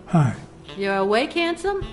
Hi. You're awake, handsome?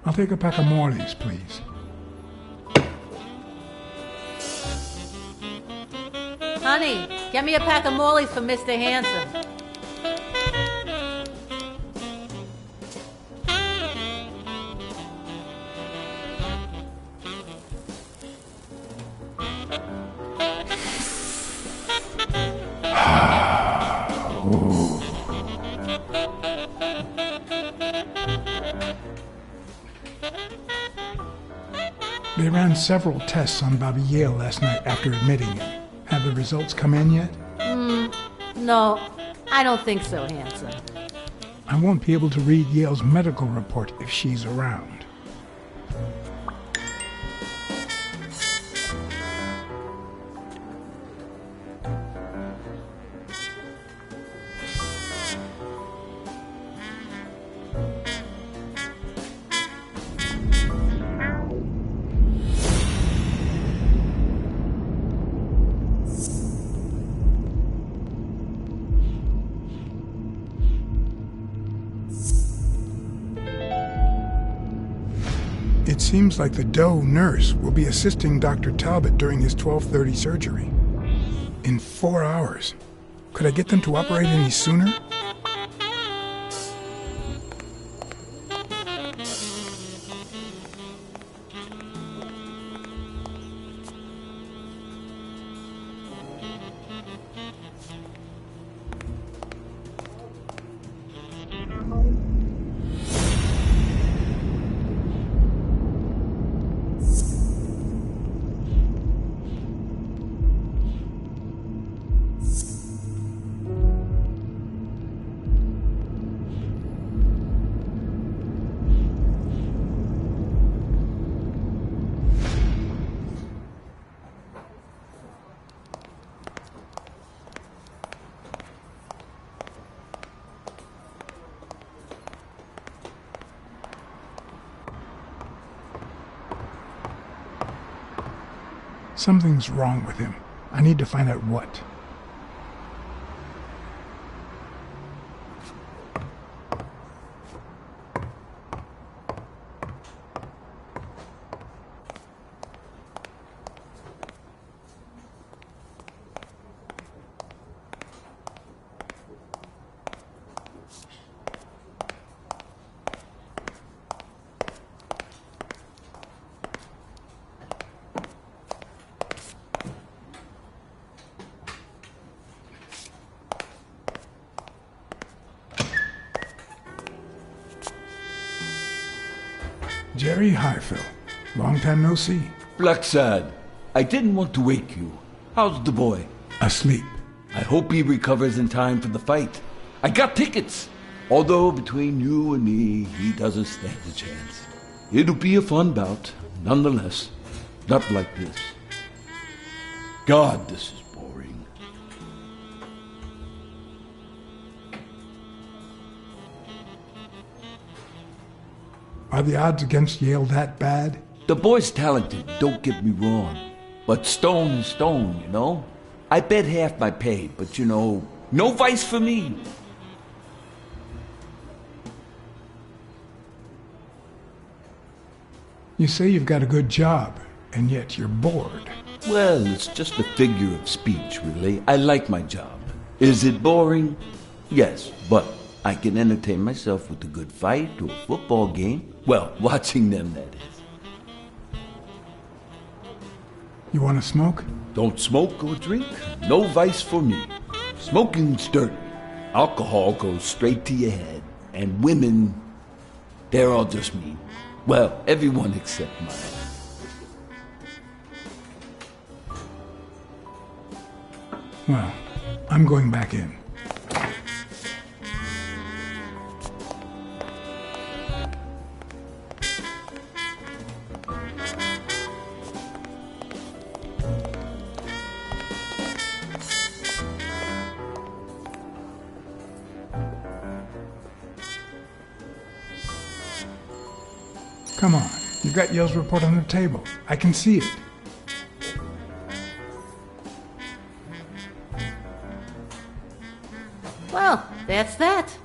I'll take a pack of Morley's, please. Honey, get me a pack of Morley's for Mr. Handsome. They ran several tests on Bobby Yale last night after admitting him. Have the results come in yet? No, I don't think so, handsome. I won't be able to read Yale's medical report if she's around. It seems like the Doe nurse will be assisting Dr. Talbot during his 12:30 surgery. In 4 hours. Could I get them to operate any sooner? Something's wrong with him. I need to find out what. Jerry Highfill. Long time no see. Blacksad, I didn't want to wake you. How's the boy? Asleep. I hope he recovers in time for the fight. I got tickets. Although between you and me, he doesn't stand a chance. It'll be a fun bout, nonetheless. Not like this. God, this is boring. Are the odds against Yale that bad? The boy's talented, don't get me wrong. But stone is stone, you know? I bet half my pay, but you know, no vice for me. You say you've got a good job, and yet you're bored. Well, it's just a figure of speech, really. I like my job. Is it boring? Yes, but I can entertain myself with a good fight or a football game. Well, watching them, that is. You want to smoke? Don't smoke or drink. No vice for me. Smoking's dirty. Alcohol goes straight to your head. And women, they're all just mean. Well, everyone except mine. Well, I'm going back in. Come on, you got Yale's report on the table. I can see it. Well, that's that.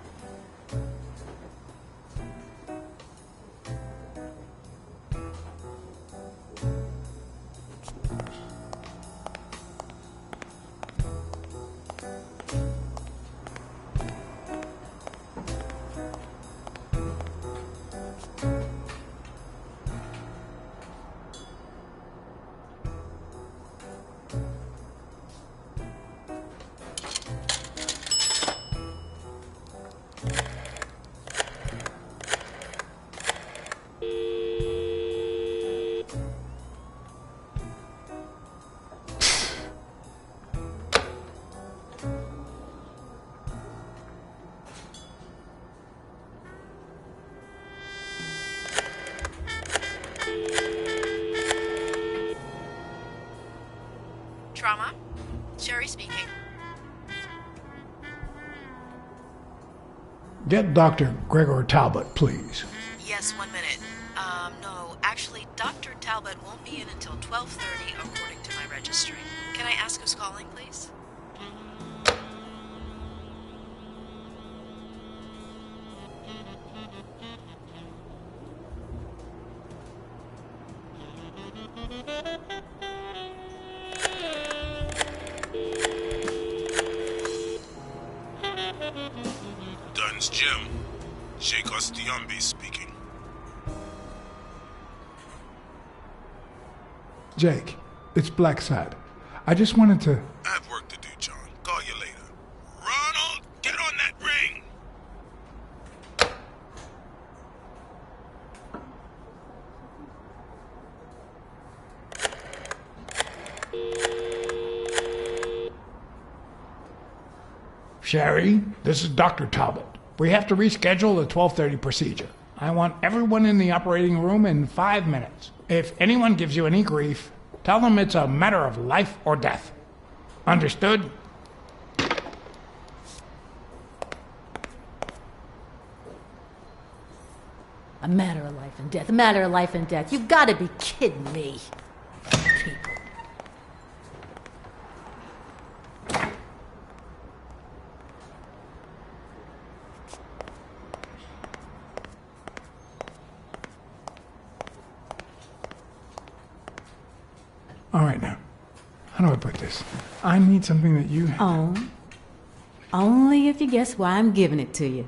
Trauma? Sherry speaking. Get Dr. Gregor Talbot, please. Yes, 1 minute. No, actually, Dr. Talbot won't be in until 12:30 according to my registry. Can I ask who's calling, please? Dunn's Jim. Sheikh Ostiombe speaking. Jake, it's Blacksad. I just wanted to... I have work to do, John. Call you later. Ronald, get on that ring! Sherry, this is Dr. Talbot. We have to reschedule the 12:30 procedure. I want everyone in the operating room in 5 minutes. If anyone gives you any grief, tell them it's a matter of life or death. Understood? A matter of life and death. A matter of life and death. You've got to be kidding me. People. All right, now. How do I put this? I need something that you... Own. Only if you guess why I'm giving it to you.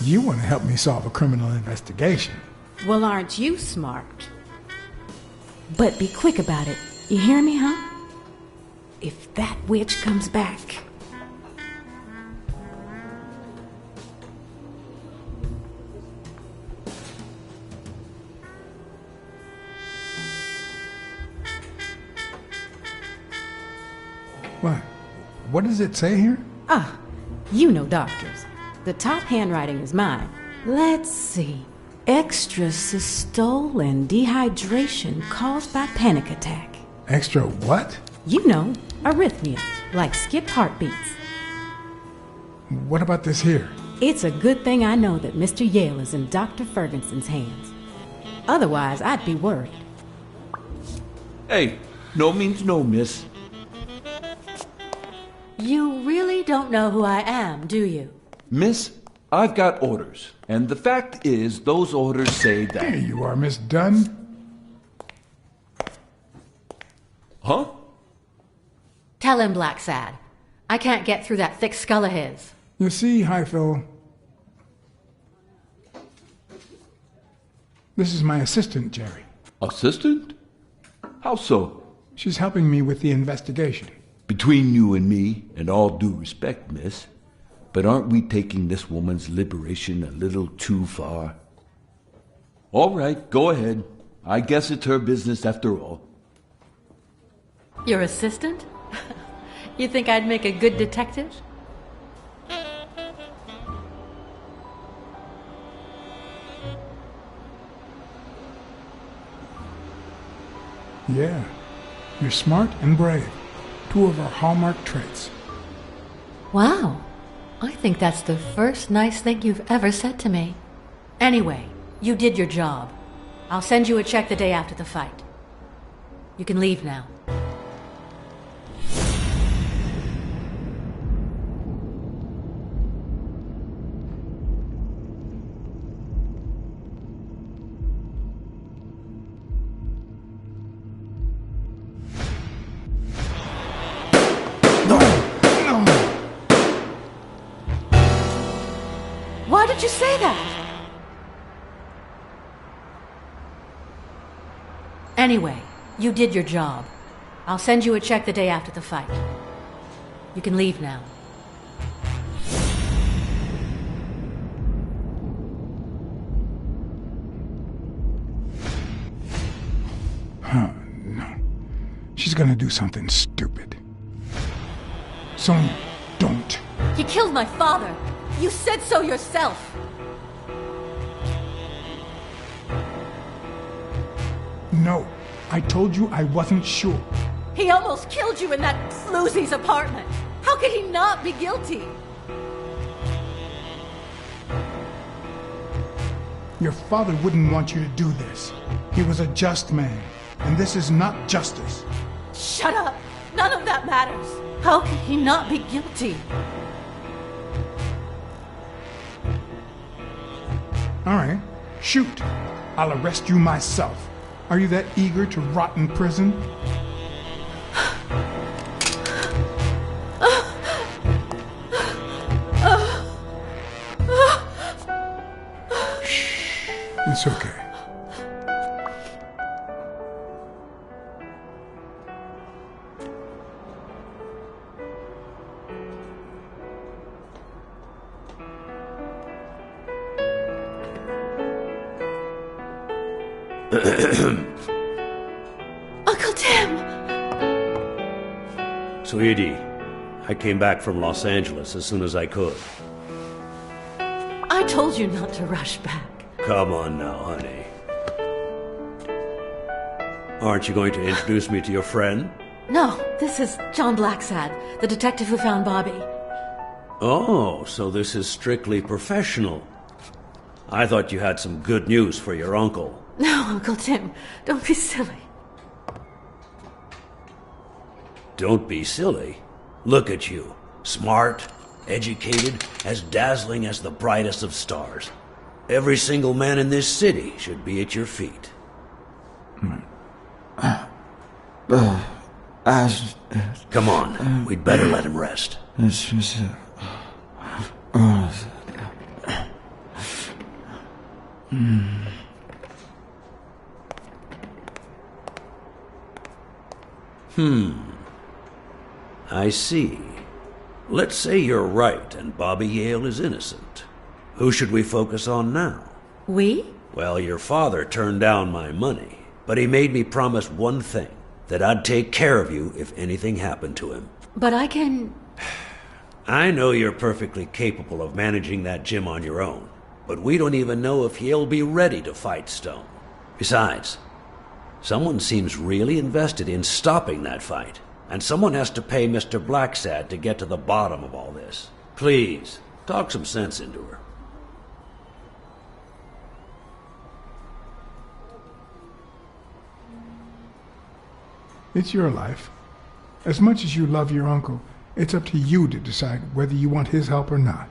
You want to help me solve a criminal investigation. Well, aren't you smart? But be quick about it. You hear me, huh? If that witch comes back... What? What does it say here? Ah, you know doctors. The top handwriting is mine. Let's see. Extrasystole and dehydration caused by panic attack. Extra what? You know, arrhythmia, like skipped heartbeats. What about this here? It's a good thing I know that Mr. Yale is in Dr. Ferguson's hands. Otherwise, I'd be worried. Hey, no means no, miss. You really don't know who I am, do you? Miss, I've got orders. And the fact is, those orders say There that... you are, Miss Dunn. Huh? Tell him, Blacksad. I can't get through that thick skull of his. You see, Highfill, this is my assistant, Jerry. Assistant? How so? She's helping me with the investigation. Between you and me, and all due respect, miss, but aren't we taking this woman's liberation a little too far? All right, go ahead. I guess it's her business after all. Your assistant? You think I'd make a good detective? Yeah, you're smart and brave. Two of our hallmark traits. Wow. I think that's the first nice thing you've ever said to me. Anyway, you did your job. I'll send you a check the day after the fight. You can leave now. Why did you say that? Anyway, you did your job. I'll send you a check the day after the fight. You can leave now. She's gonna do something stupid. Sonia, don't. You killed my father. You said so yourself. No, I told you I wasn't sure. He almost killed you in that floozy's apartment. How could he not be guilty? Your father wouldn't want you to do this. He was a just man, and this is not justice. Shut up. None of that matters. How could he not be guilty? All right, shoot. I'll arrest you myself. Are you that eager to rot in prison? Shh. It's okay. Uncle Tim! Sweetie, I came back from Los Angeles as soon as I could. I told you not to rush back. Come on now, honey. Aren't you going to introduce me to your friend? No, this is John Blacksad, the detective who found Bobby. Oh, so this is strictly professional. I thought you had some good news for your uncle. No, Uncle Tim, don't be silly. Don't be silly. Look at you. Smart, educated, as dazzling as the brightest of stars. Every single man in this city should be at your feet. Come on, we'd better let him rest. I see. Let's say you're right and Bobby Yale is innocent. Who should we focus on now? We? Well, your father turned down my money, but he made me promise one thing, that I'd take care of you if anything happened to him. But I can... I know you're perfectly capable of managing that gym on your own, but we don't even know if he'll be ready to fight Stone. Besides, someone seems really invested in stopping that fight, and someone has to pay Mr. Blacksad to get to the bottom of all this. Please, talk some sense into her. It's your life. As much as you love your uncle, it's up to you to decide whether you want his help or not.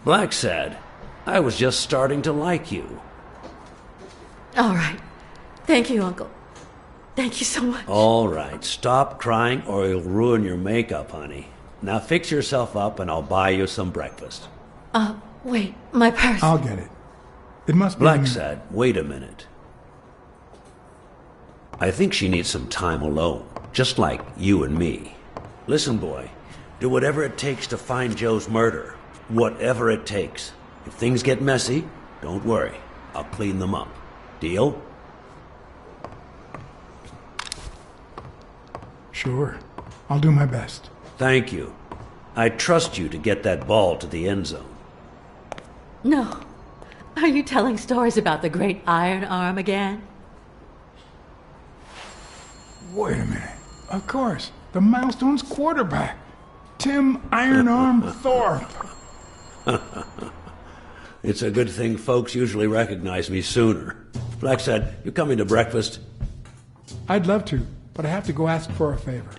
Blacksad, I was just starting to like you. All right. Thank you, Uncle. Thank you so much. All right, stop crying or you'll ruin your makeup, honey. Now fix yourself up and I'll buy you some breakfast. Wait, my purse. I'll get it. It must be... Blacksad, wait a minute. I think she needs some time alone, just like you and me. Listen, boy, do whatever it takes to find Joe's murderer. Whatever it takes. If things get messy, don't worry. I'll clean them up. Deal? Sure. I'll do my best. Thank you. I trust you to get that ball to the end zone. No. Are you telling stories about the great iron arm again? Wait a minute. Of course. The Milestones quarterback. Tim Iron Arm Thorpe. It's a good thing folks usually recognize me sooner. Blacksad, you coming to breakfast? I'd love to, but I have to go ask for a favor.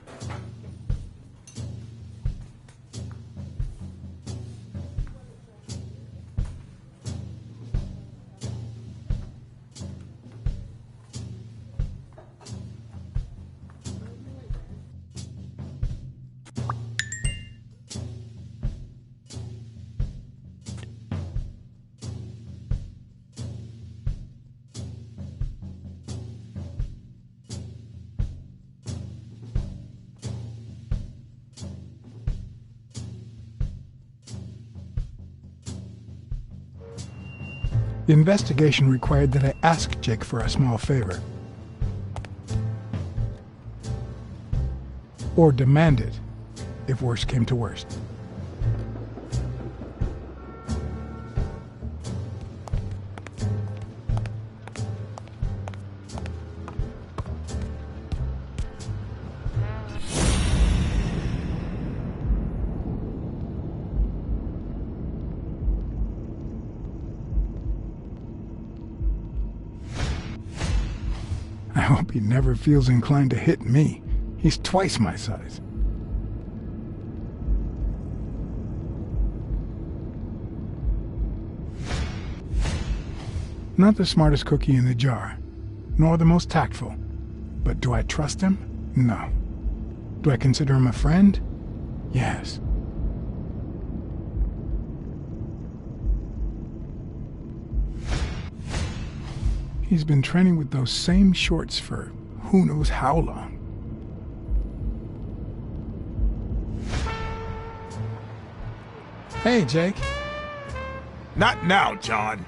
The investigation required that I ask Jake for a small favor. Or demand it, if worst came to worst. I hope he never feels inclined to hit me. He's twice my size. Not the smartest cookie in the jar, nor the most tactful. But do I trust him? No. Do I consider him a friend? Yes. He's been training with those same shorts for who knows how long. Hey, Jake. Not now, John.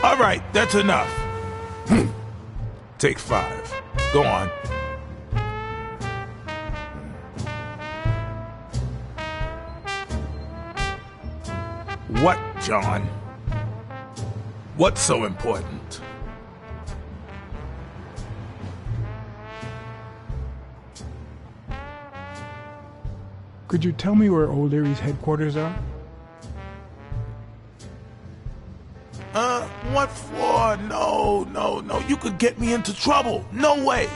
All right, that's enough. Take 5. Go on. What, John? What's so important? Could you tell me where O'Leary's headquarters are? What for? No. You could get me into trouble. No way.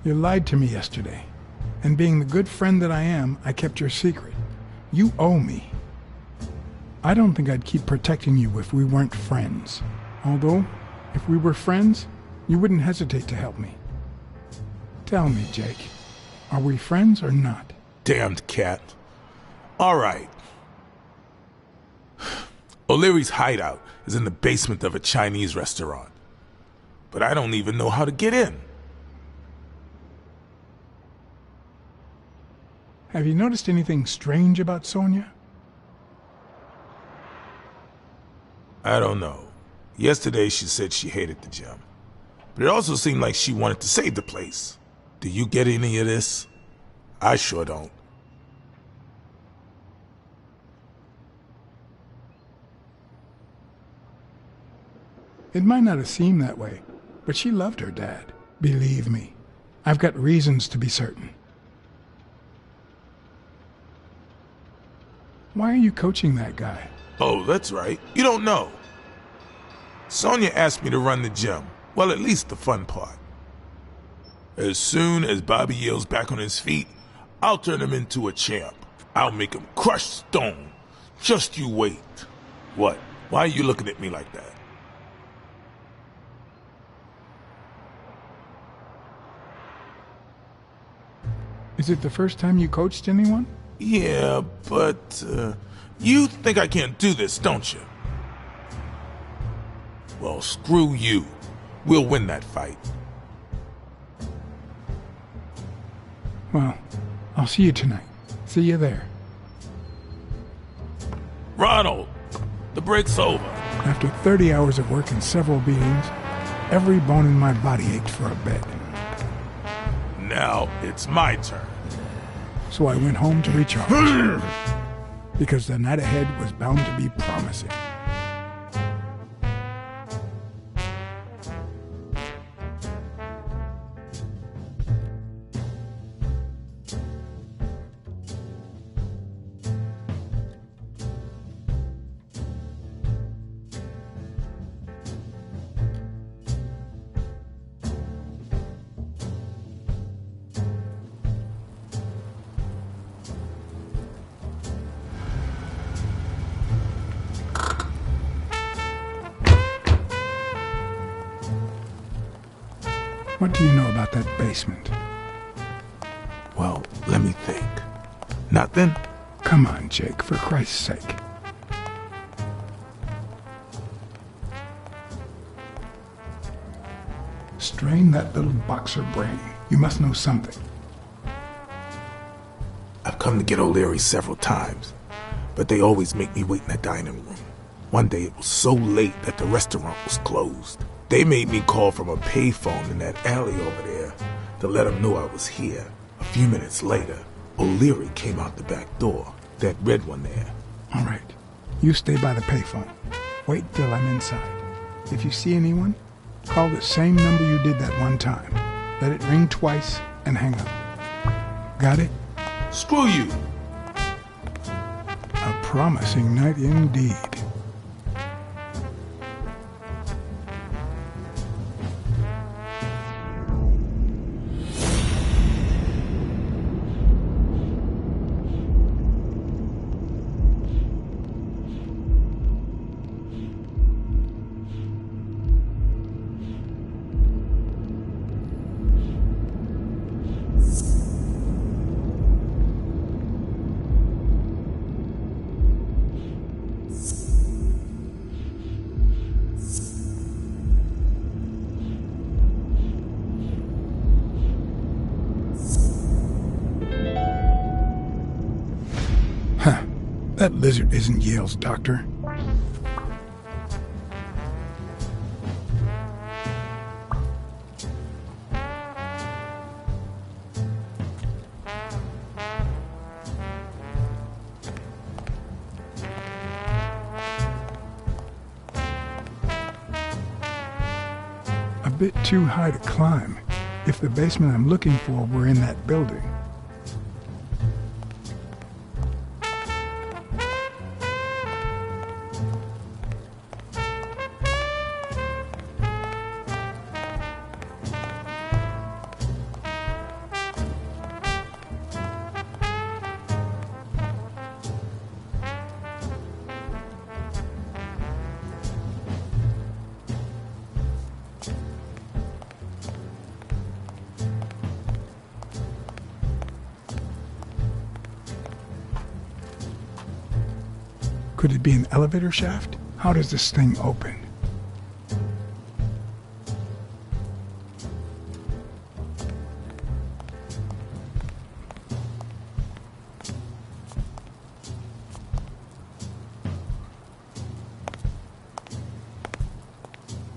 You lied to me yesterday, and being the good friend that I am, I kept your secret. You owe me. I don't think I'd keep protecting you if we weren't friends. Although, if we were friends, you wouldn't hesitate to help me. Tell me, Jake, are we friends or not? Damned cat. All right. O'Leary's hideout is in the basement of a Chinese restaurant. But I don't even know how to get in. Have you noticed anything strange about Sonia? I don't know. Yesterday she said she hated the gym. But it also seemed like she wanted to save the place. Do you get any of this? I sure don't. It might not have seemed that way, but she loved her dad. Believe me, I've got reasons to be certain. Why are you coaching that guy? Oh, that's right. You don't know. Sonia asked me to run the gym. Well, at least the fun part. As soon as Bobby Yale's back on his feet, I'll turn him into a champ. I'll make him crush stone. Just you wait. What? Why are you looking at me like that? Is it the first time you coached anyone? Yeah, but you think I can't do this, don't you? Well, screw you. We'll win that fight. Well, I'll see you tonight. See you there. Ronald, the break's over. After 30 hours of work and several beatings, every bone in my body ached for a bed. Now it's my turn. So I went home to recharge. Because the night ahead was bound to be promising. What do you know about that basement? Well, let me think. Nothing? Come on, Jake, for Christ's sake. Strain that little boxer brain. You must know something. I've come to get O'Leary several times, but they always make me wait in the dining room. One day it was so late that the restaurant was closed. They made me call from a payphone in that alley over there to let them know I was here. A few minutes later, O'Leary came out the back door, that red one there. All right. You stay by the payphone. Wait till I'm inside. If you see anyone, call the same number you did that one time. Let it ring twice and hang up. Got it? Screw you! A promising night indeed. That lizard isn't Yale's doctor. A bit too high to climb, if the basement I'm looking for were in that building. Could it be an elevator shaft? How does this thing open?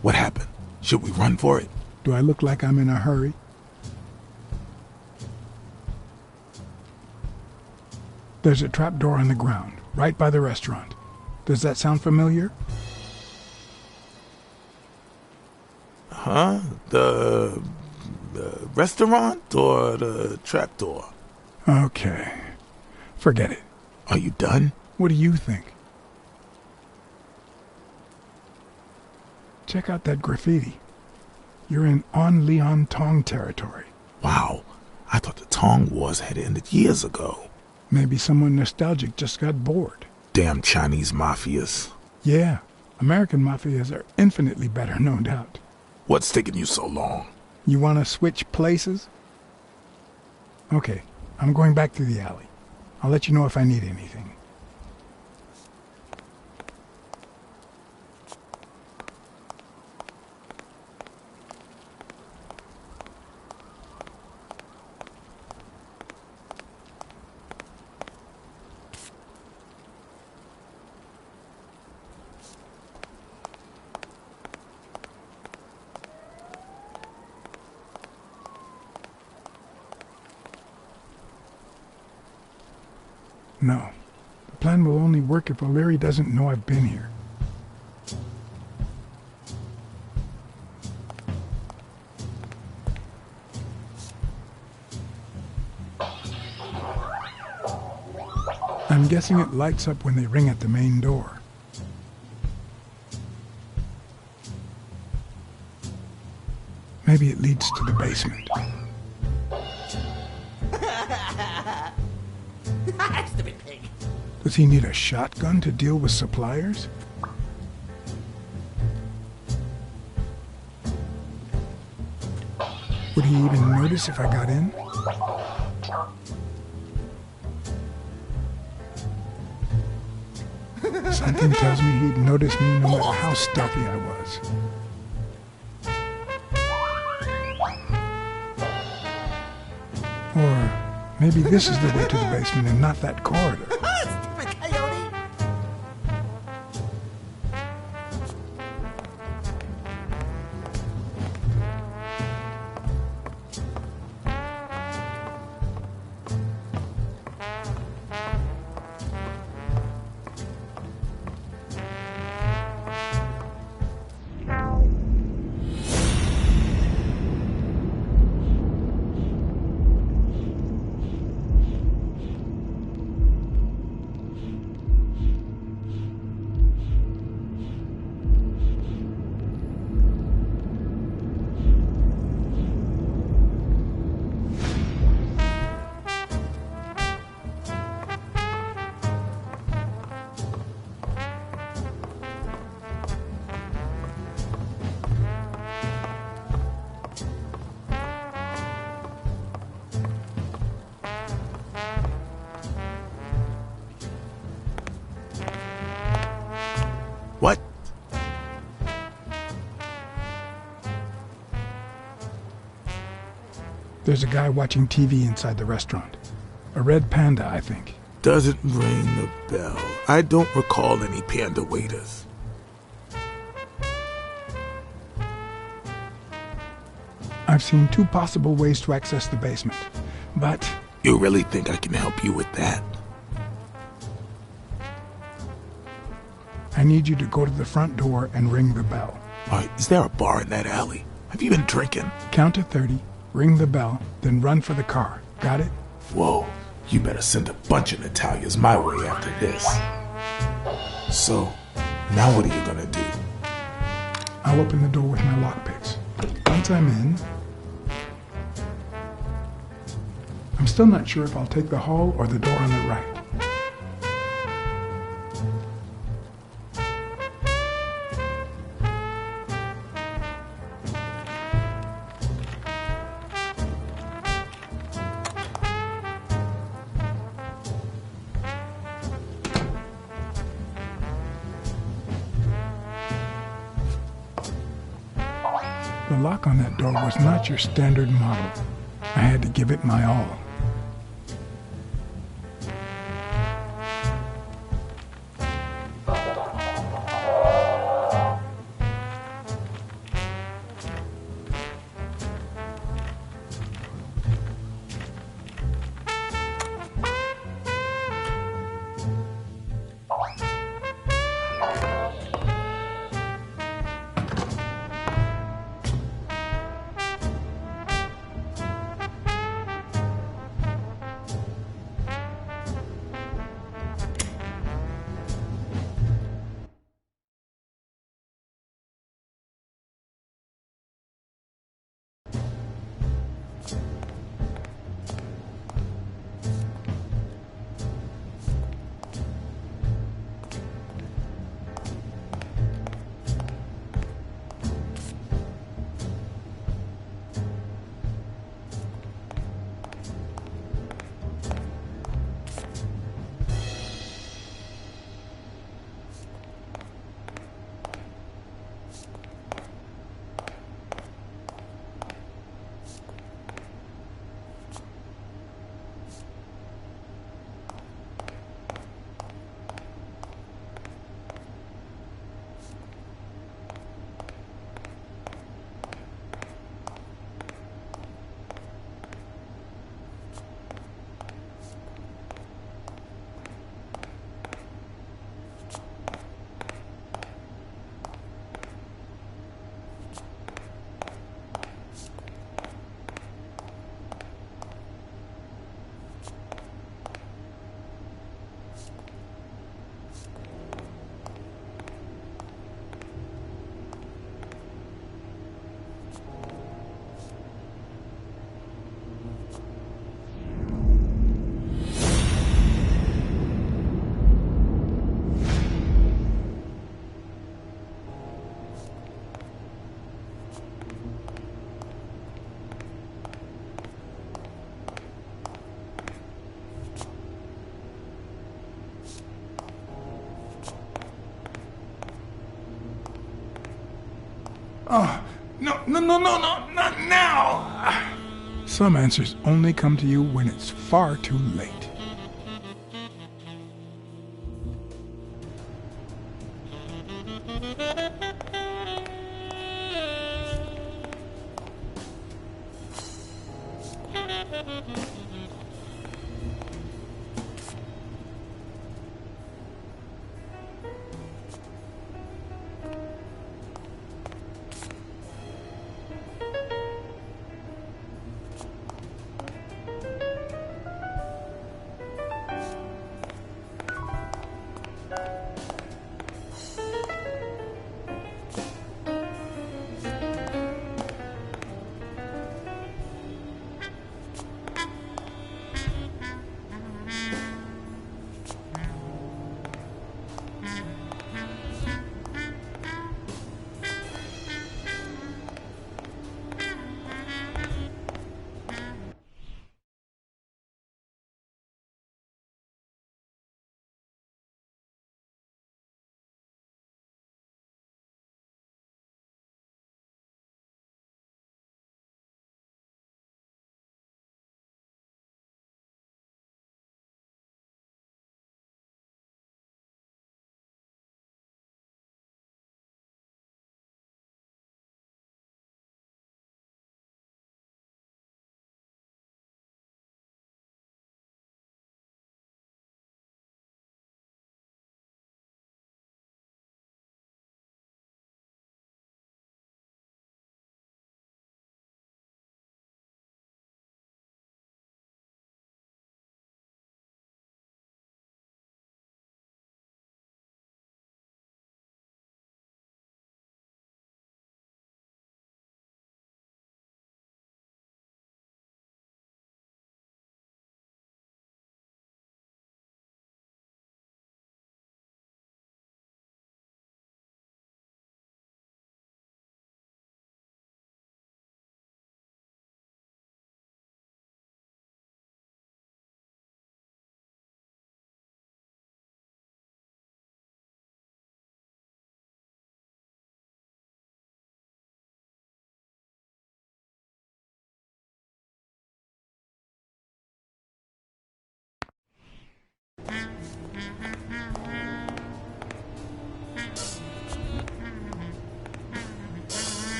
What happened? Should we run for it? Do I look like I'm in a hurry? There's a trapdoor on the ground, right by the restaurant. Does that sound familiar? Huh? The restaurant or the trapdoor? Okay. Forget it. Are you done? What do you think? Check out that graffiti. You're in On Leon Tong territory. Wow. I thought the Tong Wars had ended years ago. Maybe someone nostalgic just got bored. Damn Chinese mafias. Yeah, American mafias are infinitely better, no doubt. What's taking you so long? You want to switch places? Okay, I'm going back to the alley. I'll let you know if I need anything. No. The plan will only work if O'Leary doesn't know I've been here. I'm guessing it lights up when they ring at the main door. Maybe it leads to the basement. Does he need a shotgun to deal with suppliers? Would he even notice if I got in? Something tells me he'd notice me no matter how stealthy I was. Or maybe this is the way to the basement and not that corridor. What? There's a guy watching TV inside the restaurant. A red panda, I think. doesn't ring the bell. I don't recall any panda waiters. I've seen two possible ways to access the basement, but... You really think I can help you with that? I need you to go to the front door and ring the bell. Alright, is there a bar in that alley? Have you been drinking? Count to 30, ring the bell, then run for the car. Got it? Whoa, you better send a bunch of Natalias my way after this. So, now what are you gonna do? I'll open the door with my lockpicks. Once I'm in... I'm still not sure if I'll take the hall or the door on the right. The lock on that door was not your standard model. I had to give it my all. Oh, no, not now! Some answers only come to you when it's far too late.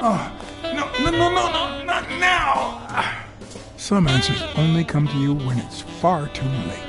No, not now! Some answers only come to you when it's far too late.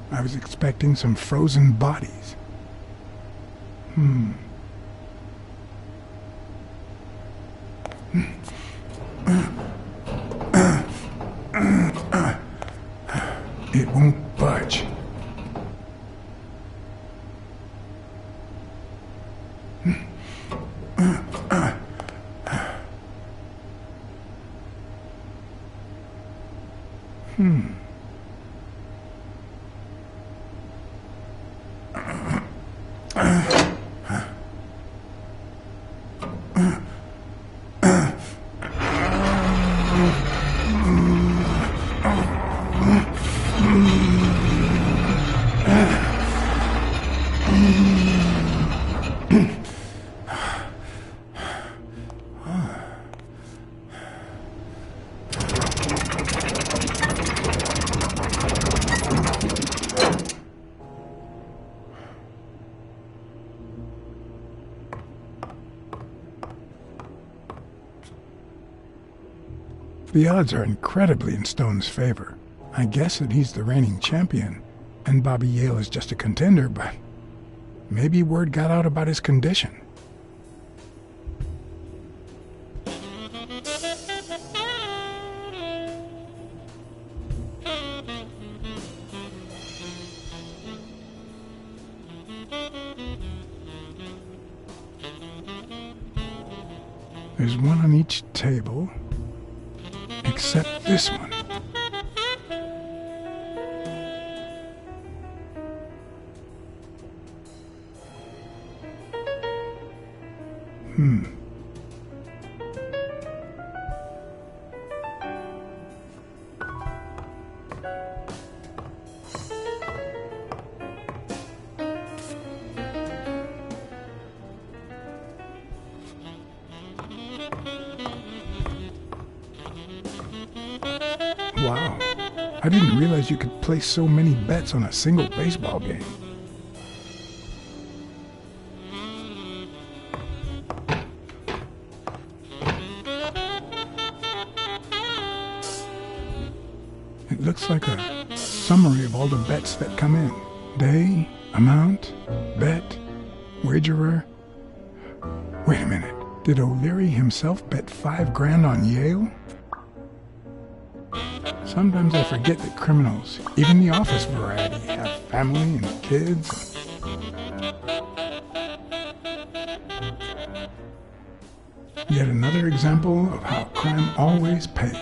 I was expecting some frozen bodies. It won't budge. The odds are incredibly in Stone's favor. I guess that he's the reigning champion, and Bobby Yale is just a contender, but maybe word got out about his condition. There's one on each table, except this one. Wow, I didn't realize you could place so many bets on a single baseball game. It looks like a summary of all the bets that come in. Day, amount, bet, wagerer. Wait a minute, did O'Leary himself bet $5 grand on Yale? Sometimes I forget that criminals, even the office variety, have family and kids. Yet another example of how crime always pays.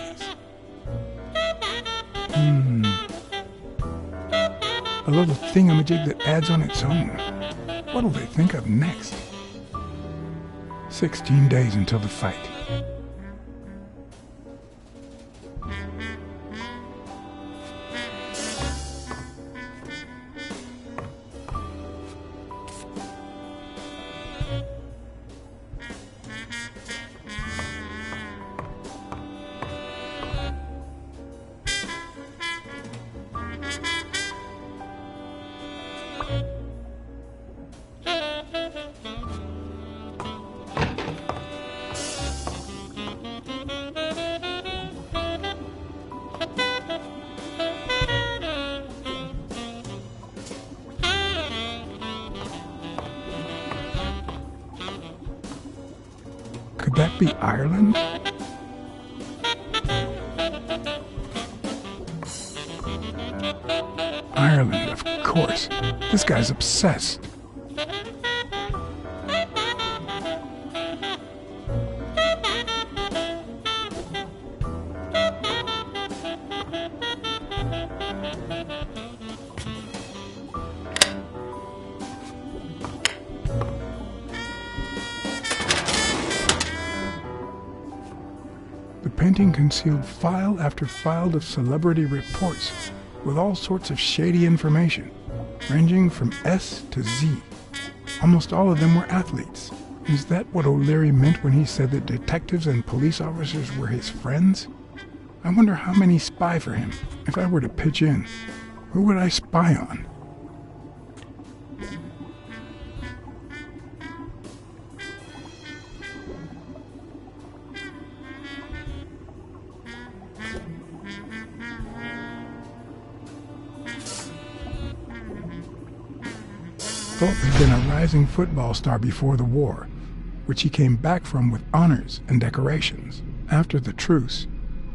A little thingamajig that adds on its own. What'll they think of next? 16 days until the fight. Could that be Ireland? Ireland, of course. This guy's obsessed. The painting concealed file after file of celebrity reports with all sorts of shady information, ranging from S to Z. Almost all of them were athletes. Is that what O'Leary meant when he said that detectives and police officers were his friends? I wonder how many spy for him. If I were to pitch in, who would I spy on? Thorpe had been a rising football star before the war, which he came back from with honors and decorations. After the truce,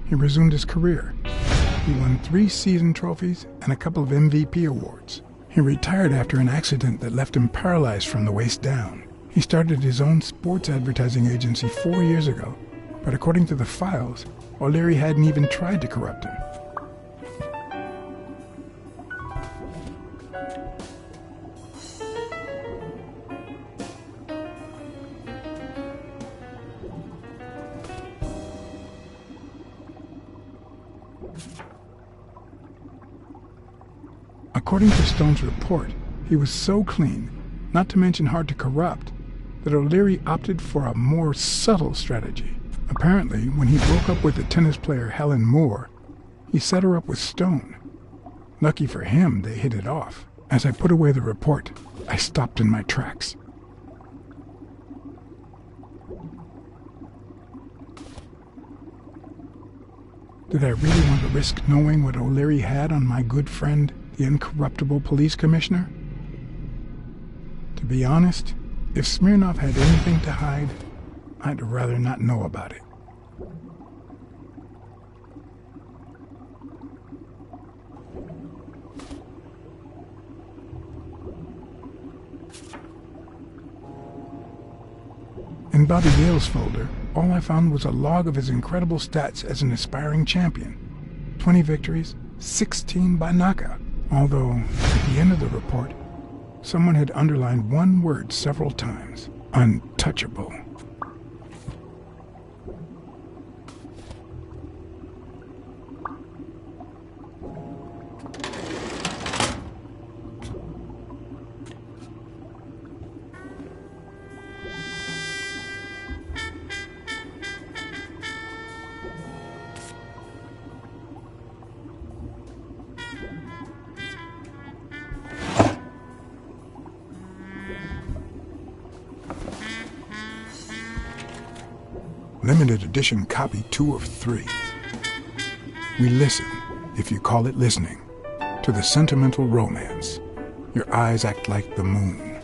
he resumed his career. He won 3 season trophies and a couple of MVP awards. He retired after an accident that left him paralyzed from the waist down. He started his own sports advertising agency 4 years ago, but according to the files, O'Leary hadn't even tried to corrupt him. According to Stone's report, he was so clean, not to mention hard to corrupt, that O'Leary opted for a more subtle strategy. Apparently, when he broke up with the tennis player Helen Moore, he set her up with Stone. Lucky for him, they hit it off. As I put away the report, I stopped in my tracks. Did I really want to risk knowing what O'Leary had on my good friend, the incorruptible police commissioner? To be honest, if Smirnov had anything to hide, I'd rather not know about it. In Bobby Yale's folder, all I found was a log of his incredible stats as an aspiring champion. 20 victories, 16 by knockout. Although, at the end of the report, someone had underlined one word several times: untouchable. Limited edition copy 2 of 3. We listen, if you call it listening, to the sentimental romance. Your eyes act like the moon.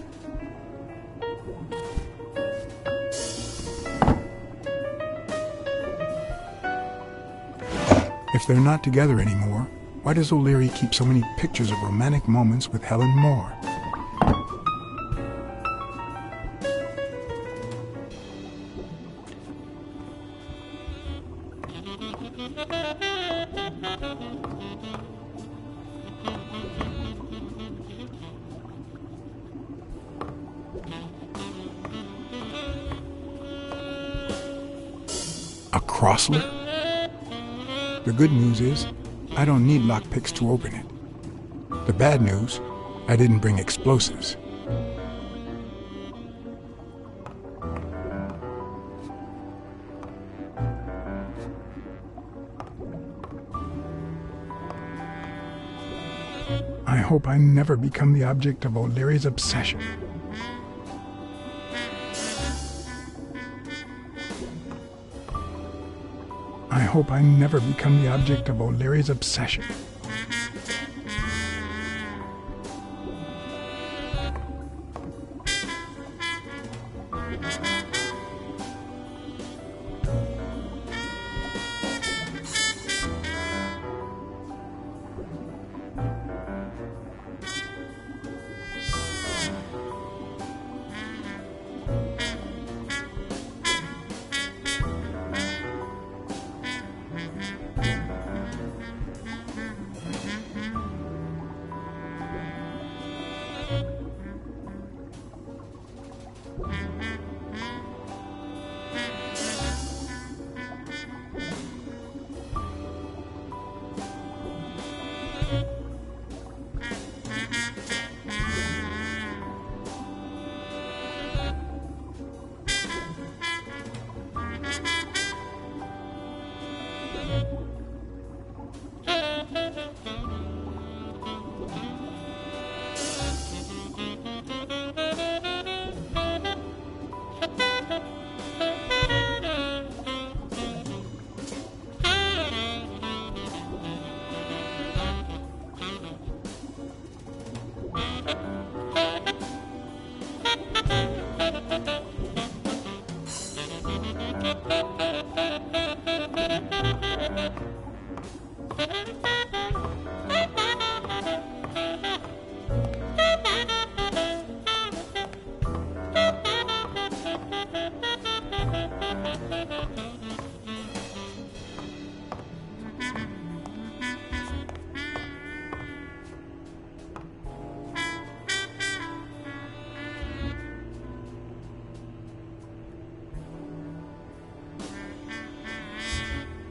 If they're not together anymore, why does O'Leary keep so many pictures of romantic moments with Helen Moore? A Crossler? The good news is, I don't need lockpicks to open it. The bad news, I didn't bring explosives. I hope I never become the object of O'Leary's obsession. I hope I never become the object of O'Leary's obsession.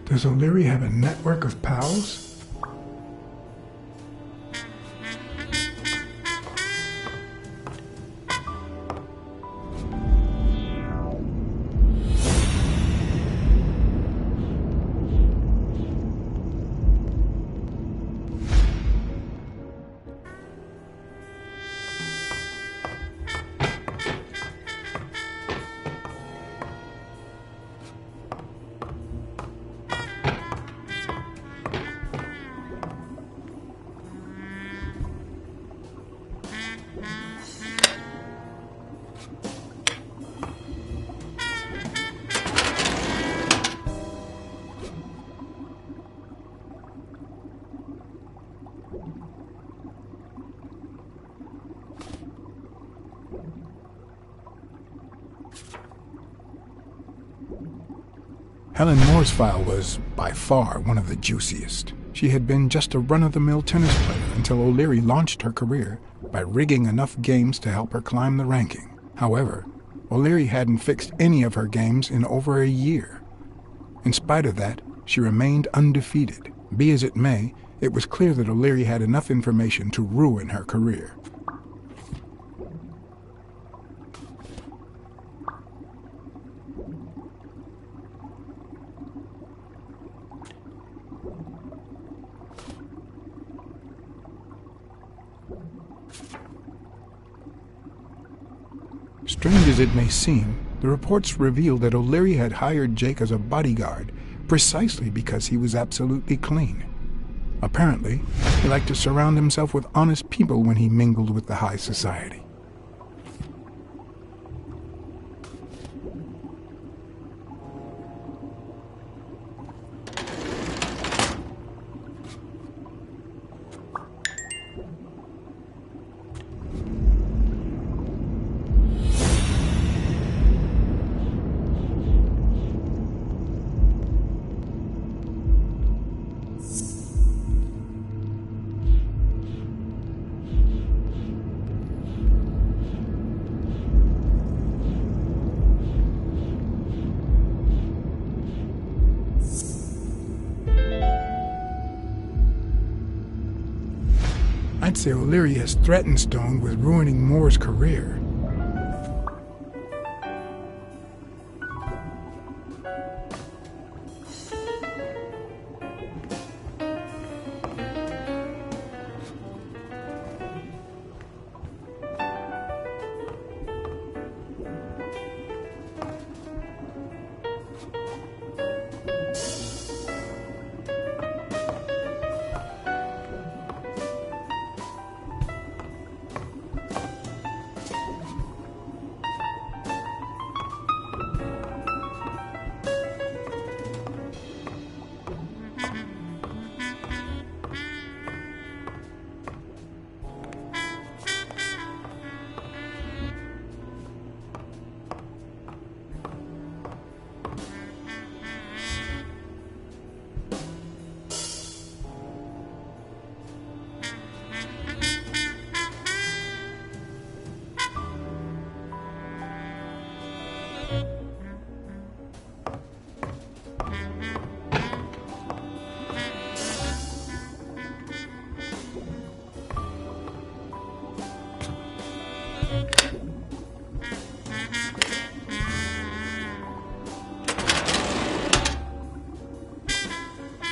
Does O'Leary have a network of pals? Helen Moore's file was, by far, one of the juiciest. She had been just a run-of-the-mill tennis player until O'Leary launched her career by rigging enough games to help her climb the ranking. However, O'Leary hadn't fixed any of her games in over a year. In spite of that, she remained undefeated. Be as it may, it was clear that O'Leary had enough information to ruin her career. Strange as it may seem, the reports revealed that O'Leary had hired Jake as a bodyguard precisely because he was absolutely clean. Apparently, he liked to surround himself with honest people when he mingled with the high society. I'd say O'Leary has threatened Stone with ruining Moore's career.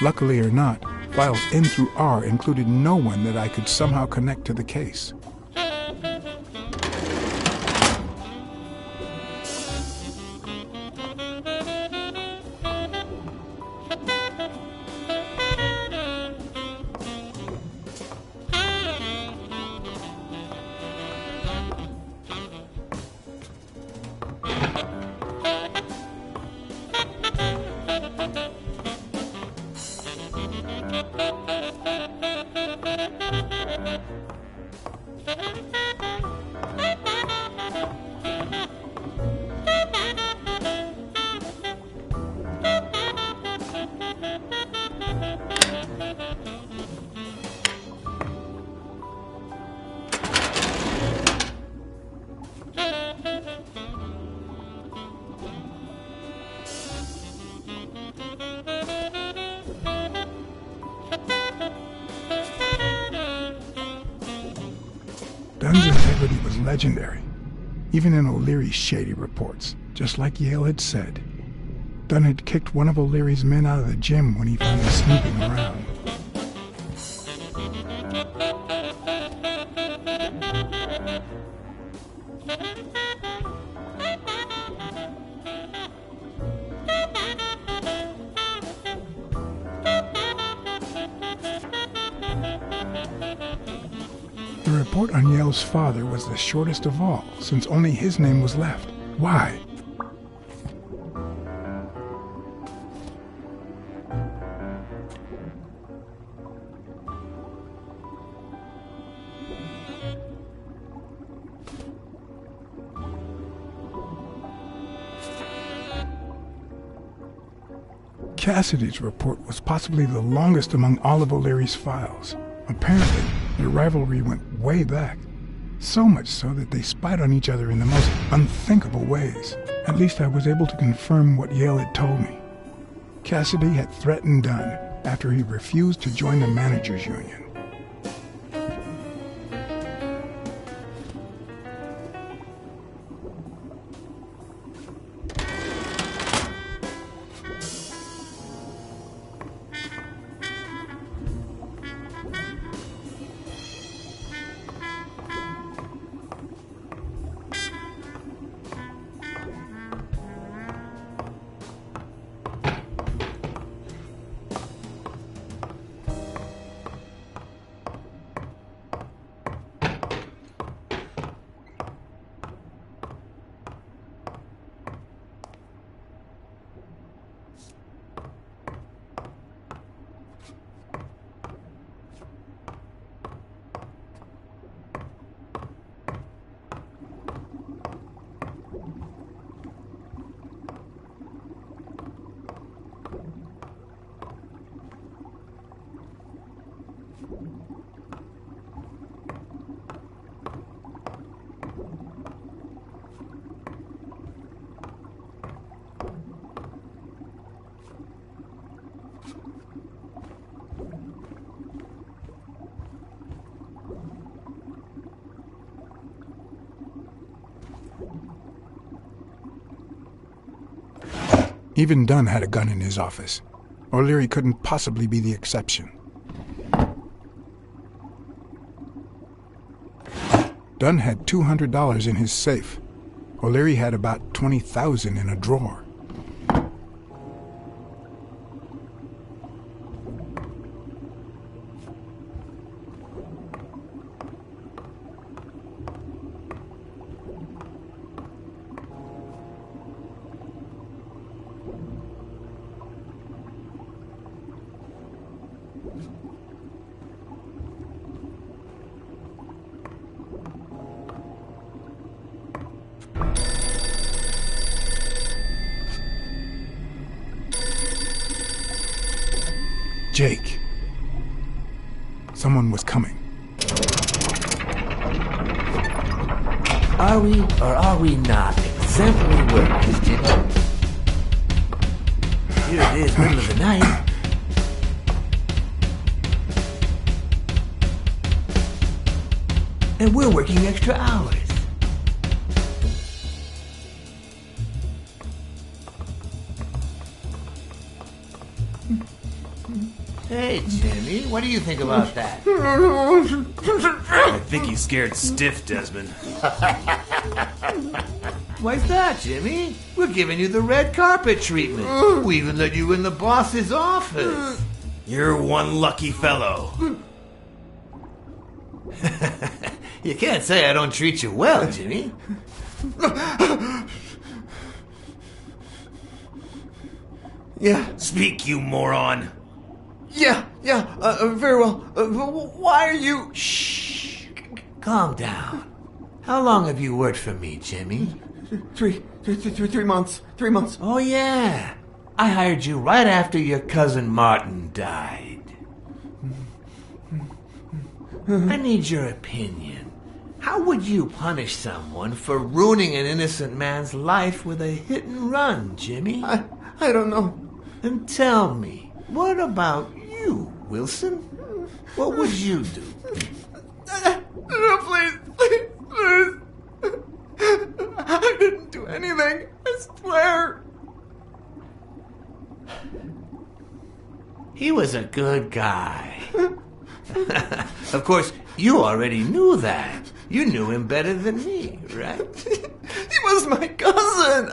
Luckily or not, files N through R included no one that I could somehow connect to the case. Dunn's integrity was legendary, even in O'Leary's shady reports, just like Yale had said. Dunn had kicked one of O'Leary's men out of the gym when he found him snooping around. The report on Yale's father was the shortest of all, since only his name was left. Why? Cassidy's report was possibly the longest among all of O'Leary's files. Apparently, their rivalry went way back. So much so that they spied on each other in the most unthinkable ways. At least I was able to confirm what Yale had told me. Cassidy had threatened Dunn after he refused to join the managers' union. Even Dunn had a gun in his office. O'Leary couldn't possibly be the exception. Dunn had $200 in his safe. O'Leary had about $20,000 in a drawer. Jake. Someone was coming. Are we or are we not exemplary workers, Jimmy? Here it is, middle of the night. And we're working extra hours. Hey, Jimmy, what do you think about that? I think he's scared stiff, Desmond. Why's that, Jimmy? We're giving you the red carpet treatment. We even let you in the boss's office. You're one lucky fellow. You can't say I don't treat you well, Jimmy. Yeah. Speak, you moron. Yeah, very well. Why are you... Shh. Calm down. How long have you worked for me, Jimmy? 3 months. 3 months. Oh, yeah. I hired you right after your cousin Martin died. I need your opinion. How would you punish someone for ruining an innocent man's life with a hit and run, Jimmy? I don't know. Then tell me, what about you, Wilson? What would you do? No, please. I didn't do anything. I swear. He was a good guy. Of course, you already knew that. You knew him better than me, right? He was my cousin.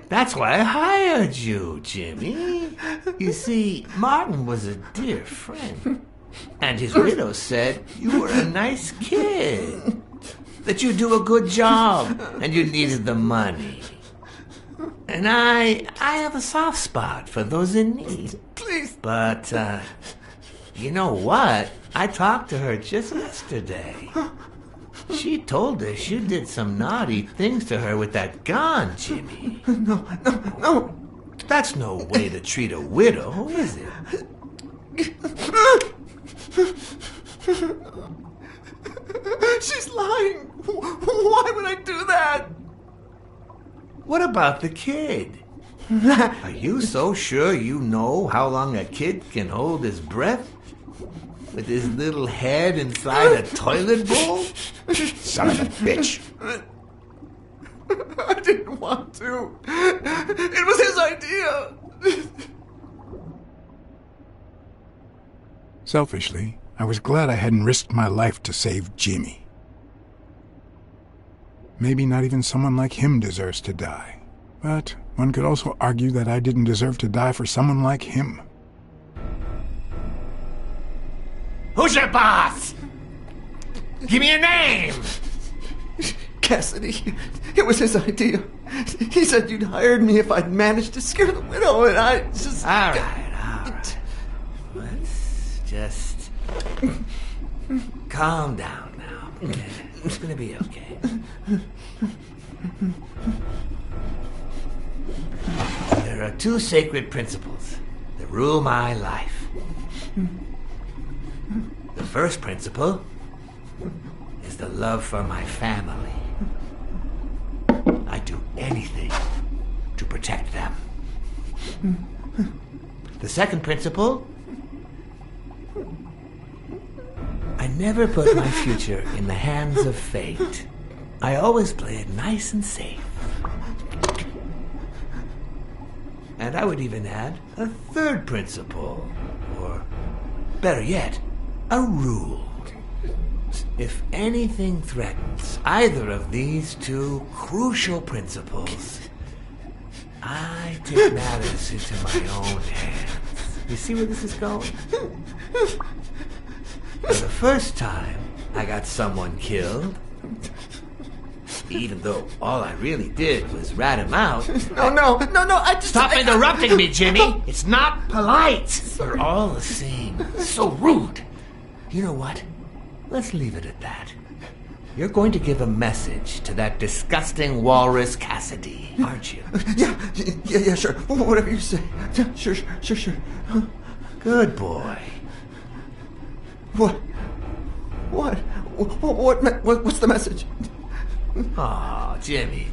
That's why I hired you, Jimmy. You see, Martin was a dear friend. And his widow said you were a nice kid. That you do a good job and you needed the money. And I have a soft spot for those in need. Please. But, you know what? I talked to her just yesterday. She told us you did some naughty things to her with that gun, Jimmy. No. That's no way to treat a widow, is it? She's lying. Why would I do that? What about the kid? Are you so sure you know how long a kid can hold his breath? With his little head inside a toilet bowl? Son of a bitch. I didn't want to. It was his idea. Selfishly, I was glad I hadn't risked my life to save Jimmy. Maybe not even someone like him deserves to die. But one could also argue that I didn't deserve to die for someone like him. Who's your boss? Give me a name! Cassidy. It was his idea. He said you'd hired me if I'd managed to scare the widow, and I just... All right. Let's just... calm down now, okay? It's gonna be okay. There are two sacred principles that rule my life. The first principle is the love for my family. I'd do anything to protect them. The second principle, I never put my future in the hands of fate. I always play it nice and safe. And I would even add a third principle, or better yet, a rule. If anything threatens either of these two crucial principles, I take matters into my own hands. You see where this is going? For the first time, I got someone killed. Even though all I really did was rat him out. No, I just... Stop interrupting me, Jimmy! It's not polite! You're all the same. So rude. You know what? Let's leave it at that. You're going to give a message to that disgusting walrus Cassidy, aren't you? Yeah, sure. Whatever you say. Yeah, sure. Good boy. What's the message? Oh, Jimmy.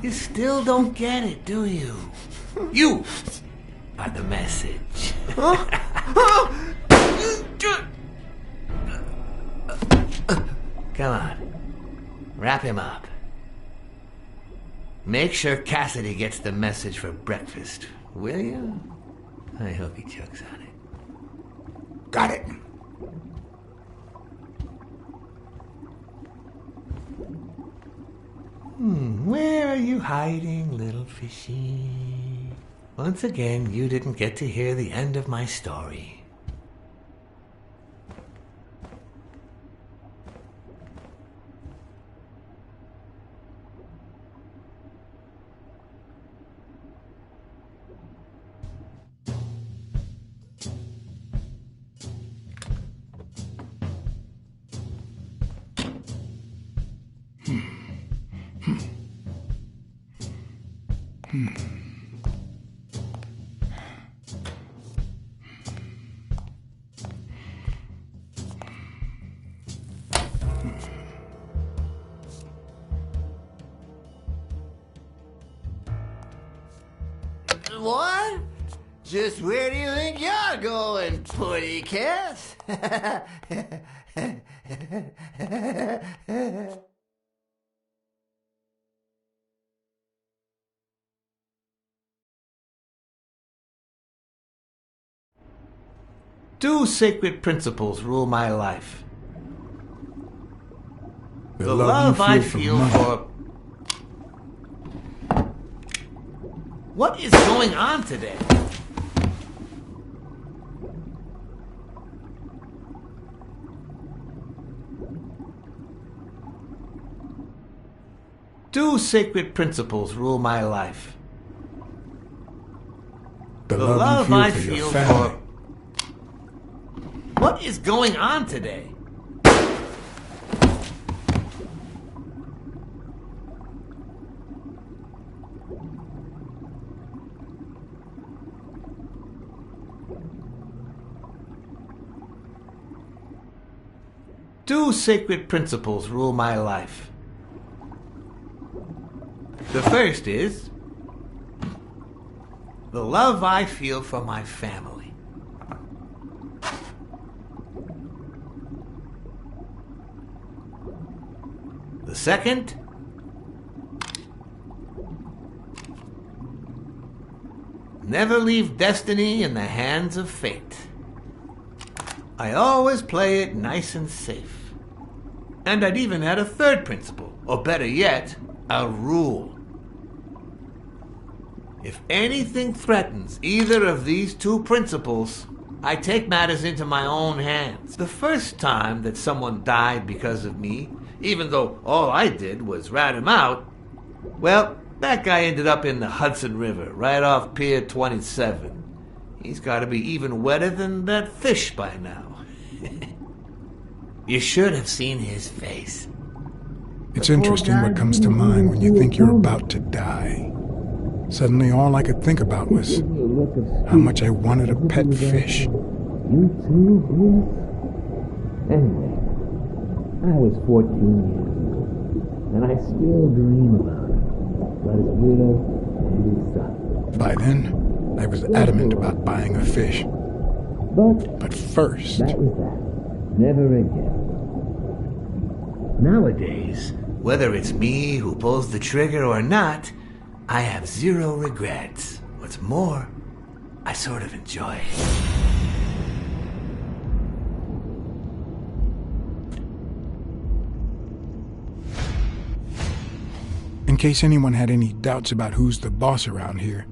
You still don't get it, do you? You are the message. Come on. Wrap him up. Make sure Cassidy gets the message for breakfast, will you? I hope he chokes on it. Got it. Where are you hiding, little fishy? Once again, you didn't get to hear the end of my story. What? Just where do you think you're going, putty cat? Two sacred principles rule my life. The love I feel for... What is going on today? Two sacred principles rule my life. The love you feel for your family. What is going on today? Two sacred principles rule my life. The first is the love I feel for my family. The second, never leave destiny in the hands of fate. I always play it nice and safe. And I'd even add a third principle, or better yet, a rule. If anything threatens either of these two principles, I take matters into my own hands. The first time that someone died because of me, even though all I did was rat him out, well, that guy ended up in the Hudson River, right off Pier 27. He's got to be even wetter than that fish by now. You should have seen his face. It's interesting what comes to mind when you think you're about to die. Suddenly all I could think about was how much I wanted a pet fish. You too, Bruce? Anyway, I was 14 years old, and I still dream about him, his widow and his son. By then, I was adamant about buying a fish. But first... That was that. Never again. Nowadays, whether it's me who pulls the trigger or not, I have zero regrets. What's more, I sort of enjoy it. In case anyone had any doubts about who's the boss around here,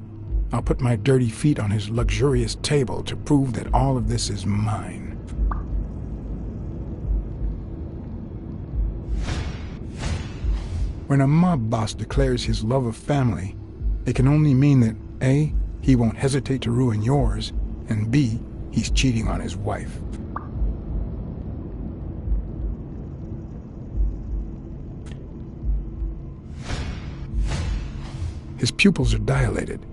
I'll put my dirty feet on his luxurious table to prove that all of this is mine. When a mob boss declares his love of family, it can only mean that A, he won't hesitate to ruin yours, and B, he's cheating on his wife. His pupils are dilated,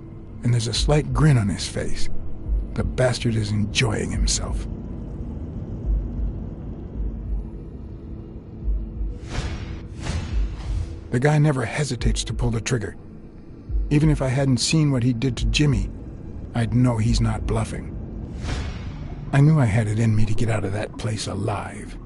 and there's a slight grin on his face. The bastard is enjoying himself. The guy never hesitates to pull the trigger. Even if I hadn't seen what he did to Jimmy, I'd know he's not bluffing. I knew I had it in me to get out of that place alive.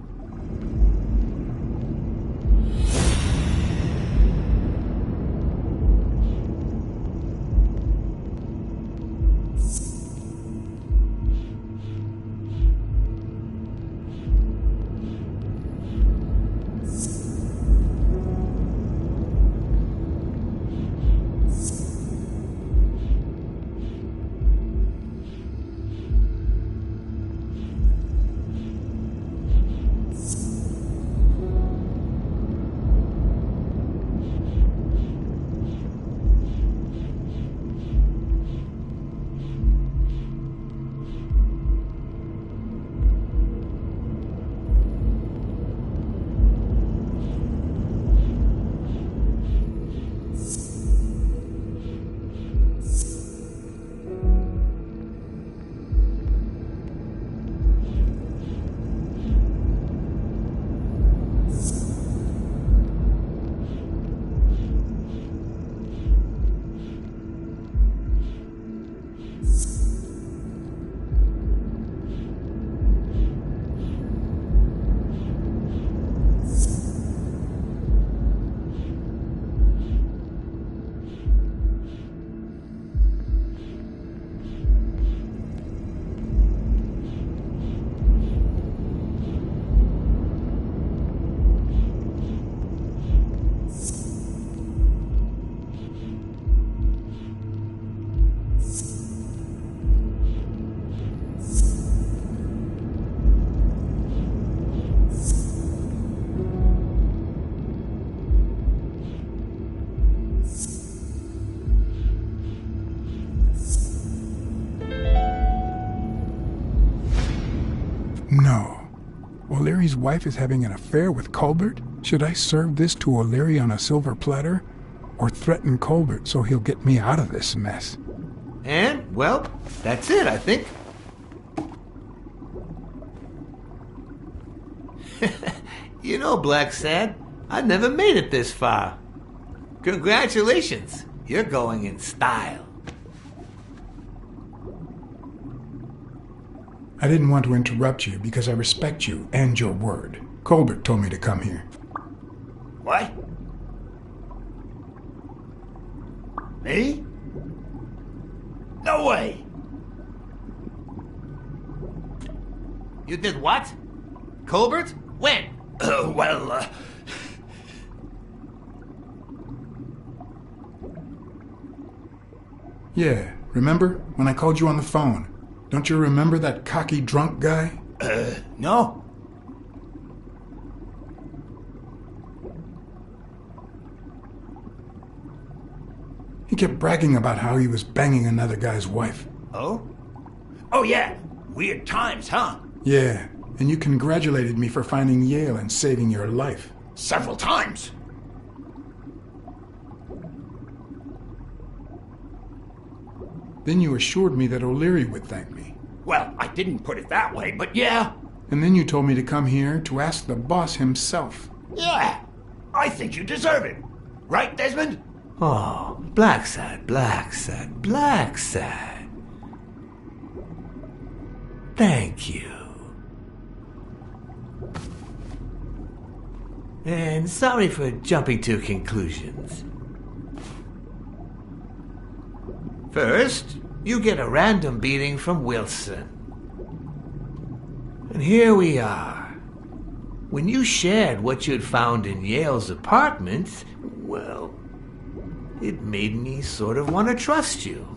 No. O'Leary's wife is having an affair with Colbert? Should I serve this to O'Leary on a silver platter? Or threaten Colbert so he'll get me out of this mess? And, well, that's it, I think. You know, Blacksad, I've never made it this far. Congratulations, you're going in style. I didn't want to interrupt you because I respect you and your word. Colbert told me to come here. What? Me? No way! You did what? Colbert? When? Yeah, remember when I called you on the phone? Don't you remember that cocky drunk guy? No. He kept bragging about how he was banging another guy's wife. Oh? Oh, yeah. Weird times, huh? Yeah, and you congratulated me for finding Yale and saving your life. Several times. Then you assured me that O'Leary would thank me. Well, I didn't put it that way, but yeah. And then you told me to come here to ask the boss himself. Yeah. I think you deserve it. Right, Desmond? Oh, Blacksad, Blacksad, Blacksad. Thank you. And sorry for jumping to conclusions. First, you get a random beating from Wilson. And here we are. When you shared what you'd found in Yale's apartment, well, it made me sort of want to trust you.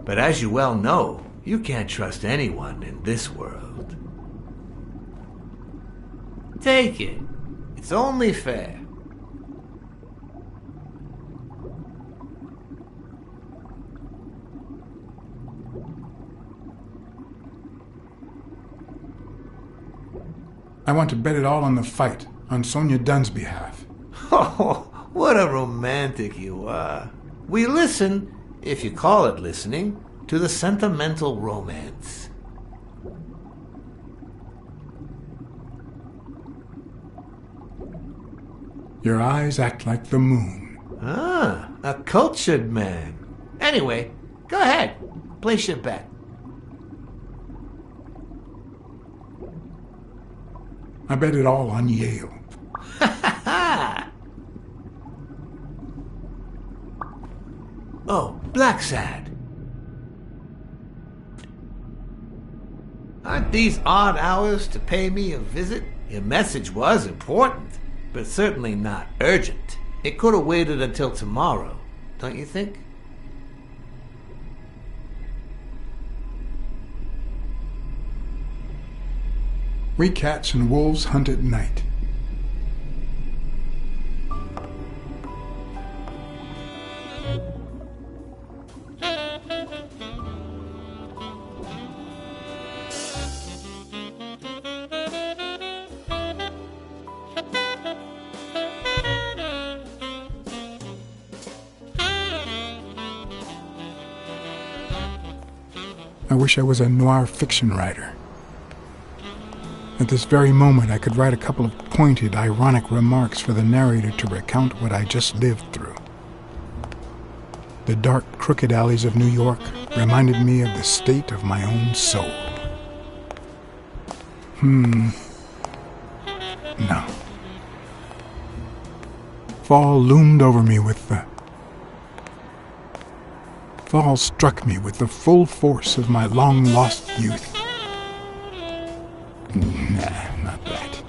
But as you well know, you can't trust anyone in this world. Take it. It's only fair. I want to bet it all on the fight, on Sonia Dunn's behalf. Oh, what a romantic you are. We listen, if you call it listening, to the sentimental romance. Your eyes act like the moon. Ah, a cultured man. Anyway, go ahead. Place your bet. I bet it all on Yale. Oh, Blacksad. Aren't these odd hours to pay me a visit? Your message was important, but certainly not urgent. It could have waited until tomorrow, don't you think? We cats and wolves hunt at night. I wish I was a noir fiction writer. At this very moment, I could write a couple of pointed, ironic remarks for the narrator to recount what I just lived through. The dark, crooked alleys of New York reminded me of the state of my own soul. No. Fall loomed over me with the... Fall struck me with the full force of my long-lost youth. Nah, not that.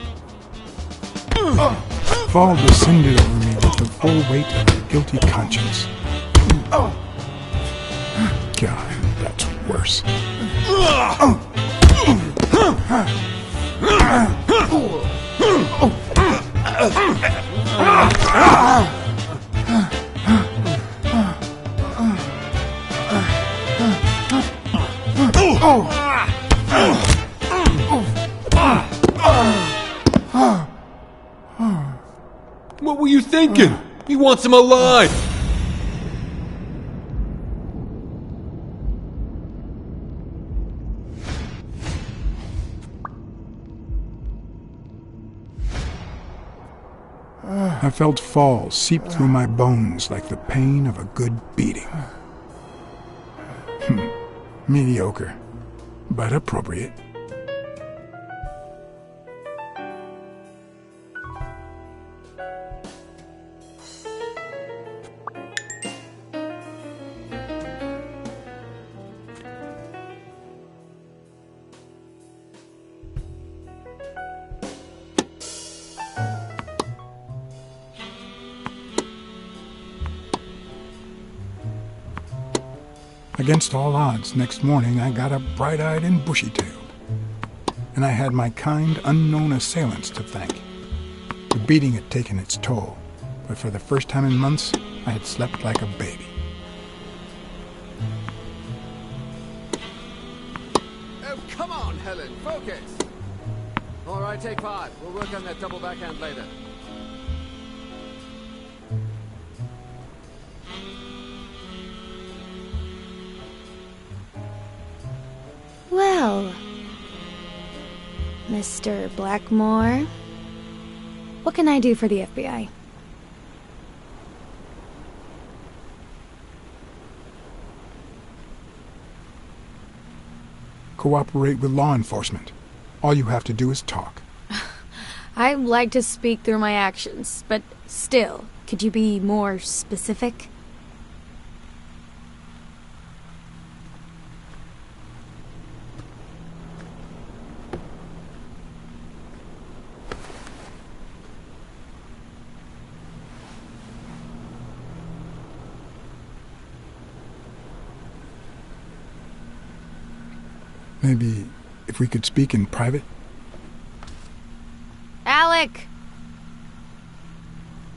Fall descended over me with the full weight of a guilty conscience. God, that's worse. What were you thinking? He wants him alive! I felt fall seep through my bones like the pain of a good beating. Mediocre, but appropriate. Against all odds, next morning I got up bright-eyed and bushy-tailed. And I had my kind, unknown assailants to thank. The beating had taken its toll, but for the first time in months, I had slept like a baby. Oh, come on, Helen, focus! All right, take 5. We'll work on that double backhand later. Well, Mr. Blackmore, what can I do for the FBI? Cooperate with law enforcement. All you have to do is talk. I like to speak through my actions, but still, could you be more specific? Maybe if we could speak in private? Alec!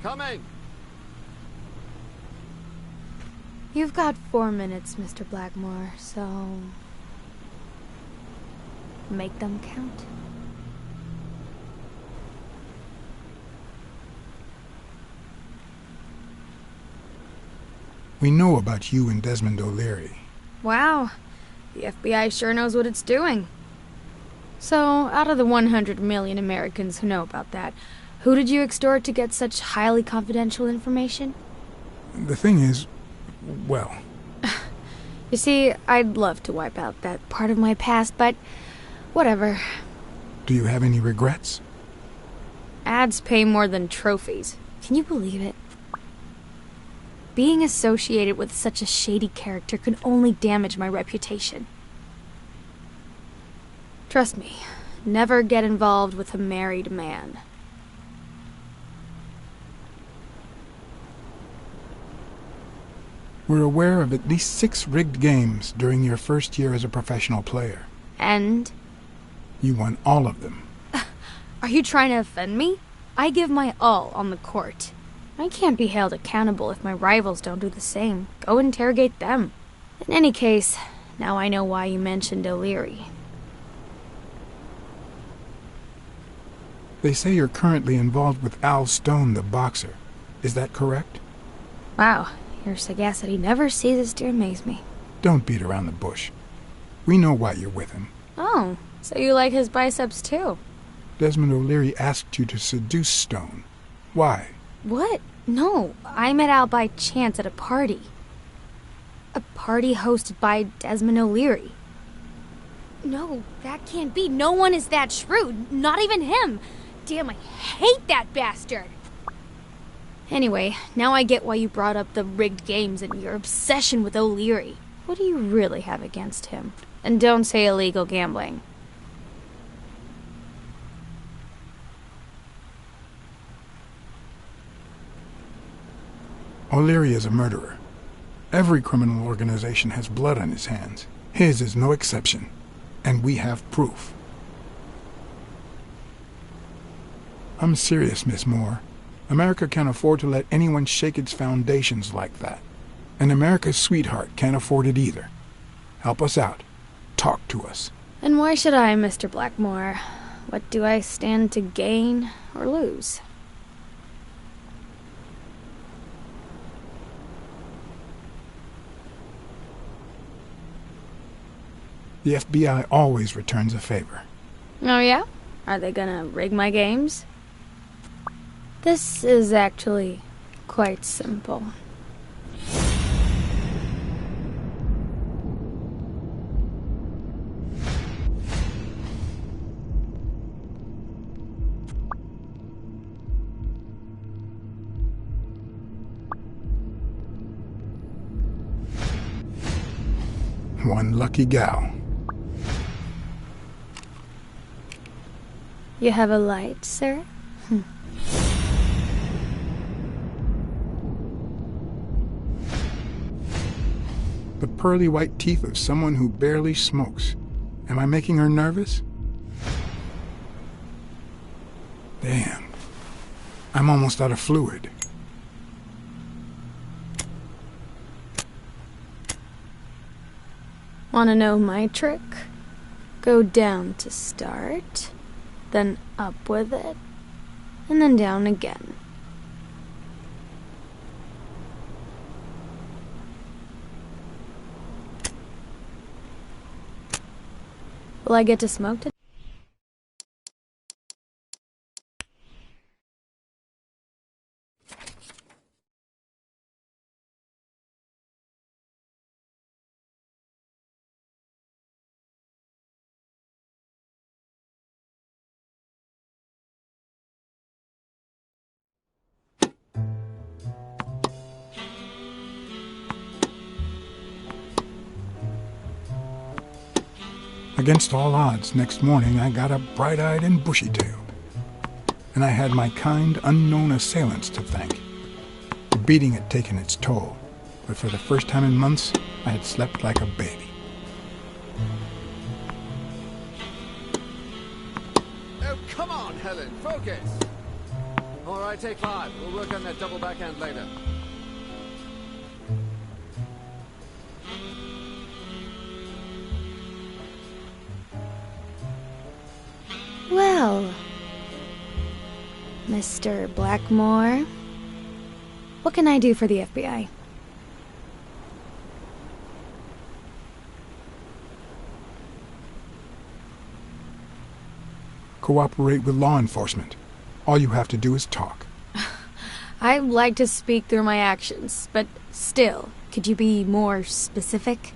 Coming! You've got 4 minutes, Mr. Blackmore, so... make them count. We know about you and Desmond O'Leary. Wow. The FBI sure knows what it's doing. So, out of the 100 million Americans who know about that, who did you extort to get such highly confidential information? The thing is, well... You see, I'd love to wipe out that part of my past, but whatever. Do you have any regrets? Ads pay more than trophies. Can you believe it? Being associated with such a shady character could only damage my reputation. Trust me, never get involved with a married man. We're aware of at least 6 rigged games during your first year as a professional player. And? You won all of them. Are you trying to offend me? I give my all on the court. I can't be held accountable if my rivals don't do the same. Go interrogate them. In any case, now I know why you mentioned O'Leary. They say you're currently involved with Al Stone, the boxer. Is that correct? Wow, your sagacity never ceases to amaze me. Don't beat around the bush. We know why you're with him. Oh, so you like his biceps too? Desmond O'Leary asked you to seduce Stone. Why? What? No, I met Al by chance at a party. A party hosted by Desmond O'Leary. No, that can't be. No one is that shrewd. Not even him. Damn, I hate that bastard. Anyway, now I get why you brought up the rigged games and your obsession with O'Leary. What do you really have against him? And don't say illegal gambling. O'Leary is a murderer. Every criminal organization has blood on his hands. His is no exception. And we have proof. I'm serious, Miss Moore. America can't afford to let anyone shake its foundations like that. And America's sweetheart can't afford it either. Help us out. Talk to us. And why should I, Mr. Blackmore? What do I stand to gain or lose? The FBI always returns a favor. Oh yeah? Are they gonna rig my games? This is actually quite simple. One lucky gal. You have a light, sir? The pearly white teeth of someone who barely smokes. Am I making her nervous? Damn. I'm almost out of fluid. Wanna know my trick? Go down to start, then up with it, and then down again. Will I get to smoke today? Against all odds, next morning I got up bright-eyed and bushy-tailed. And I had my kind, unknown assailants to thank. The beating had taken its toll, but for the first time in months, I had slept like a baby. come on, Helen, focus! All right, take 5. We'll work on that double backhand later. Well, Mr. Blackmore, what can I do for the FBI? Cooperate with law enforcement. All you have to do is talk. I like to speak through my actions, but still, could you be more specific?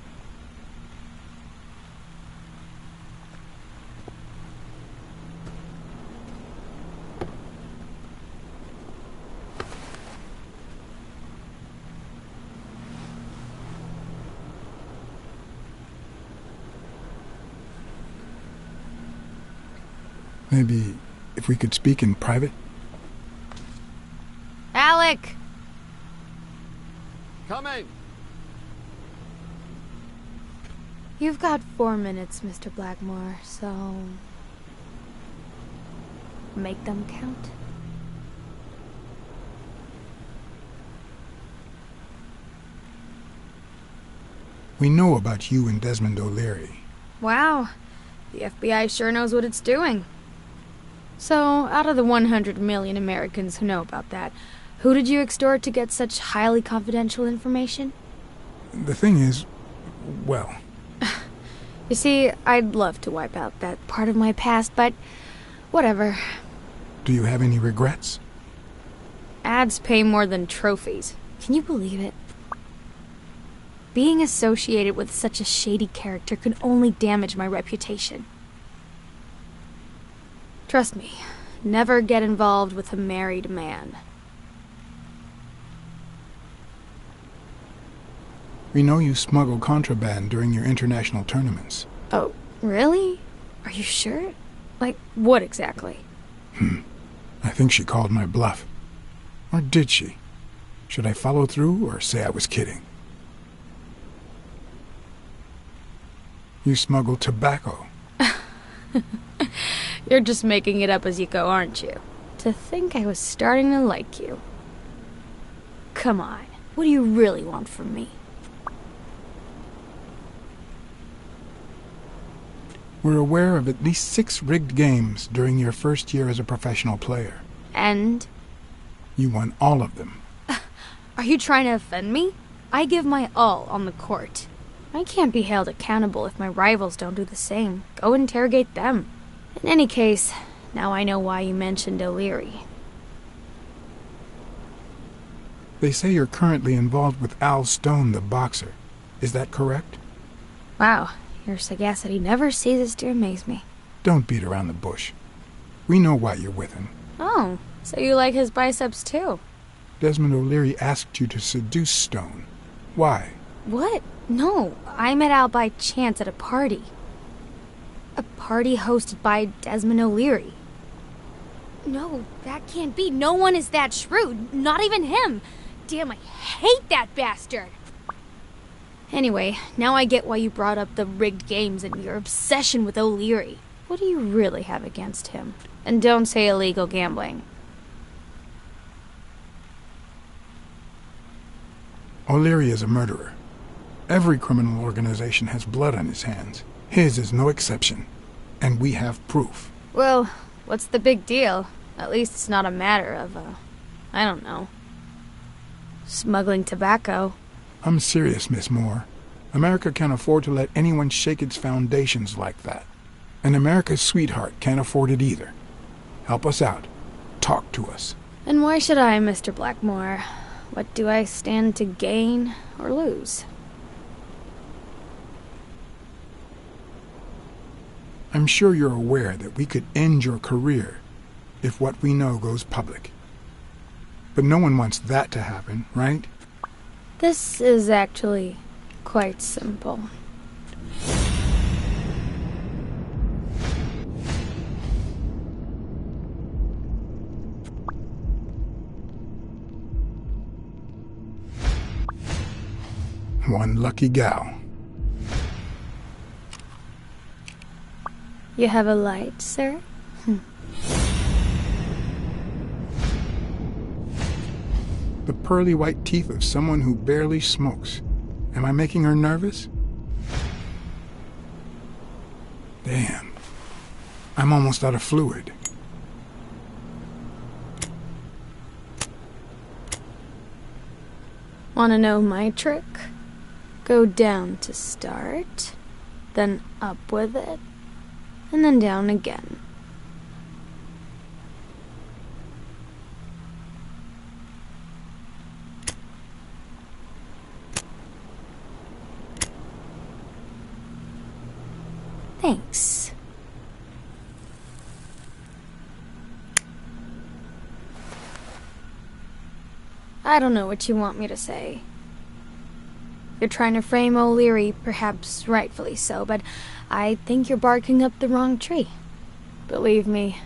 Maybe if we could speak in private? Alec! Coming! You've got 4 minutes, Mr. Blackmore, so... make them count. We know about you and Desmond O'Leary. Wow, the FBI sure knows what it's doing. So, out of the 100 million Americans who know about that, who did you extort to get such highly confidential information? The thing is, well... You see, I'd love to wipe out that part of my past, but whatever. Do you have any regrets? Ads pay more than trophies. Can you believe it? Being associated with such a shady character could only damage my reputation. Trust me, never get involved with a married man. We know you smuggle contraband during your international tournaments. Oh, really? Are you sure? Like, what exactly? I think she called my bluff. Or did she? Should I follow through or say I was kidding? You smuggle tobacco. You're just making it up as you go, aren't you? To think I was starting to like you. Come on, what do you really want from me? We're aware of at least 6 rigged games during your first year as a professional player. And? You won all of them. Are you trying to offend me? I give my all on the court. I can't be held accountable if my rivals don't do the same. Go interrogate them. In any case, now I know why you mentioned O'Leary. They say you're currently involved with Al Stone, the boxer. Is that correct? Wow, your sagacity never ceases to amaze me. Don't beat around the bush. We know why you're with him. Oh, so you like his biceps too? Desmond O'Leary asked you to seduce Stone. Why? What? No, I met Al by chance at a party. A party hosted by Desmond O'Leary. No, that can't be. No one is that shrewd. Not even him. Damn, I hate that bastard. Anyway, now I get why you brought up the rigged games and your obsession with O'Leary. What do you really have against him? And don't say illegal gambling. O'Leary is a murderer. Every criminal organization has blood on his hands. His is no exception. And we have proof. Well, what's the big deal? At least it's not a matter of, I don't know, smuggling tobacco. I'm serious, Miss Moore. America can't afford to let anyone shake its foundations like that. And America's sweetheart can't afford it either. Help us out. Talk to us. And why should I, Mr. Blackmore? What do I stand to gain or lose? I'm sure you're aware that we could end your career if what we know goes public. But no one wants that to happen, right? This is actually quite simple. One lucky gal. You have a light, sir? The pearly white teeth of someone who barely smokes. Am I making her nervous? Damn. I'm almost out of fluid. Want to know my trick? Go down to start, then up with it, and then down again. Thanks. I don't know what you want me to say. You're trying to frame O'Leary, perhaps rightfully so, but I think you're barking up the wrong tree. Believe me,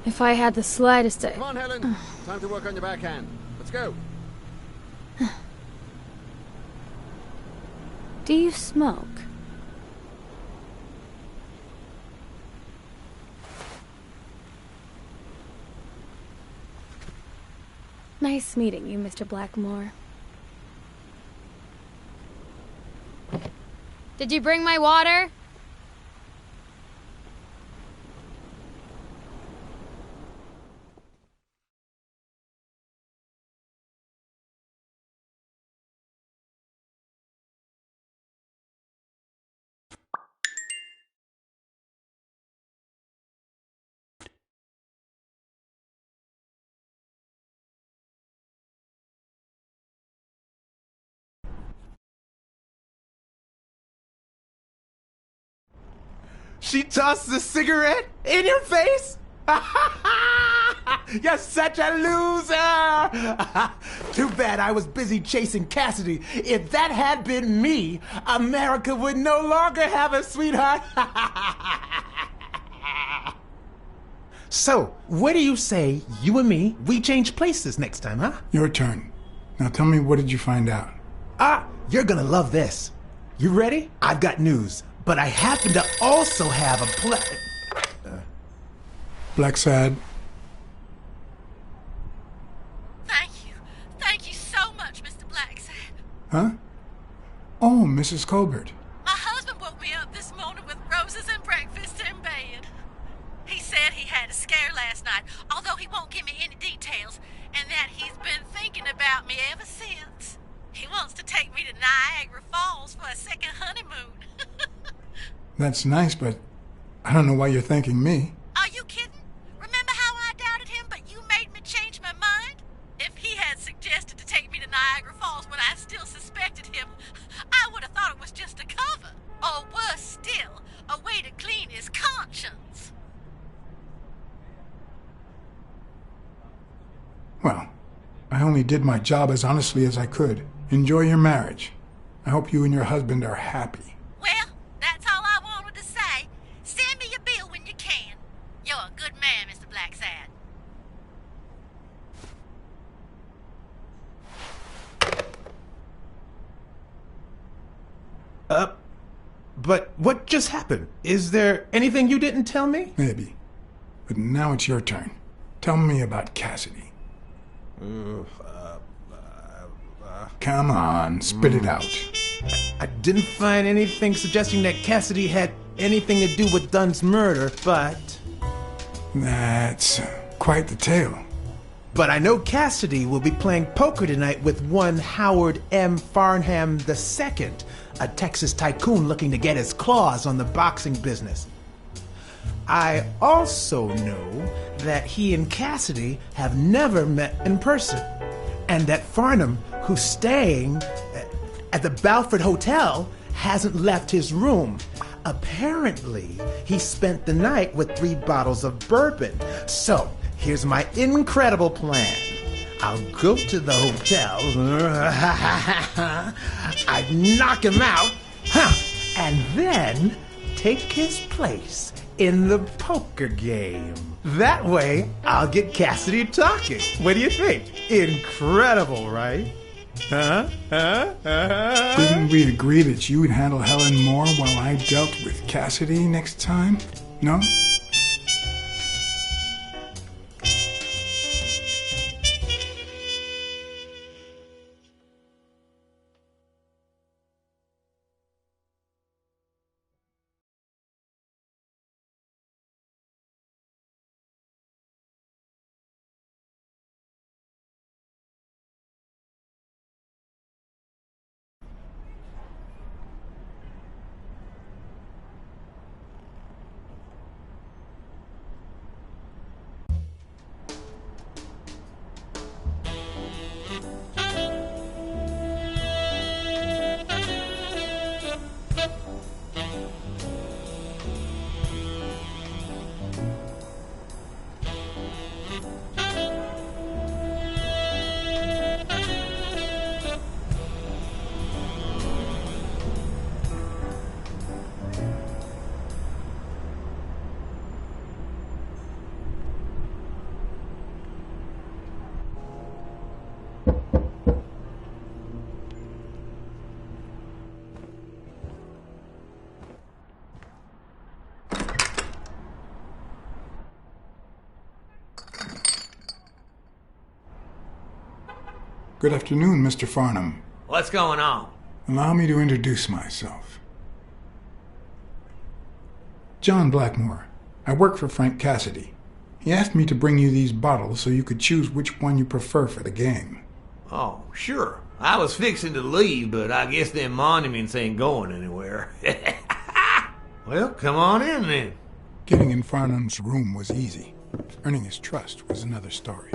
if I had the slightest... Come on, Helen. Time to work on your backhand. Let's go. Do you smoke? Nice meeting you, Mr. Blackmore. Did you bring my water? She tossed the cigarette in your face? You're such a loser! Too bad I was busy chasing Cassidy. If that had been me, America would no longer have a sweetheart. So, what do you say, you and me, we change places next time, huh? Your turn. Now tell me, what did you find out? You're gonna love this. You ready? I've got news, but I happen to also have a Blacksad. Thank you so much, Mr. Blacksad. Huh? Oh, Mrs. Colbert. My husband woke me up this morning with roses and breakfast in bed. He said he had a scare last night, although he won't give me any details, and that he's been thinking about me ever since. He wants to take me to Niagara Falls for a second honeymoon. That's nice, but I don't know why you're thanking me. Are you kidding? Remember how I doubted him, but you made me change my mind? If he had suggested to take me to Niagara Falls when I still suspected him, I would have thought it was just a cover. Or worse still, a way to clean his conscience. Well, I only did my job as honestly as I could. Enjoy your marriage. I hope you and your husband are happy. Well, that's all I wanted to say. Send me your bill when you can. You're a good man, Mr. Blacksad. But what just happened? Is there anything you didn't tell me? Maybe. But now it's your turn. Tell me about Cassidy. Come on, spit it out. I didn't find anything suggesting that Cassidy had anything to do with Dunn's murder, but... That's quite the tale. But I know Cassidy will be playing poker tonight with one Howard M. Farnham II, a Texas tycoon looking to get his claws on the boxing business. I also know that he and Cassidy have never met in person, and that Farnham, who's staying at the Balford Hotel, hasn't left his room. Apparently, he spent the night with 3 bottles of bourbon. So, here's my incredible plan. I'll go to the hotel, I'd knock him out, and then take his place in the poker game. That way, I'll get Cassidy talking. What do you think? Incredible, right? Didn't we agree that you would handle Helen Moore while I dealt with Cassidy next time? No? Good afternoon, Mr. Farnham. What's going on? Allow me to introduce myself. John Blackmore. I work for Frank Cassidy. He asked me to bring you these bottles so you could choose which one you prefer for the game. Oh, sure. I was fixing to leave, but I guess them monuments ain't going anywhere. Well, come on in then. Getting in Farnham's room was easy. Earning his trust was another story.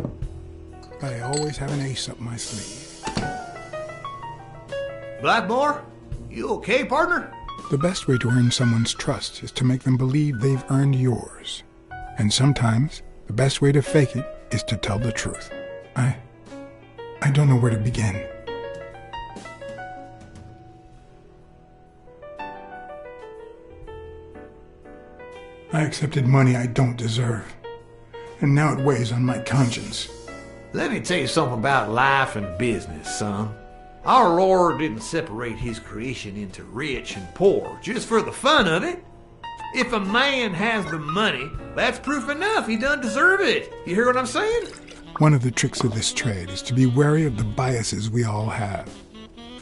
But I always have an ace up my sleeve. Blackmore? You okay, partner? The best way to earn someone's trust is to make them believe they've earned yours. And sometimes, the best way to fake it is to tell the truth. I don't know where to begin. I accepted money I don't deserve, and now it weighs on my conscience. Let me tell you something about life and business, son. Our Lord didn't separate his creation into rich and poor just for the fun of it. If a man has the money, that's proof enough he doesn't deserve it. You hear what I'm saying? One of the tricks of this trade is to be wary of the biases we all have.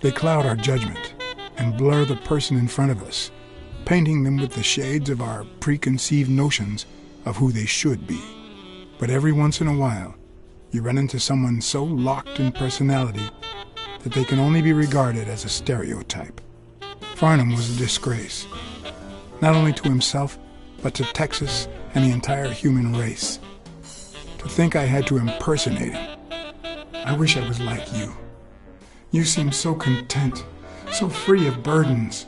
They cloud our judgment and blur the person in front of us, painting them with the shades of our preconceived notions of who they should be. But every once in a while, you run into someone so locked in personality that they can only be regarded as a stereotype. Farnham was a disgrace, not only to himself, but to Texas and the entire human race. To think I had to impersonate him. I wish I was like you. You seem so content, so free of burdens.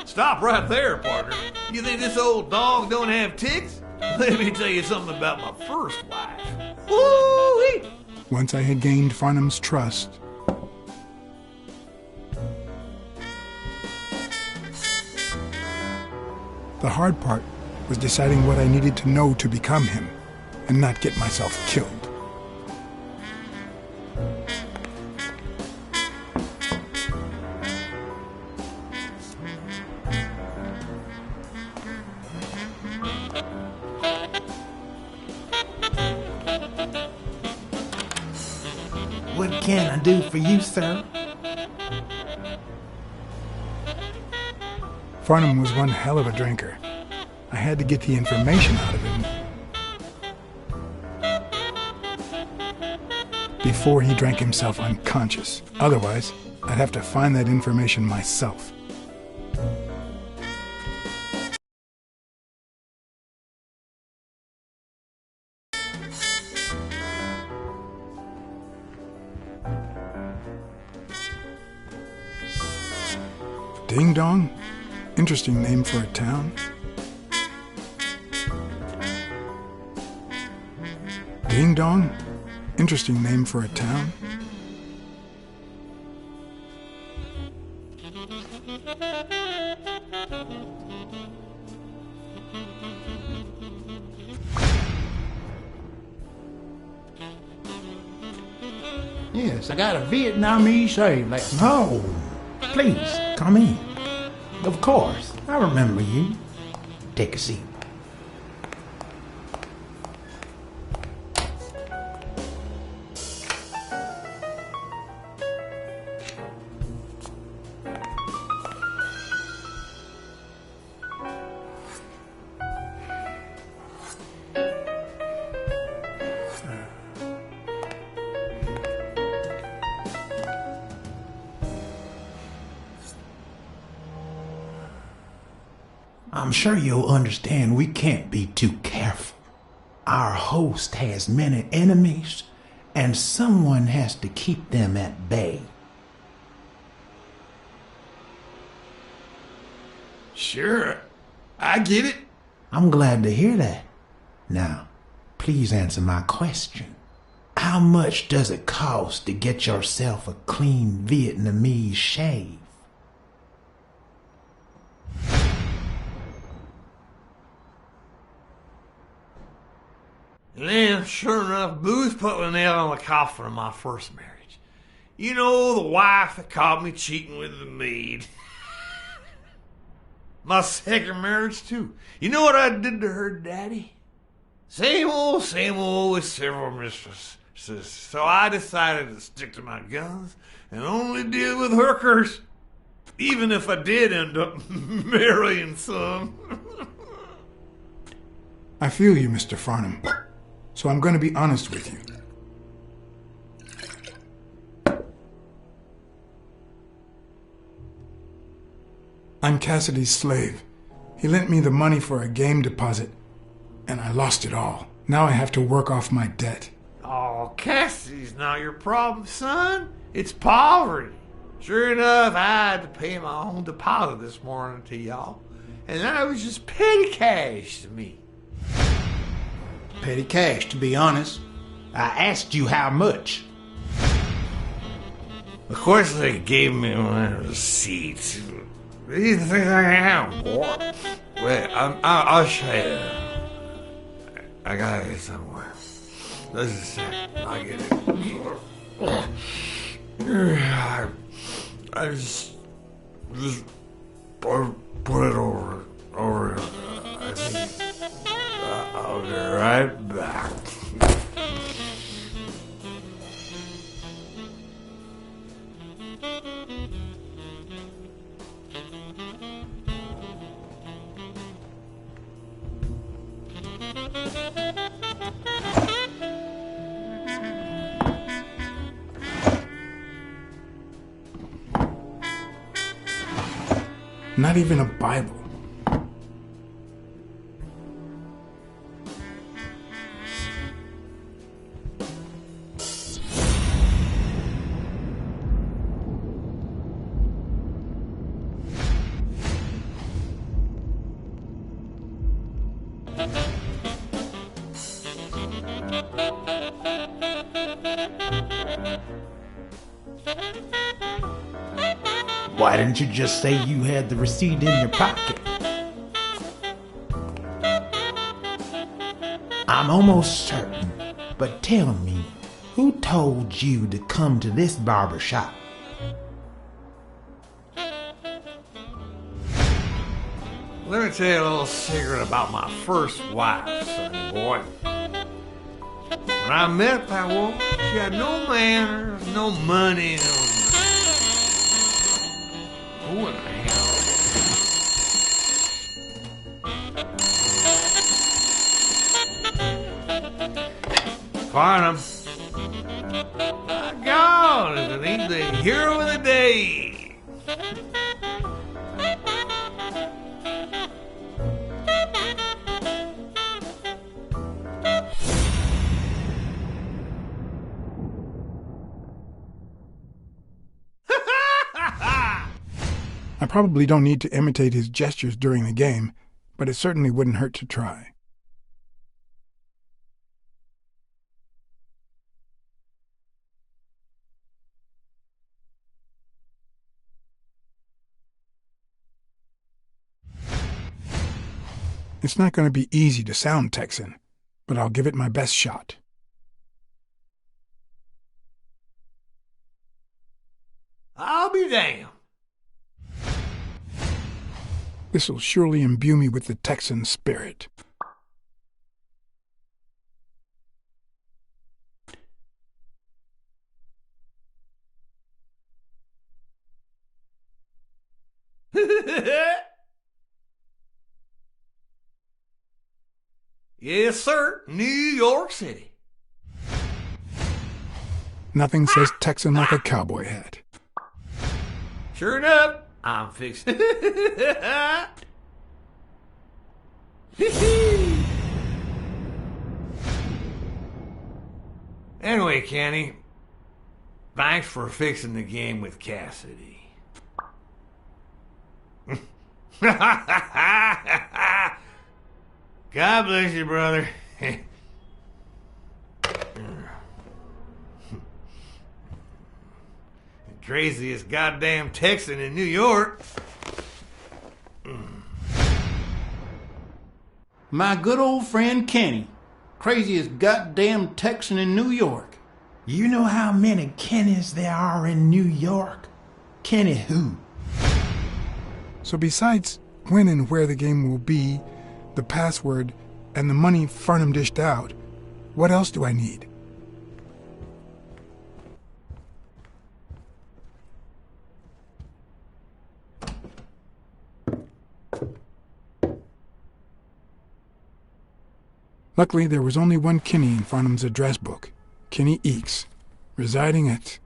Stop right there, partner. You think this old dog don't have ticks? Let me tell you something about my first wife. Woo-wee! Once I had gained Farnham's trust, the hard part was deciding what I needed to know to become him and not get myself killed. What can I do for you, sir? Farnham was one hell of a drinker. I had to get the information out of him before he drank himself unconscious. Otherwise, I'd have to find that information myself. Ding Dong? Interesting name for a town. Ding Dong? Interesting name for a town. Yes, I got a Vietnamese slave last night. Oh, please, come in. Of course, I remember you. Take a seat. I'm sure you'll understand we can't be too careful. Our host has many enemies, and someone has to keep them at bay. Sure, I get it. I'm glad to hear that. Now, please answer my question. How much does it cost to get yourself a clean Vietnamese shave? And then, sure enough, Booth put the nail on the coffin of my first marriage. You know, the wife that caught me cheating with the maid. My second marriage, too. You know what I did to her daddy? Same old with several mistresses. So I decided to stick to my guns and only deal with hookers, even if I did end up marrying some. I feel you, Mr. Farnham. So I'm going to be honest with you. I'm Cassidy's slave. He lent me the money for a game deposit, and I lost it all. Now I have to work off my debt. Oh, Cassidy's not your problem, son. It's poverty. Sure enough, I had to pay my own deposit this morning to y'all, and that was just petty cash to me. Petty cash, to be honest. I asked you how much. Of course, they gave me my receipts. These things I have, boy. Wait, I'll show you. I got it somewhere. This is it. I'll get it. I just put it over. I think I'll be right back. Not even a Bible. Why didn't you just say you had the receipt in your pocket? I'm almost certain, but tell me, who told you to come to this barber shop? Let me tell you a little secret about my first wife, sonny boy. When I met that woman, she had no manners, no money, no... Who in the hell? Farnham. My God, if it ain't the hero of the day. I probably don't need to imitate his gestures during the game, but it certainly wouldn't hurt to try. It's not going to be easy to sound Texan, but I'll give it my best shot. I'll be damned. This'll surely imbue me with the Texan spirit. Yes, sir. New York City. Nothing says Texan like a cowboy hat. Sure enough, I'm fixing. Anyway, Kenny, thanks for fixing the game with Cassidy. God bless you, brother. Craziest goddamn Texan in New York. My good old friend Kenny. Craziest goddamn Texan in New York. You know how many Kennys there are in New York? Kenny who? So besides when and where the game will be, the password, and the money Farnham dished out, what else do I need? Luckily, there was only one Kinney in Farnham's address book, Kinney Eakes, residing at...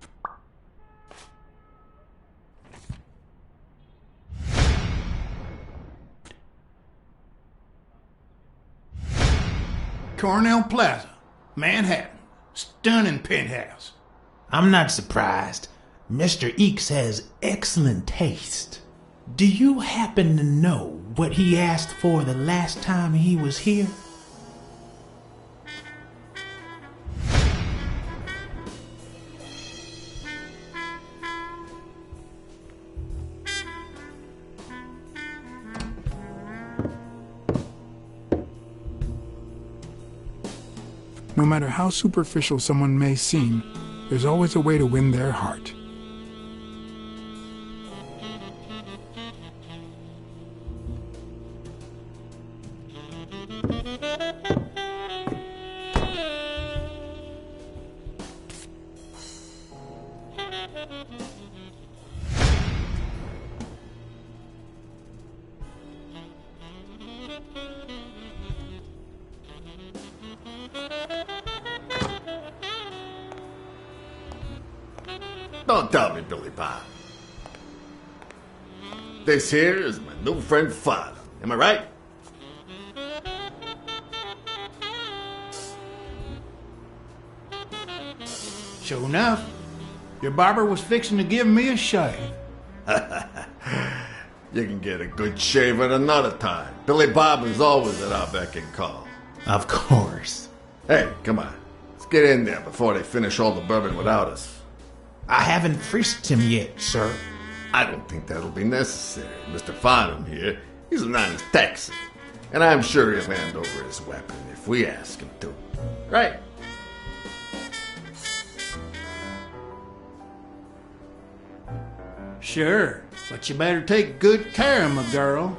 Cornell Plaza, Manhattan. Stunning penthouse. I'm not surprised. Mr. Eakes has excellent taste. Do you happen to know what he asked for the last time he was here? No matter how superficial someone may seem, there's always a way to win their heart. Don't tell me, Billy Bob. This here is my new friend Father. Am I right? Sure enough, your barber was fixing to give me a shave. You can get a good shave at another time. Billy Bob is always at our beck and call. Of course. Hey, come on. Let's get in there before they finish all the bourbon without us. I haven't frisked him yet, sir. I don't think that'll be necessary. Mr. Farnham here, he's an honest Texan. And I'm sure he'll hand over his weapon if we ask him to. Right? Sure, but you better take good care of my girl.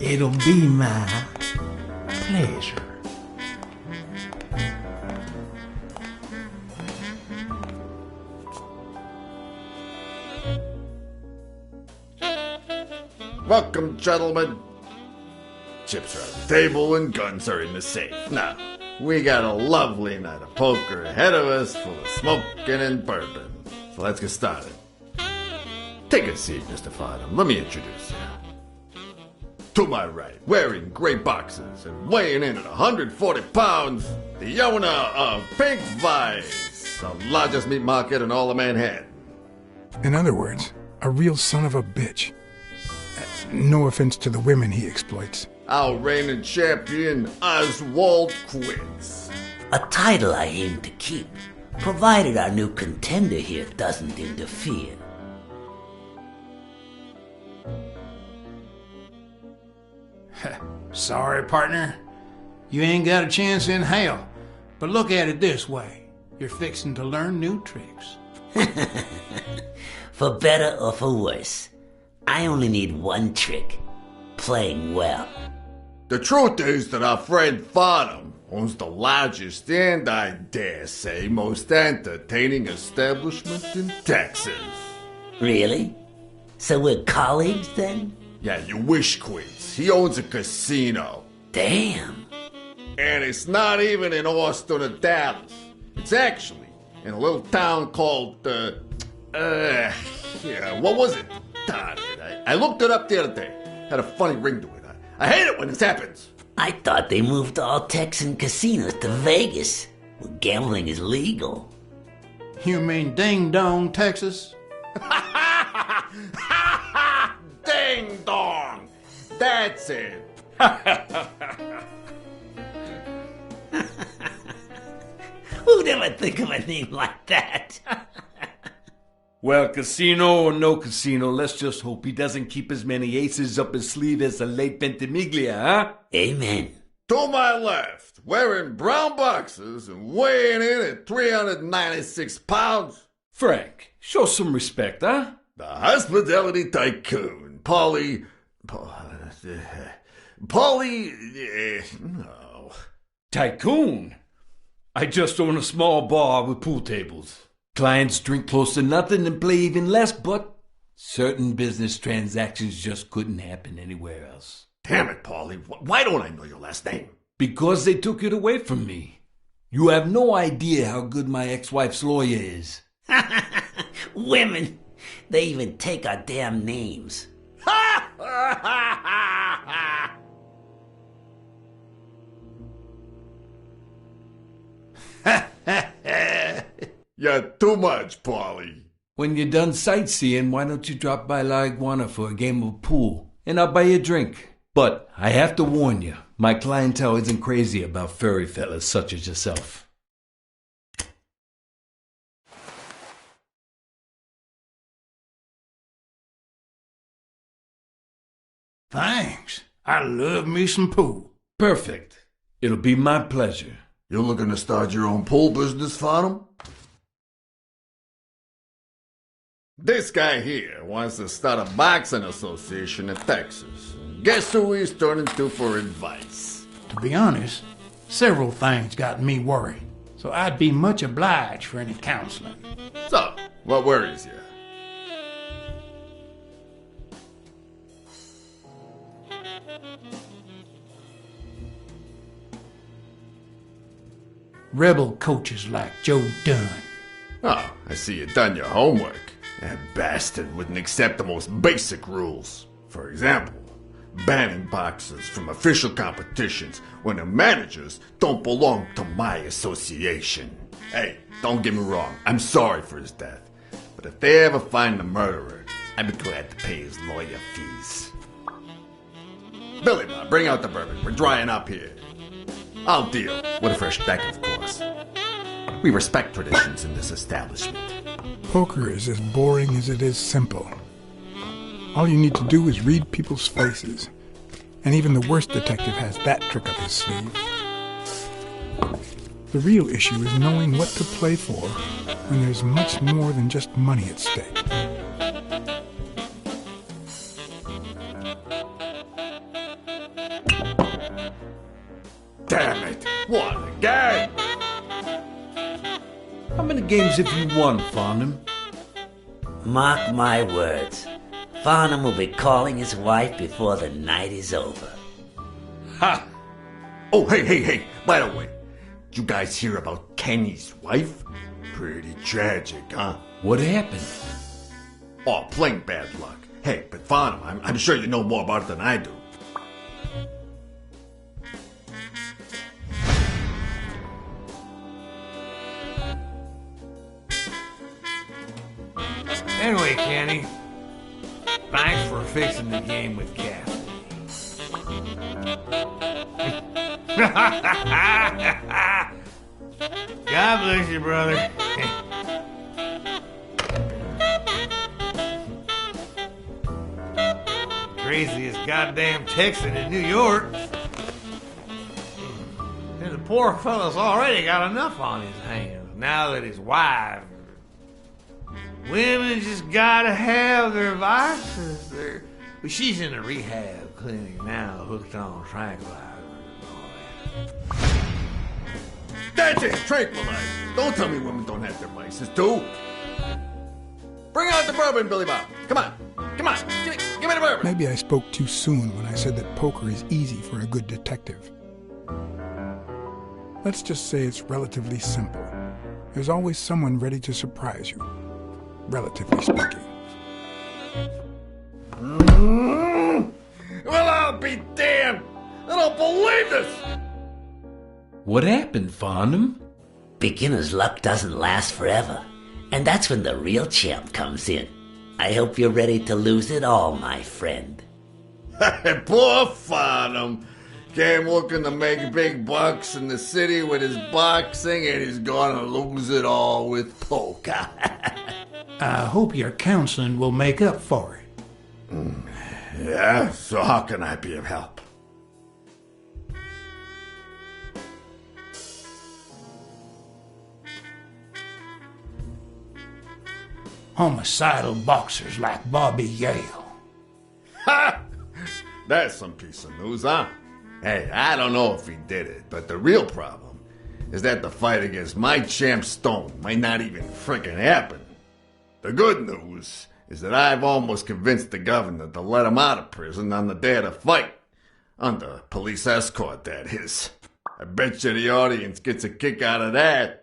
It'll be my pleasure. Welcome, gentlemen. Chips are on the table and guns are in the safe. Now, we got a lovely night of poker ahead of us full of smoking and bourbon. So let's get started. Take a seat, Mr. Farnham. Let me introduce you. To my right, wearing gray boxers and weighing in at 140 pounds, the owner of Pink Vice, the largest meat market in all of Manhattan. In other words, a real son of a bitch. No offense to the women he exploits. Our reigning champion, Oswald Quince. A title I aim to keep, provided our new contender here doesn't interfere. Sorry, partner. You ain't got a chance in hell. But look at it this way. You're fixing to learn new tricks. For better or for worse, I only need one trick. Playing well. The truth is that our friend Farnham owns the largest and, I dare say, most entertaining establishment in Texas. Really? So we're colleagues then? Yeah, you wish, Quince. He owns a casino. Damn. And it's not even in Austin or Dallas. It's actually in a little town called, what was it? Darn it. I looked it up the other day. Had a funny ring to it. I hate it when this happens. I thought they moved all Texan casinos to Vegas, where gambling is legal. You mean Ding Dong, Texas? Ding Dong! That's it. Who'd ever think of a name like that? Well, casino or no casino, let's just hope he doesn't keep as many aces up his sleeve as the late Ventimiglia, huh? Amen. To my left, wearing brown boxers and weighing in at 396 pounds. Frank, show some respect, huh? The hospitality tycoon, no. Tycoon? I just own a small bar with pool tables. Clients drink close to nothing and play even less, but Certain business transactions just couldn't happen anywhere else. Damn it, Paulie. Why don't I know your last name? Because they took it away from me. You have no idea how good my ex-wife's lawyer is. Women, they even take our damn names. You're too much, Paulie. When you're done sightseeing, why don't you drop by La Iguana for a game of pool, and I'll buy you a drink. But I have to warn you, my clientele isn't crazy about furry fellas such as yourself. Thanks. I love me some pool. Perfect. It'll be my pleasure. You're looking to start your own pool business, Farnham? This guy here wants to start a boxing association in Texas. Guess who he's turning to for advice? To be honest, several things got me worried, so I'd be much obliged for any counseling. So, what worries you? Rebel coaches like Joe Dunn. Oh, I see you done your homework. That bastard wouldn't accept the most basic rules. For example, banning boxers from official competitions when the managers don't belong to my association. Hey, don't get me wrong, I'm sorry for his death. But if they ever find the murderer, I'd be glad to pay his lawyer fees. Billy Bob, bring out the bourbon. We're drying up here. I'll deal with a fresh deck, of course. We respect traditions in this establishment. Poker is as boring as it is simple. All you need to do is read people's faces. And even the worst detective has that trick up his sleeve. The real issue is knowing what to play for when there's much more than just money at stake. Damn it! What a game! How many games have you won, Farnham? Mark my words. Farnham will be calling his wife before the night is over. Ha! Oh, hey, by the way, you guys hear about Kenny's wife? Pretty tragic, huh? What happened? Oh, plain bad luck. Hey, but Farnham, I'm sure you know more about it than I do. Anyway, Kenny, thanks for fixing the game with Kathy. God bless you, brother. Craziest goddamn Texan in New York. And the poor fella's already got enough on his hands now that his wife. Women just gotta have their vices. But she's in a rehab clinic now, hooked on tranquilizers and all that. That's it, tranquilize. Don't tell me women don't have their vices, too. Bring out the bourbon, Billy Bob. Come on, give me the bourbon. Maybe I spoke too soon when I said that poker is easy for a good detective. Let's just say it's relatively simple. There's always someone ready to surprise you, relatively speaking. Well, I'll be damned. I don't believe this. What happened, Farnham? Beginner's luck doesn't last forever, and that's when the real champ comes in. I hope you're ready to lose it all, my friend. Poor Farnham. Came looking to make big bucks in the city with his boxing, and he's gonna lose it all with poker. I hope your counseling will make up for it. Yeah? So how can I be of help? Homicidal boxers like Bobby Yale. Ha! That's some piece of news, huh? Hey, I don't know if he did it, but the real problem is that the fight against my champ Stone might not even frickin' happen. The good news is that I've almost convinced the governor to let him out of prison on the day of the fight. Under police escort, that is. I bet you the audience gets a kick out of that.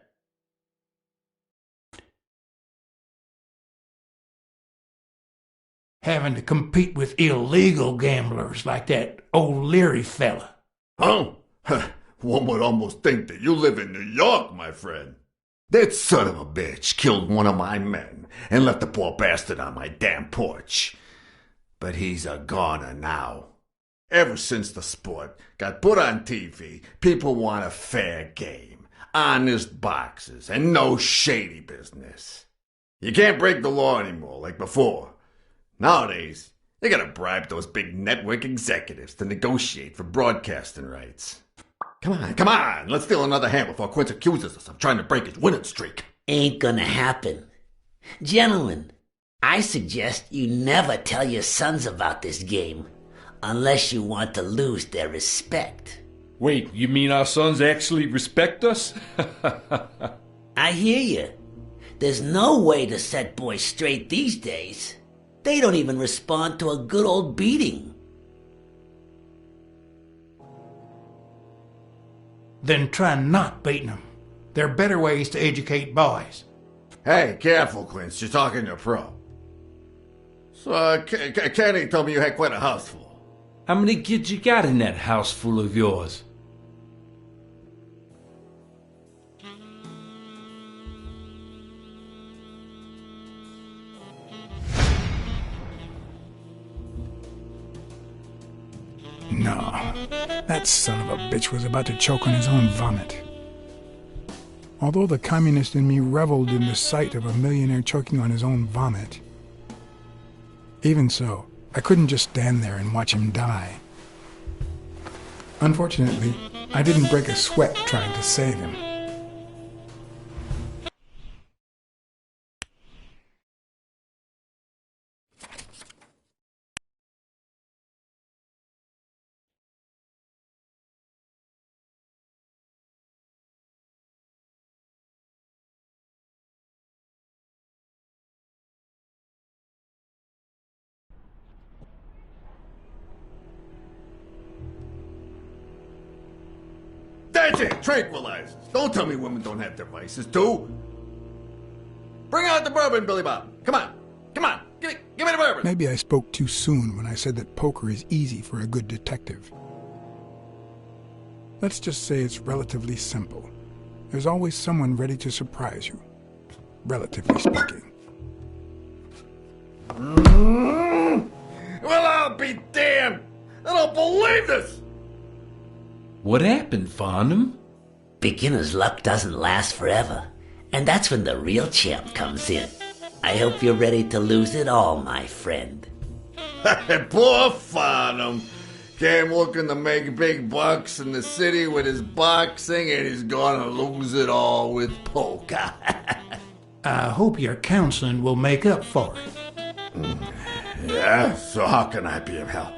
Having to compete with illegal gamblers like that O'Leary fella. Huh? One would almost think that you live in New York, my friend. That son of a bitch killed one of my men and left the poor bastard on my damn porch. But he's a goner now. Ever since the sport got put on TV, people want a fair game, honest boxes, and no shady business. You can't break the law anymore like before. Nowadays, you gotta bribe those big network executives to negotiate for broadcasting rights. Come on, let's steal another hand before Quince accuses us of trying to break his winning streak. Ain't gonna happen. Gentlemen, I suggest you never tell your sons about this game, unless you want to lose their respect. Wait, you mean our sons actually respect us? I hear you. There's no way to set boys straight these days. They don't even respond to a good old beating. Then try not beating them. There are better ways to educate boys. Hey, careful, Quince. You're talking to a pro. So, Kenny told me you had quite a house full. How many kids you got in that house full of yours? No, that son of a bitch was about to choke on his own vomit. Although the communist in me reveled in the sight of a millionaire choking on his own vomit, even so, I couldn't just stand there and watch him die. Unfortunately, I didn't break a sweat trying to save him. That's it! Tranquilizers! Don't tell me women don't have their vices, too! Bring out the bourbon, Billy Bob! Come on! Give me the bourbon! Maybe I spoke too soon when I said that poker is easy for a good detective. Let's just say it's relatively simple. There's always someone ready to surprise you, relatively speaking. Well, I'll be damned! I don't believe this! What happened, Farnham? Beginner's luck doesn't last forever, and that's when the real champ comes in. I hope you're ready to lose it all, my friend. Poor Farnham. Came looking to make big bucks in the city with his boxing, and he's gonna lose it all with poker. I hope your counseling will make up for it. Yeah, so how can I be of help?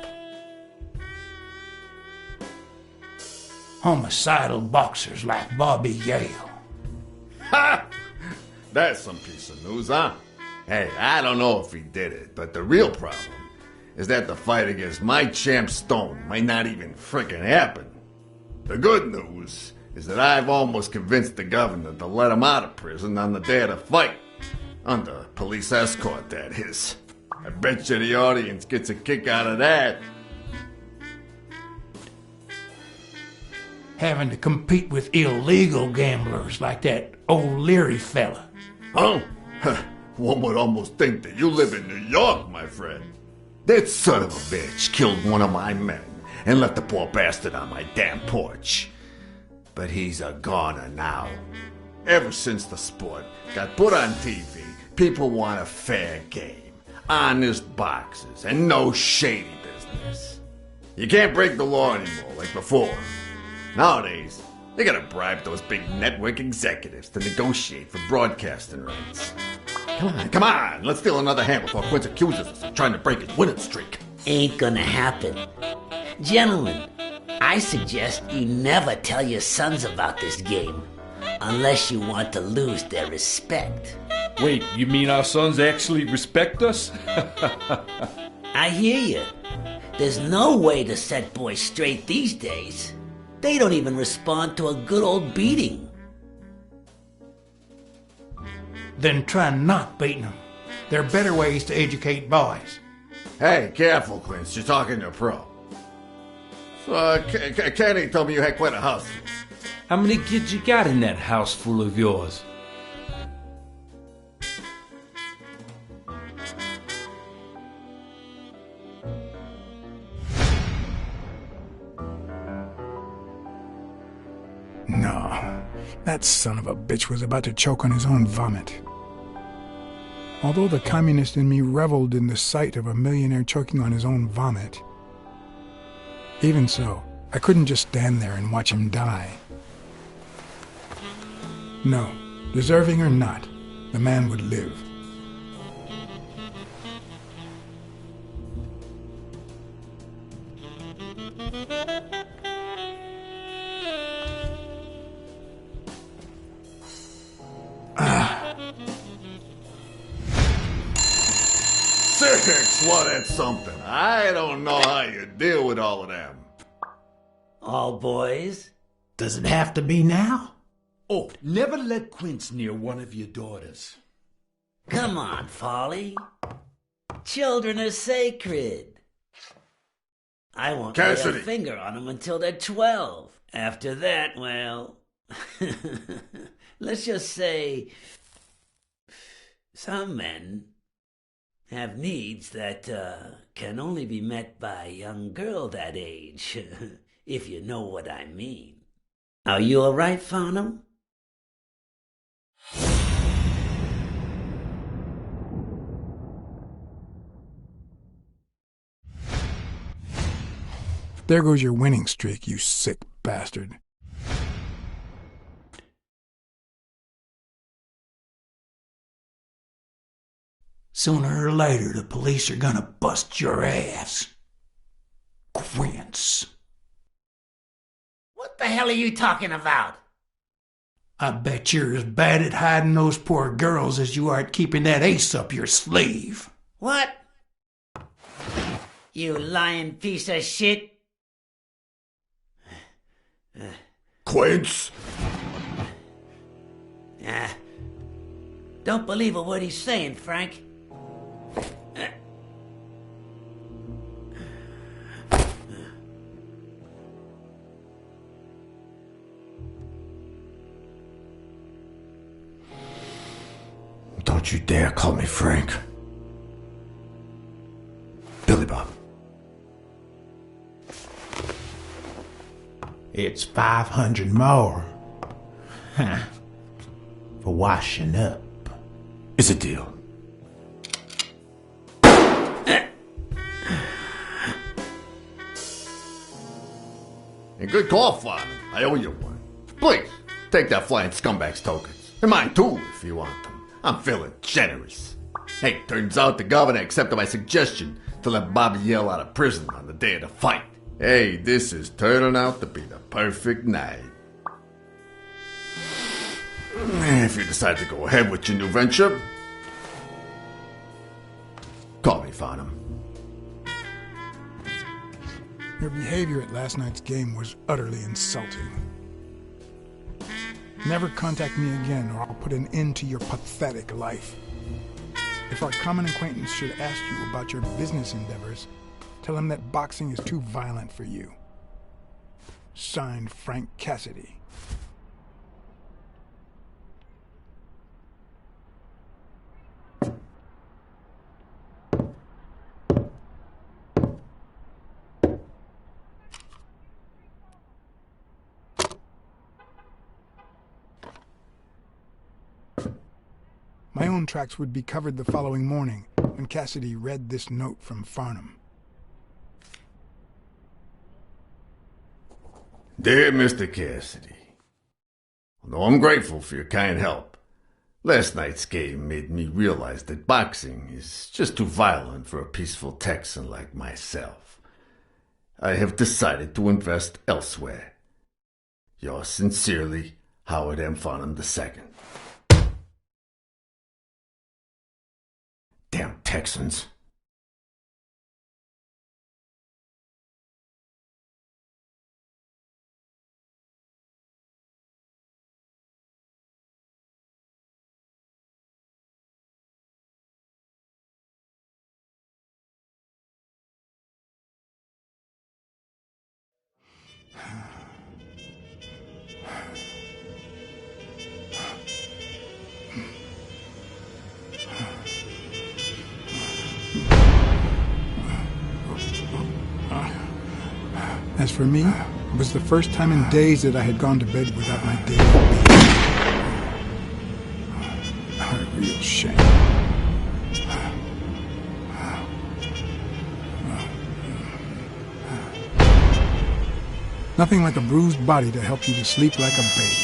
Homicidal boxers like Bobby Yale. Ha! That's some piece of news, huh? Hey, I don't know if he did it, but the real problem is that the fight against my champ Stone might not even frickin' happen. The good news is that I've almost convinced the governor to let him out of prison on the day of the fight. Under police escort, that is. I bet you the audience gets a kick out of that. Having to compete with illegal gamblers like that O'Leary fella. Huh? One would almost think that you live in New York, my friend. That son of a bitch killed one of my men and left the poor bastard on my damn porch. But he's a goner now. Ever since the sport got put on TV, people want a fair game, honest boxes, and no shady business. You can't break the law anymore like before. Nowadays, they gotta bribe those big network executives to negotiate for broadcasting rights. Come on, let's steal another hand before Quince accuses us of trying to break his winning streak. Ain't gonna happen. Gentlemen, I suggest you never tell your sons about this game, unless you want to lose their respect. Wait, you mean our sons actually respect us? I hear you. There's no way to set boys straight these days. They don't even respond to a good old beating. Then try not beating them. There are better ways to educate boys. Hey, careful, Quince. You're talking to a pro. So, Kenny told me you had quite a house. How many kids you got in that house full of yours? No, that son of a bitch was about to choke on his own vomit. Although the communist in me reveled in the sight of a millionaire choking on his own vomit, even so, I couldn't just stand there and watch him die. No, deserving or not, the man would live. Six, well, that's something. I don't know how you deal with all of them. All boys? Does it have to be now? Oh, never let Quince near one of your daughters. Come on, Folly. Children are sacred. I won't lay a finger on them until they're 12. After that, well, let's just say some men have needs that can only be met by a young girl that age, if you know what I mean. Are you all right, Farnham? There goes your winning streak, you sick bastard. Sooner or later, the police are gonna bust your ass. Quince. What the hell are you talking about? I bet you're as bad at hiding those poor girls as you are at keeping that ace up your sleeve. What? You lying piece of shit. Quince? Don't believe a word he's saying, Frank. Don't you dare call me Frank. Billy Bob. It's 500 more. Huh. For washing up. It's a deal. And good call, Father. I owe you one. Please, take that flying scumbag's tokens. And mine too, if you want them. I'm feeling generous. Hey, turns out the governor accepted my suggestion to let Bobby yell out of prison on the day of the fight. Hey, this is turning out to be the perfect night. If you decide to go ahead with your new venture, call me, Farnham. Your behavior at last night's game was utterly insulting. Never contact me again or I'll put an end to your pathetic life. If our common acquaintance should ask you about your business endeavors, tell him that boxing is too violent for you. Signed, Frank Cassidy. My own tracks would be covered the following morning when Cassidy read this note from Farnham. Dear Mr. Cassidy, although I'm grateful for your kind help, last night's game made me realize that boxing is just too violent for a peaceful Texan like myself. I have decided to invest elsewhere. Yours sincerely, Howard M. Farnham II. Damn Texans. As for me, it was the first time in days that I had gone to bed without my daily beat. A real shame. Nothing like a bruised body to help you to sleep like a baby.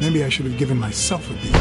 Maybe I should have given myself a beat.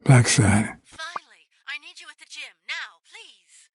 Blacksad. Finally, I need you at the gym now, please.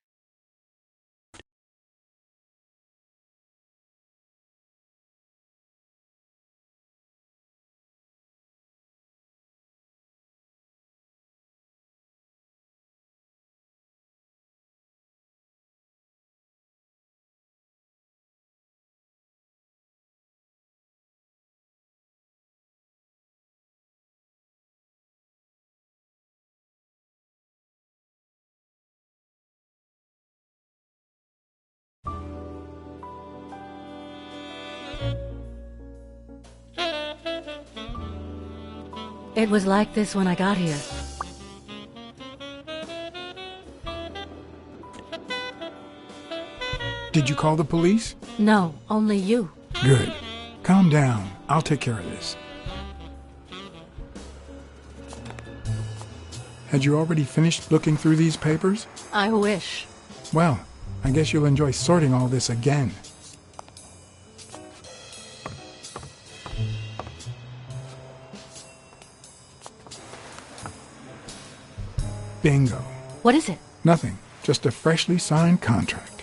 It was like this when I got here. Did you call the police? No, only you. Good. Calm down. I'll take care of this. Had you already finished looking through these papers? I wish. Well, I guess you'll enjoy sorting all this again. Bingo. What is it? Nothing. Just a freshly signed contract.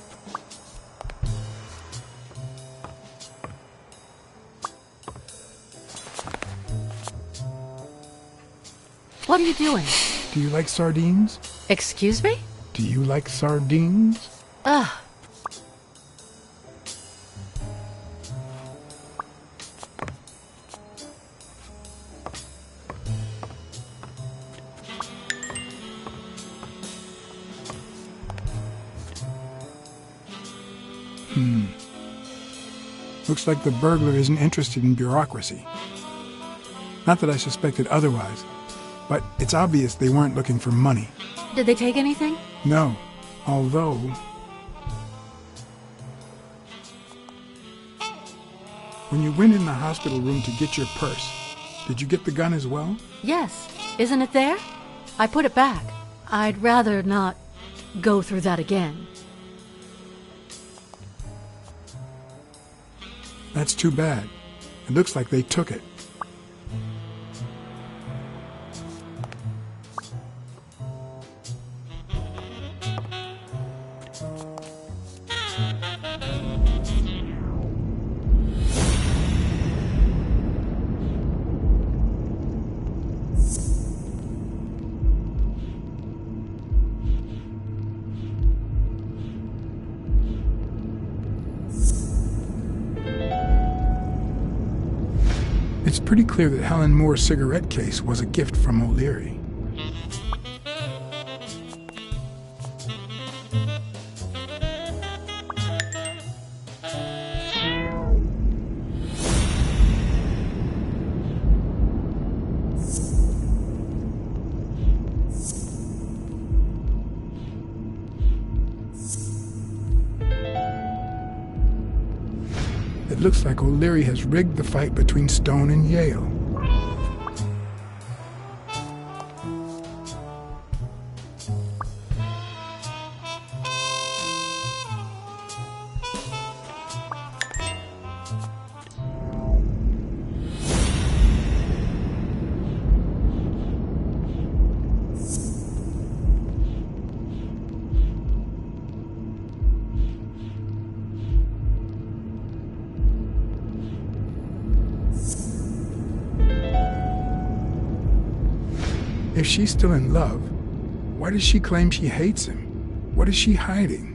What are you doing? Do you like sardines? Excuse me? Do you like sardines? Ugh. Looks like the burglar isn't interested in bureaucracy. Not that I suspected otherwise, but it's obvious they weren't looking for money. Did they take anything? No, although... When you went in the hospital room to get your purse, did you get the gun as well? Yes. Isn't it there? I put it back. I'd rather not go through that again. That's too bad. It looks like they took it. It's pretty clear that Helen Moore's cigarette case was a gift from O'Leary. It looks like O'Leary has rigged the fight between Stone and Yale. If she's still in love, why does she claim she hates him? What is she hiding?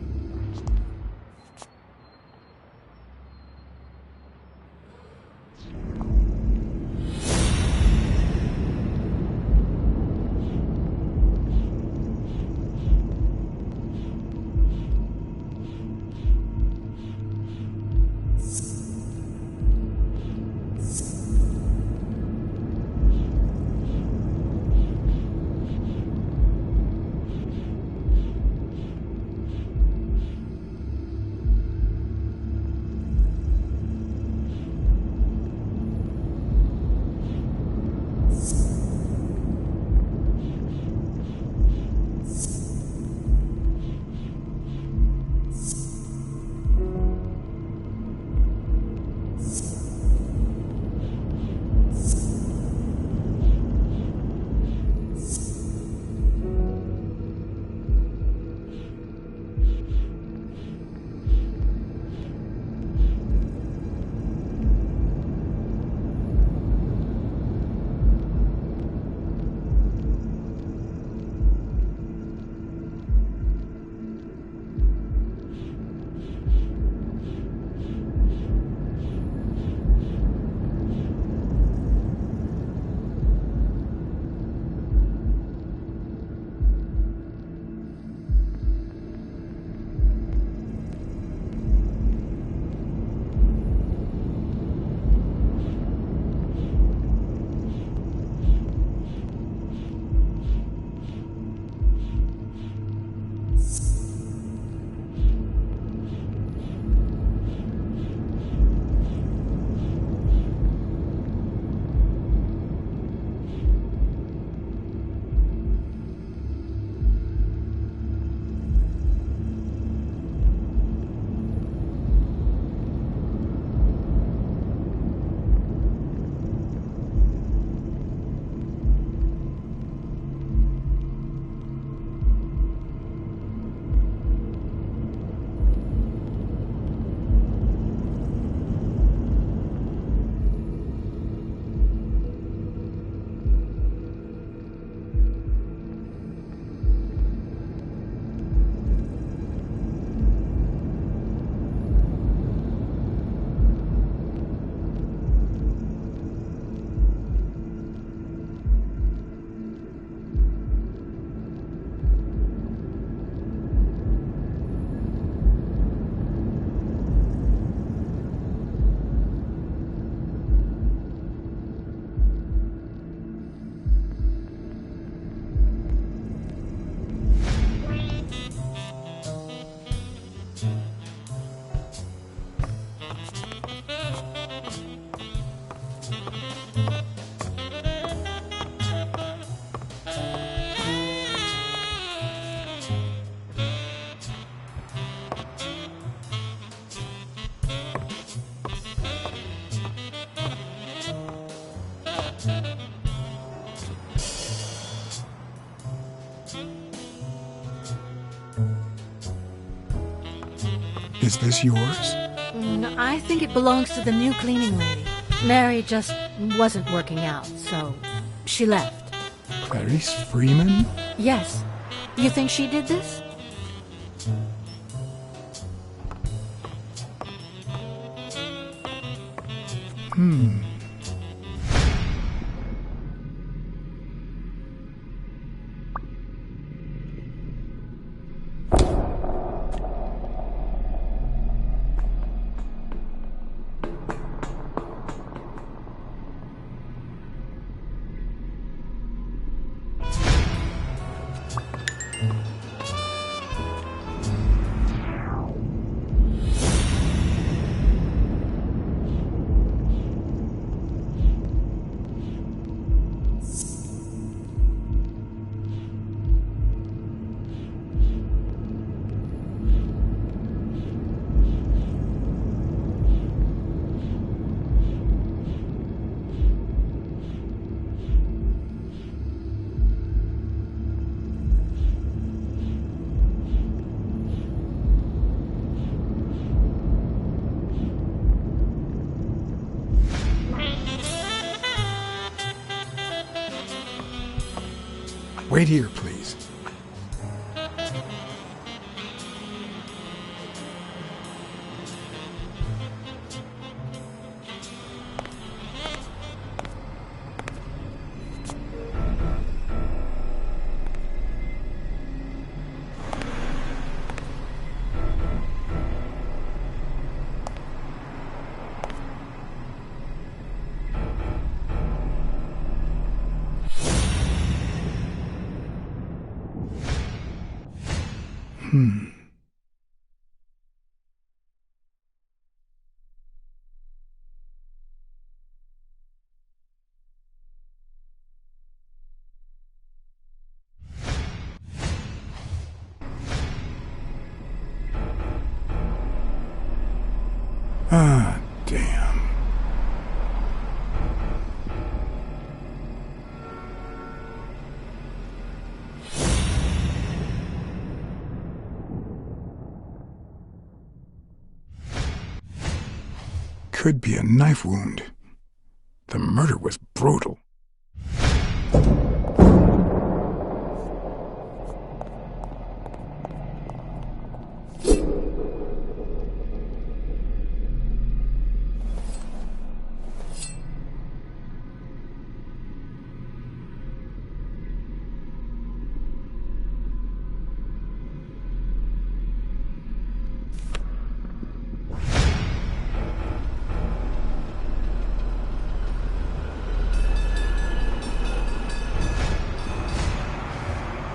Is this yours? I think it belongs to the new cleaning lady. Mary just wasn't working out, so she left. Clarice Freeman? Yes. You think she did this? Wait here, please. Ah, damn. Could be a knife wound. The murder was brutal.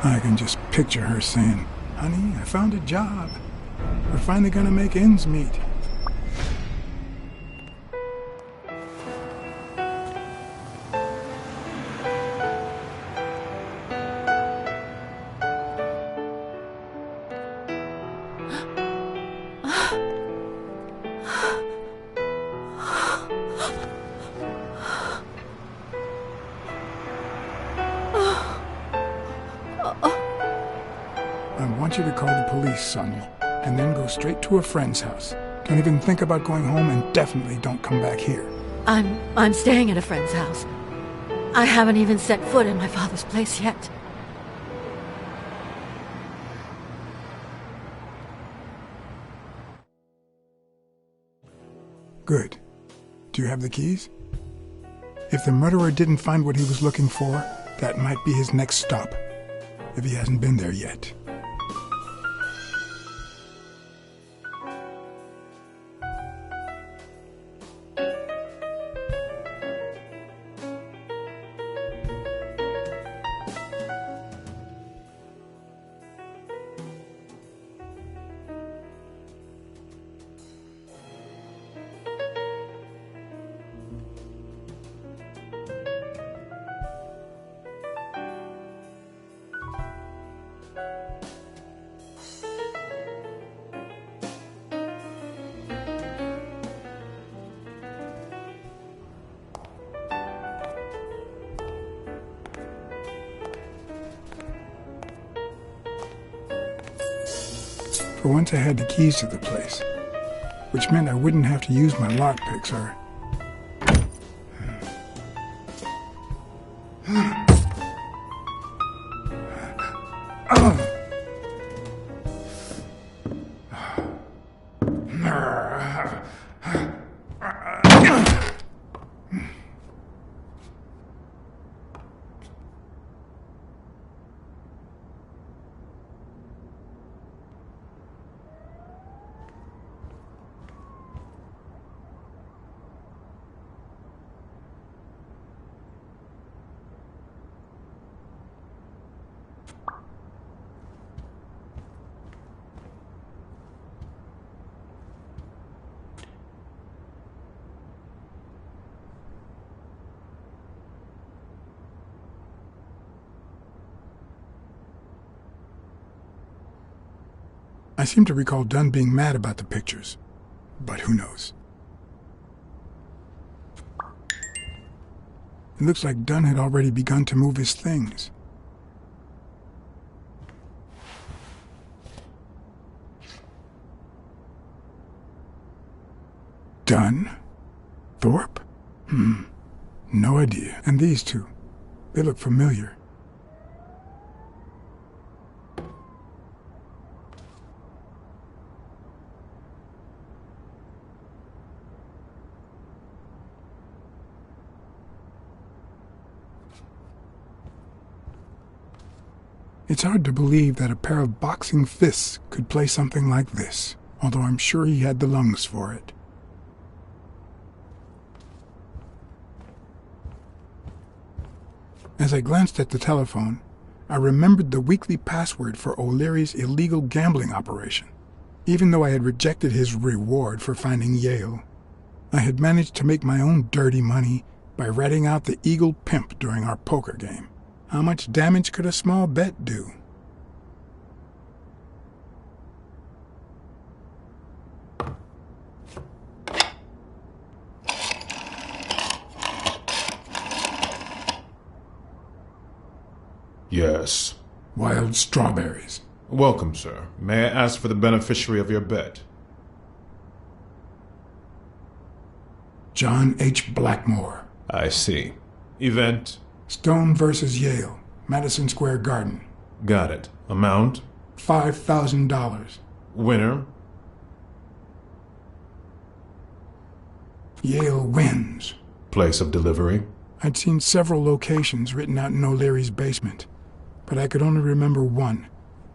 I can just picture her saying, "Honey, I found a job. We're finally gonna make ends meet." I want you to call the police, Sonia, and then go straight to a friend's house. Don't even think about going home, and definitely don't come back here. I'm staying at a friend's house. I haven't even set foot in my father's place yet. Good. Do you have the keys? If the murderer didn't find what he was looking for, that might be his next stop, if he hasn't been there yet. For once I had the keys to the place, which meant I wouldn't have to use my lockpicks or... I seem to recall Dunn being mad about the pictures, but who knows? It looks like Dunn had already begun to move his things. Dunn? Thorpe? No idea. And these two, they look familiar. It's hard to believe that a pair of boxing fists could play something like this, although I'm sure he had the lungs for it. As I glanced at the telephone, I remembered the weekly password for O'Leary's illegal gambling operation. Even though I had rejected his reward for finding Yale, I had managed to make my own dirty money by ratting out the Eagle Pimp during our poker game. How much damage could a small bet do? Yes. Wild strawberries. Welcome, sir. May I ask for the beneficiary of your bet? John H. Blackmore. I see. Event? Stone versus Yale, Madison Square Garden. Got it. Amount? $5,000. Winner? Yale wins. Place of delivery? I'd seen several locations written out in O'Leary's basement, but I could only remember one,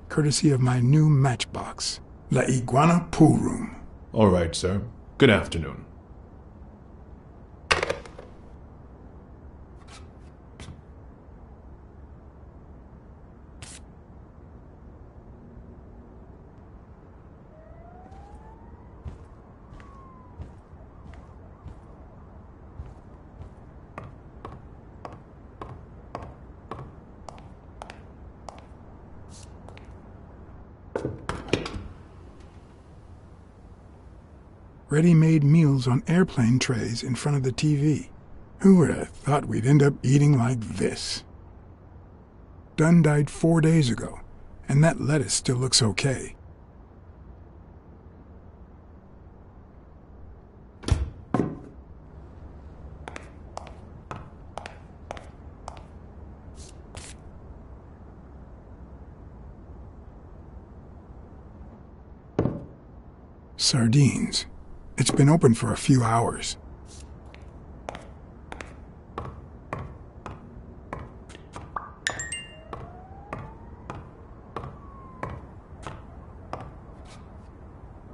courtesy of my new matchbox, La Iguana Pool Room. All right, sir. Good afternoon. Ready-made meals on airplane trays in front of the TV. Who would have thought we'd end up eating like this? Dunn died 4 days ago, and that lettuce still looks okay. Sardines. It's been open for a few hours.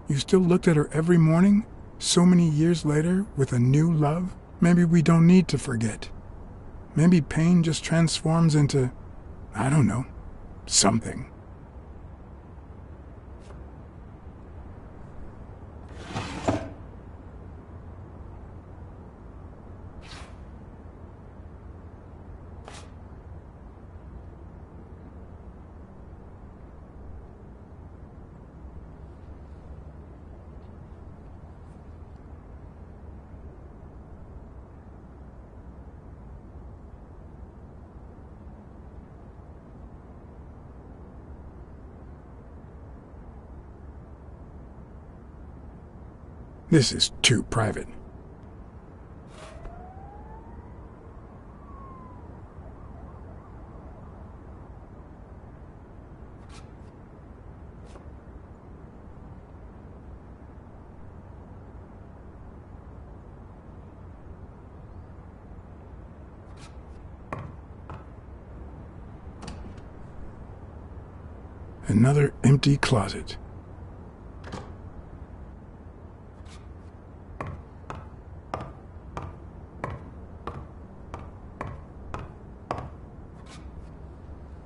You still looked at her every morning, so many years later, with a new love? Maybe we don't need to forget. Maybe pain just transforms into, I don't know, something. This is too private. Another empty closet.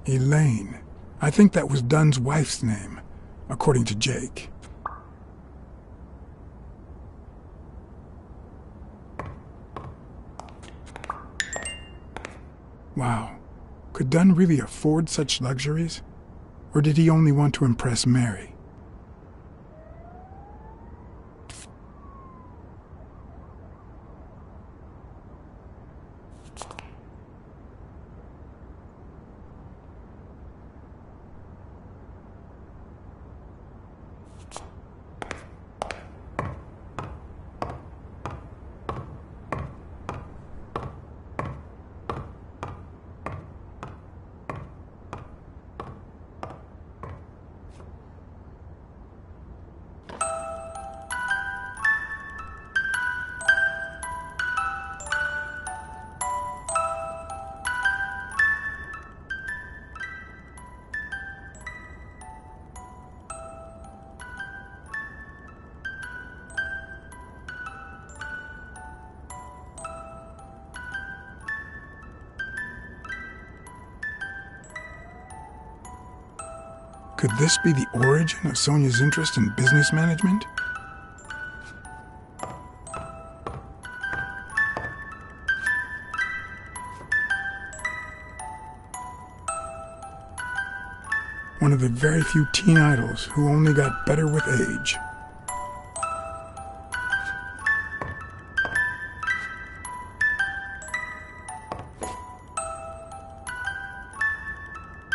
Elaine. I think that was Dunn's wife's name, according to Jake. Wow. Could Dunn really afford such luxuries? Or did he only want to impress Mary? Could this be the origin of Sonia's interest in business management? One of the very few teen idols who only got better with age.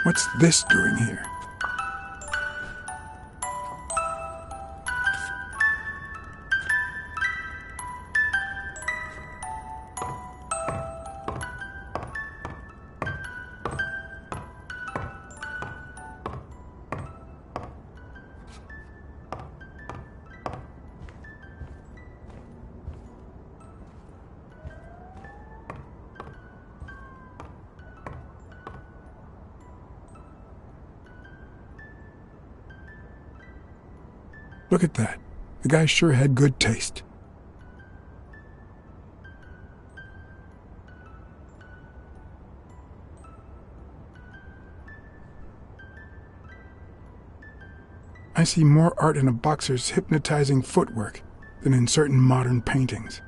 What's this doing here? Look at that. The guy sure had good taste. I see more art in a boxer's hypnotizing footwork than in certain modern paintings.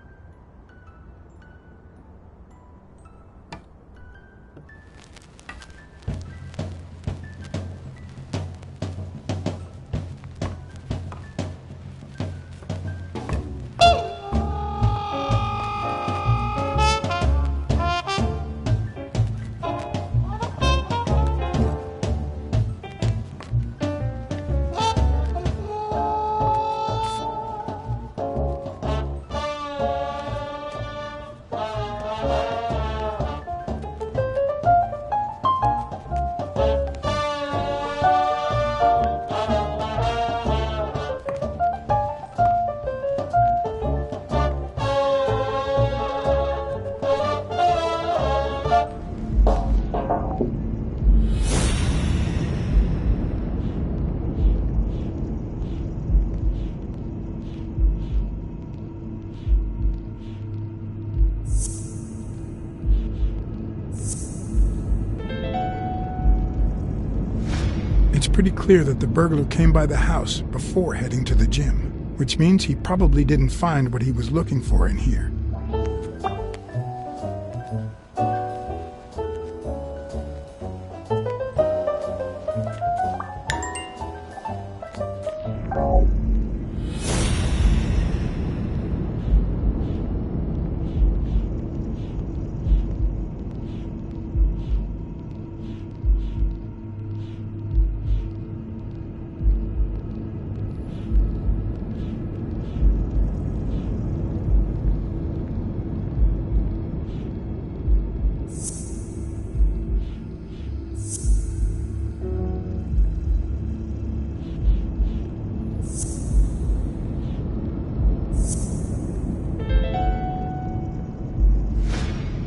It's pretty clear that the burglar came by the house before heading to the gym, which means he probably didn't find what he was looking for in here.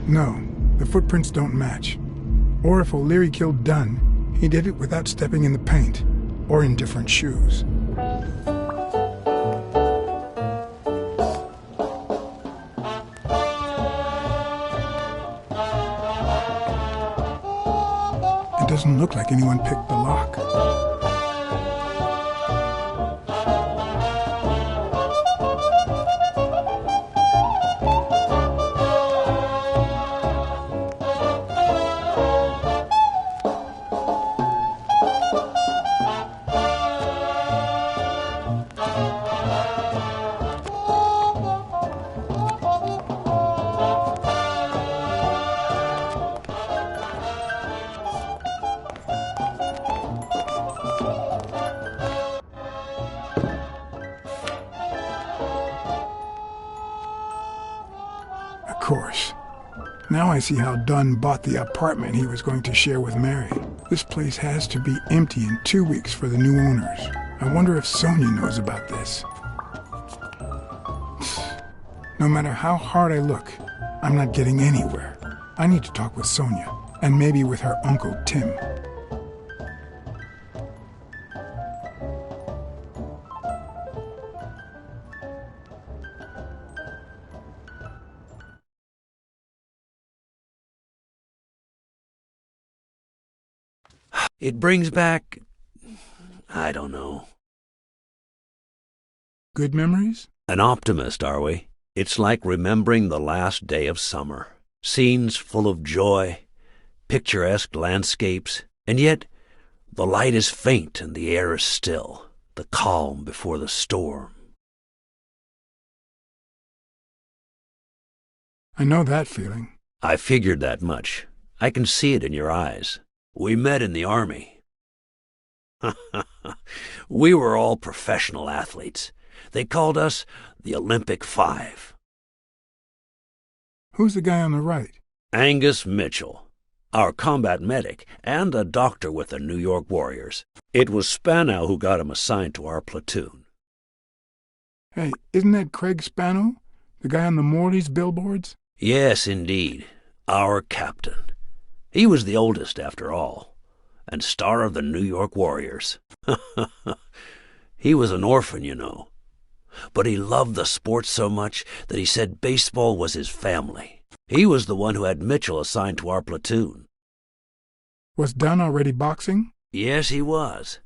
No, the footprints don't match. Or if O'Leary killed Dunn, he did it without stepping in the paint, or in different shoes. It doesn't look like anyone picked the lock. Of course. Now I see how Dunn bought the apartment he was going to share with Mary. This place has to be empty in 2 weeks for the new owners. I wonder if Sonia knows about this. No matter how hard I look, I'm not getting anywhere. I need to talk with Sonia, and maybe with her uncle Tim. It brings back I don't know. Good memories? An optimist, are we? It's like remembering the last day of summer. Scenes full of joy, picturesque landscapes, and yet the light is faint and the air is still, the calm before the storm. I know that feeling. I figured that much. I can see it in your eyes. We met in the Army. We were all professional athletes. They called us the Olympic Five. Who's the guy on the right? Angus Mitchell, our combat medic, and a doctor with the New York Warriors. It was Spanow who got him assigned to our platoon. Hey, isn't that Craig Spanow? The guy on the Morley's billboards? Yes, indeed. Our captain. He was the oldest, after all, and star of the New York Warriors. He was an orphan, you know. But he loved the sport so much that he said baseball was his family. He was the one who had Mitchell assigned to our platoon. Was Dunn already boxing? Yes, he was.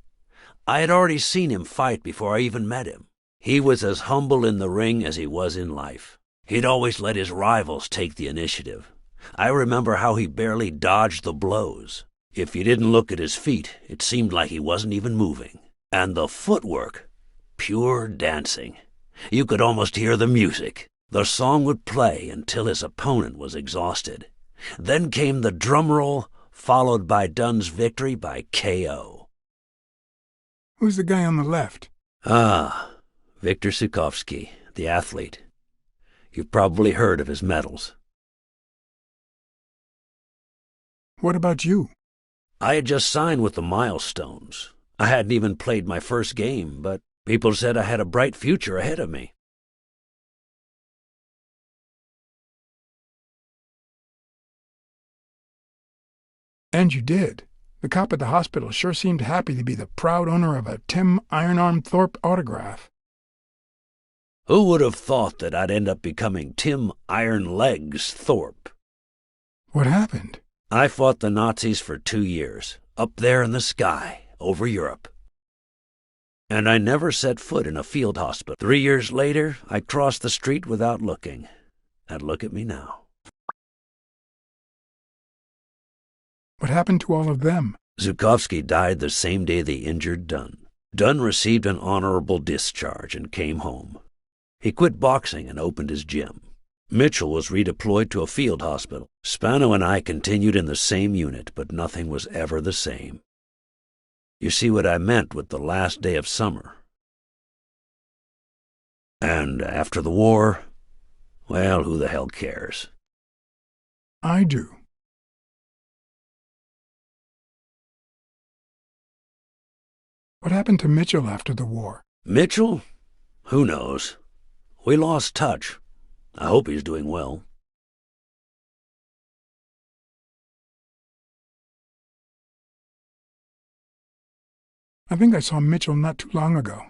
I had already seen him fight before I even met him. He was as humble in the ring as he was in life. He'd always let his rivals take the initiative. I remember how he barely dodged the blows. If you didn't look at his feet, it seemed like he wasn't even moving. And the footwork, pure dancing. You could almost hear the music. The song would play until his opponent was exhausted. Then came the drum roll, followed by Dunn's victory by KO. Who's the guy on the left? Ah, Viktor Sukovsky, the athlete. You've probably heard of his medals. What about you? I had just signed with the Milestones. I hadn't even played my first game, but people said I had a bright future ahead of me. And you did. The cop at the hospital sure seemed happy to be the proud owner of a Tim Ironarm Thorpe autograph. Who would have thought that I'd end up becoming Tim Iron Legs Thorpe? What happened? I fought the Nazis for 2 years, up there in the sky, over Europe. And I never set foot in a field hospital. 3 years later, I crossed the street without looking. And look at me now. What happened to all of them? Zhukovsky died the same day they injured Dunn. Dunn received an honorable discharge and came home. He quit boxing and opened his gym. Mitchell was redeployed to a field hospital. Spano and I continued in the same unit, but nothing was ever the same. You see what I meant with the last day of summer. And after the war, well, who the hell cares? I do. What happened to Mitchell after the war? Mitchell? Who knows? We lost touch. I hope he's doing well. I think I saw Mitchell not too long ago,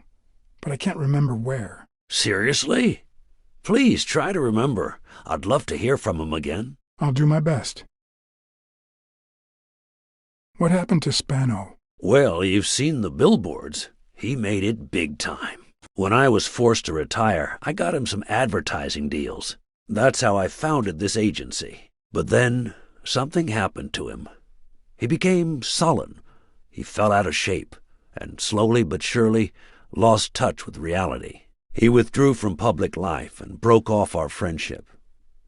but I can't remember where. Seriously? Please try to remember. I'd love to hear from him again. I'll do my best. What happened to Spano? Well, you've seen the billboards. He made it big time. When I was forced to retire, I got him some advertising deals. That's how I founded this agency. But then, something happened to him. He became sullen. He fell out of shape, and slowly but surely lost touch with reality. He withdrew from public life and broke off our friendship.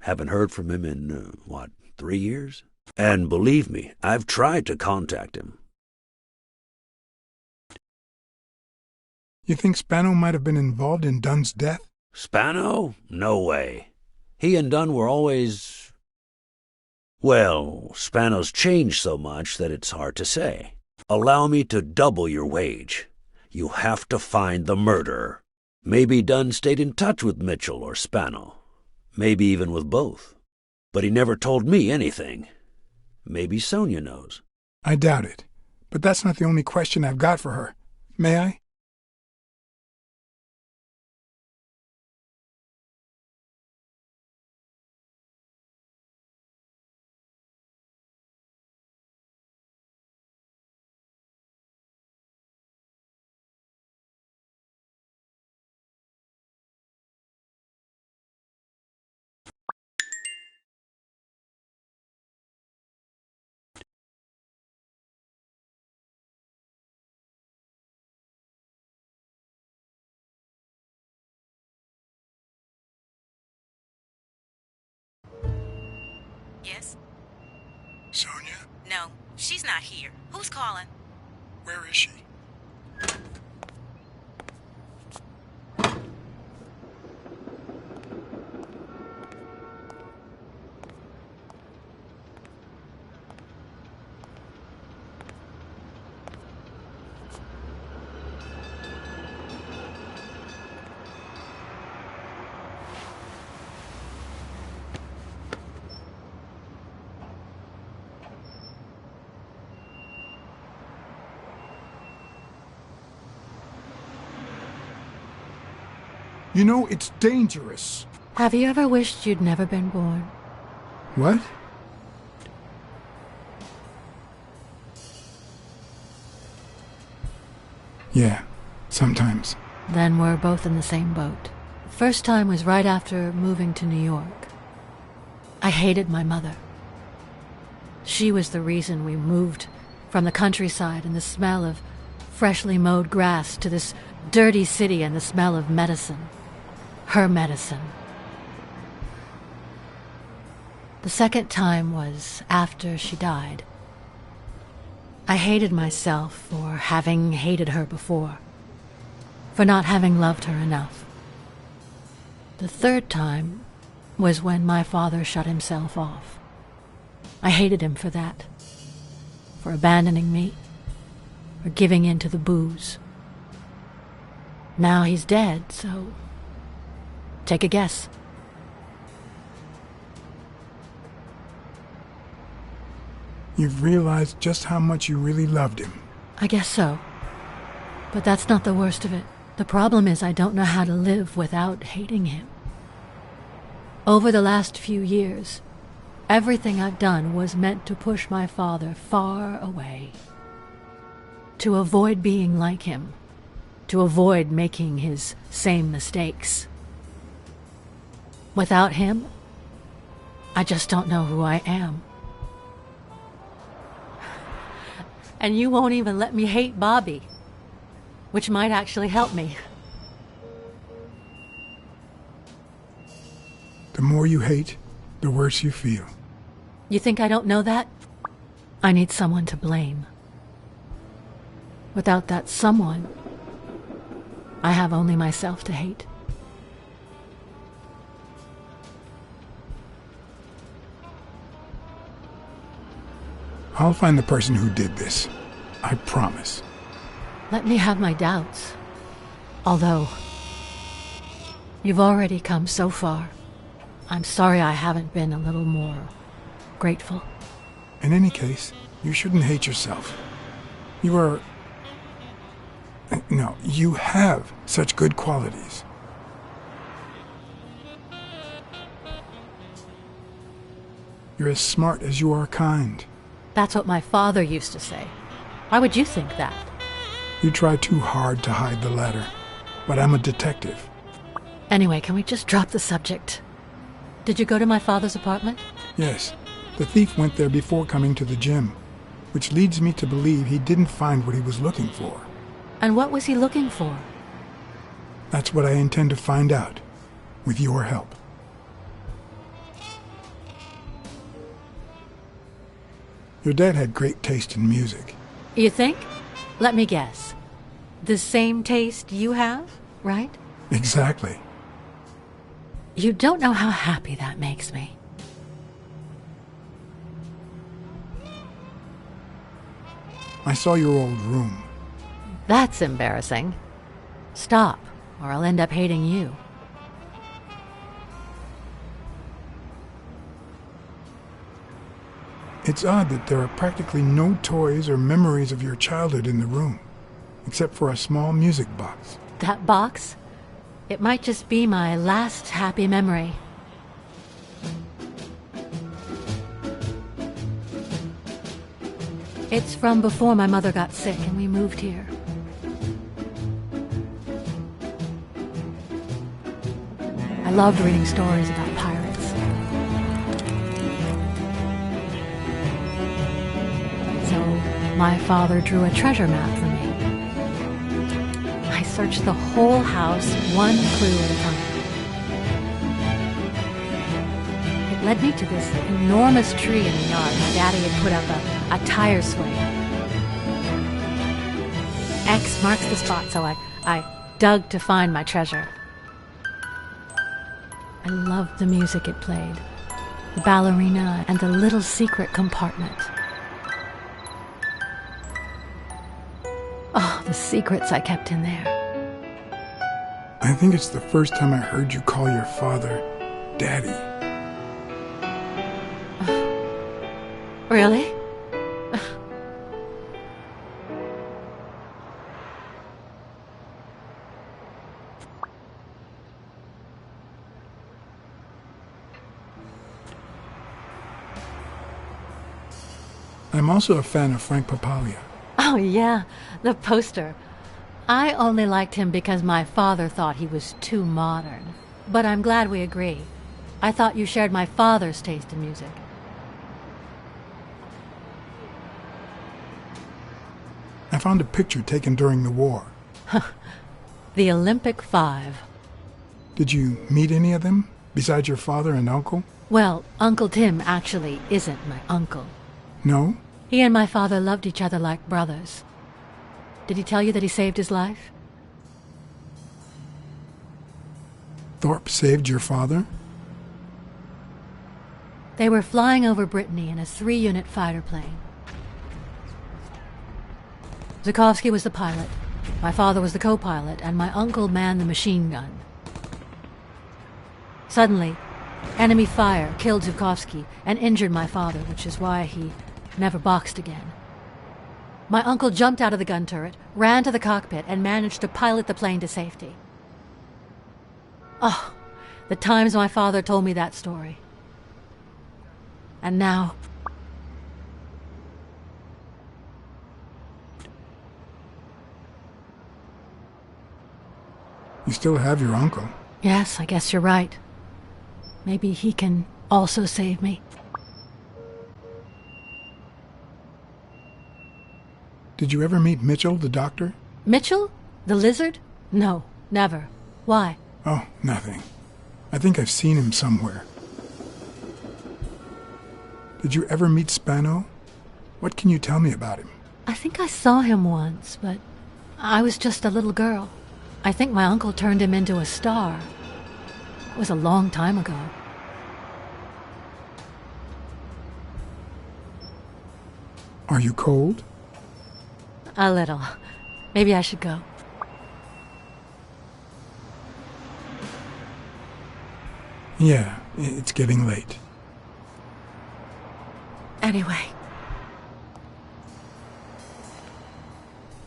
Haven't heard from him in, 3 years? And believe me, I've tried to contact him. You think Spano might have been involved in Dunn's death? Spano? No way. He and Dunn were always... Well, Spano's changed so much that it's hard to say. Allow me to double your wage. You have to find the murderer. Maybe Dunn stayed in touch with Mitchell or Spano. Maybe even with both. But he never told me anything. Maybe Sonia knows. I doubt it. But that's not the only question I've got for her. May I? Yes? Sonia? No, she's not here. Who's calling? Where is she? You know, it's dangerous. Have you ever wished you'd never been born? What? Yeah, sometimes. Then we're both in the same boat. First time was right after moving to New York. I hated my mother. She was the reason we moved from the countryside and the smell of freshly mowed grass to this dirty city and the smell of medicine. Her medicine. The second time was after she died. I hated myself for having hated her before, for not having loved her enough. The third time was when my father shut himself off. I hated him for that, for abandoning me, for giving in to the booze. Now he's dead, so take a guess. You've realized just how much you really loved him. I guess so. But that's not the worst of it. The problem is I don't know how to live without hating him. Over the last few years, everything I've done was meant to push my father far away. To avoid being like him. To avoid making his same mistakes. Without him, I just don't know who I am. And you won't even let me hate Bobby, which might actually help me. The more you hate, the worse you feel. You think I don't know that? I need someone to blame. Without that someone, I have only myself to hate. I'll find the person who did this. I promise. Let me have my doubts. Although, you've already come so far. I'm sorry I haven't been a little more grateful. In any case, you shouldn't hate yourself. You are... No, you have such good qualities. You're as smart as you are kind. That's what my father used to say. Why would you think that? You try too hard to hide the latter, but I'm a detective. Anyway, can we just drop the subject? Did you go to my father's apartment? Yes. The thief went there before coming to the gym, which leads me to believe he didn't find what he was looking for. And what was he looking for? That's what I intend to find out, with your help. Your dad had great taste in music. You think? Let me guess. The same taste you have, right? Exactly. You don't know how happy that makes me. I saw your old room. That's embarrassing. Stop, or I'll end up hating you. It's odd that there are practically no toys or memories of your childhood in the room, except for a small music box. That box? It might just be my last happy memory. It's from before my mother got sick and we moved here. I loved reading stories about pirates. So my father drew a treasure map for me. I searched the whole house, one clue at a time. It led me to this enormous tree in the yard. My daddy had put up a tire swing. X marks the spot, so I dug to find my treasure. I loved the music it played, the ballerina and the little secret compartment. Oh, the secrets I kept in there. I think it's the first time I heard you call your father Daddy. Really? I'm also a fan of Frank Papaglia. Oh, yeah, the poster. I only liked him because my father thought he was too modern. But I'm glad we agree. I thought you shared my father's taste in music. I found a picture taken during the war. The Olympic Five. Did you meet any of them, besides your father and uncle? Well, Uncle Tim actually isn't my uncle. No? He and my father loved each other like brothers. Did he tell you that he saved his life? Thorpe saved your father? They were flying over Brittany in a 3-unit fighter plane. Zukovsky was the pilot, my father was the co-pilot, and my uncle manned the machine gun. Suddenly, enemy fire killed Zukovsky and injured my father, which is why he never boxed again. My uncle jumped out of the gun turret, ran to the cockpit, and managed to pilot the plane to safety. Oh, the times my father told me that story. And now... You still have your uncle. Yes, I guess you're right. Maybe he can also save me. Did you ever meet Mitchell, the doctor? Mitchell? The lizard? No, never. Why? Oh, nothing. I think I've seen him somewhere. Did you ever meet Spano? What can you tell me about him? I think I saw him once, but I was just a little girl. I think my uncle turned him into a star. It was a long time ago. Are you cold? A little. Maybe I should go. Yeah, it's getting late. Anyway.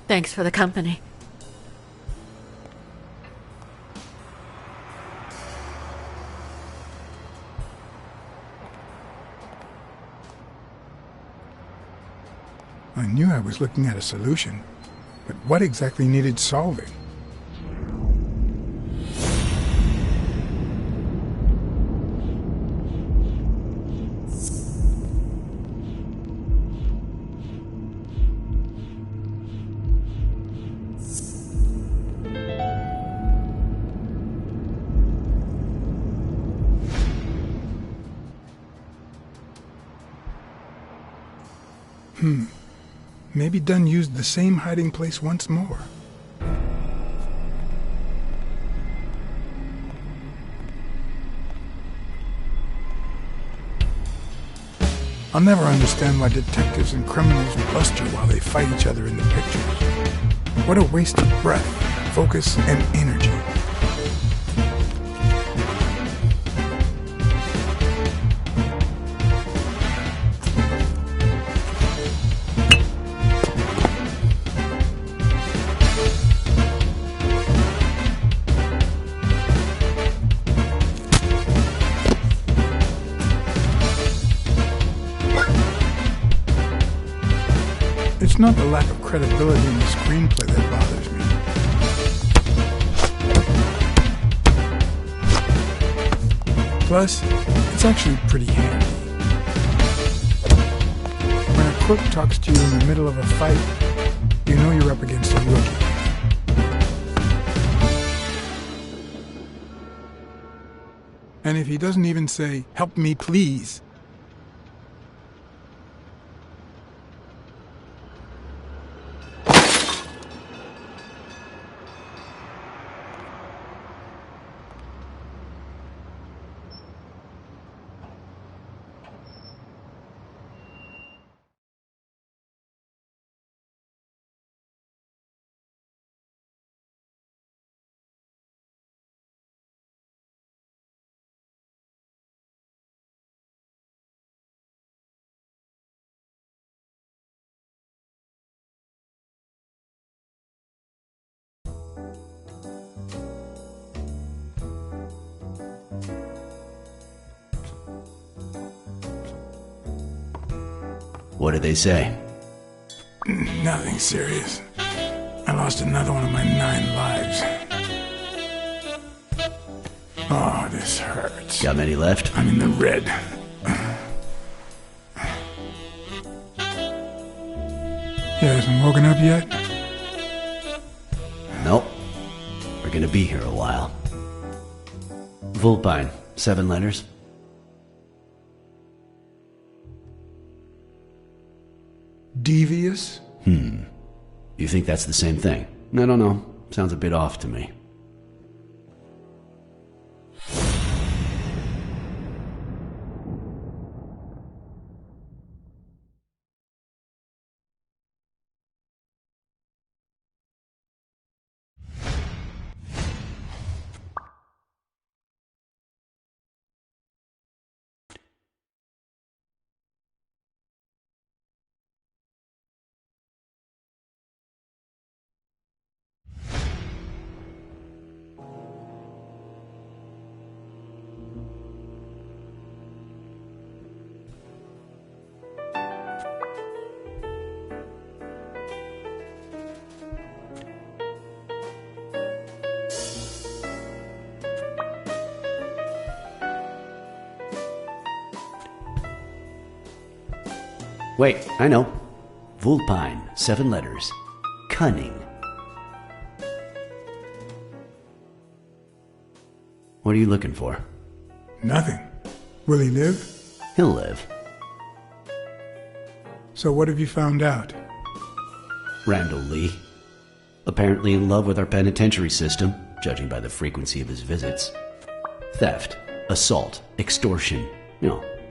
Thanks for the company. I knew I was looking at a solution, but what exactly needed solving? Maybe Dunn used the same hiding place once more. I'll never understand why detectives and criminals bluster while they fight each other in the pictures. What a waste of breath, focus, and energy. It's not the lack of credibility in the screenplay that bothers me. Plus, it's actually pretty handy. When a crook talks to you in the middle of a fight, you know you're up against a rookie. And if he doesn't even say, "Help me, please," What did they say? Nothing serious. I lost another one of my 9 lives. Oh, this hurts. Got many left? I'm in the red. You hasn't woken up yet? Nope. We're gonna be here a while. Vulpine, 7 letters. Devious? You think that's the same thing? I don't know. Sounds a bit off to me. Wait, I know. Vulpine, 7 letters. Cunning. What are you looking for? Nothing. Will he live? He'll live. So what have you found out? Randall Lee. Apparently in love with our penitentiary system, judging by the frequency of his visits. Theft, assault, extortion.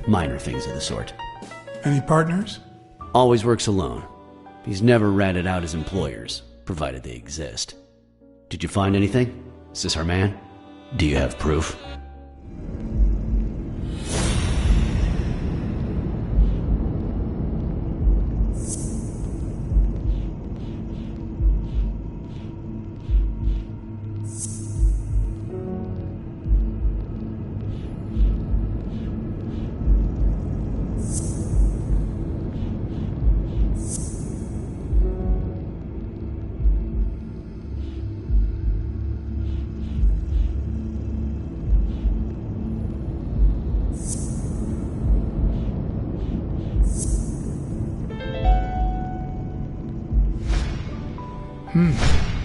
Minor things of the sort. Any partners? Always works alone. He's never ratted out his employers, provided they exist. Did you find anything? Is this our man? Do you have proof?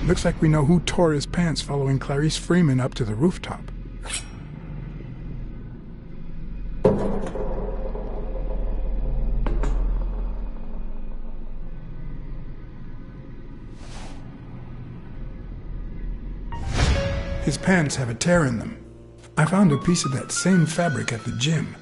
Looks like we know who tore his pants following Clarice Freeman up to the rooftop. His pants have a tear in them. I found a piece of that same fabric at the gym,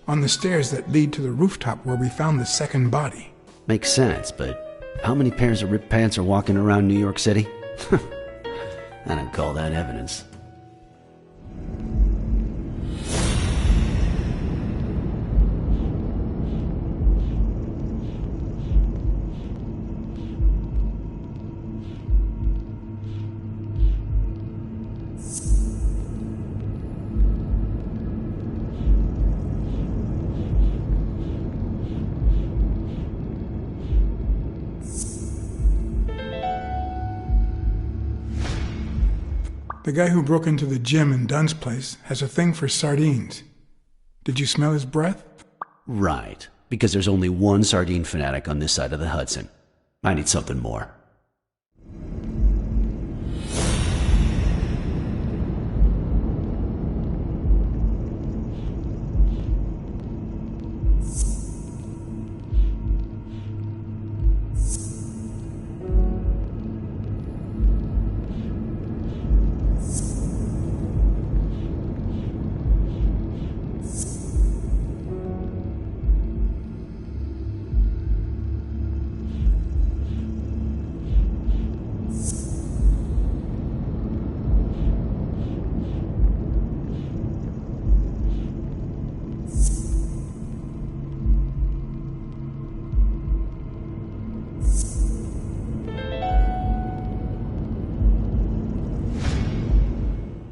on the stairs that lead to the rooftop where we found the second body. Makes sense, but how many pairs of ripped pants are walking around New York City? I don't call that evidence. The guy who broke into the gym in Dunn's place has a thing for sardines. Did you smell his breath? Right, because there's only one sardine fanatic on this side of the Hudson. I need something more.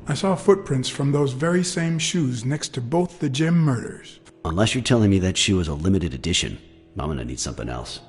I saw footprints from those very same shoes next to both the Jim murders. Unless you're telling me that shoe is a limited edition, I'm gonna need something else.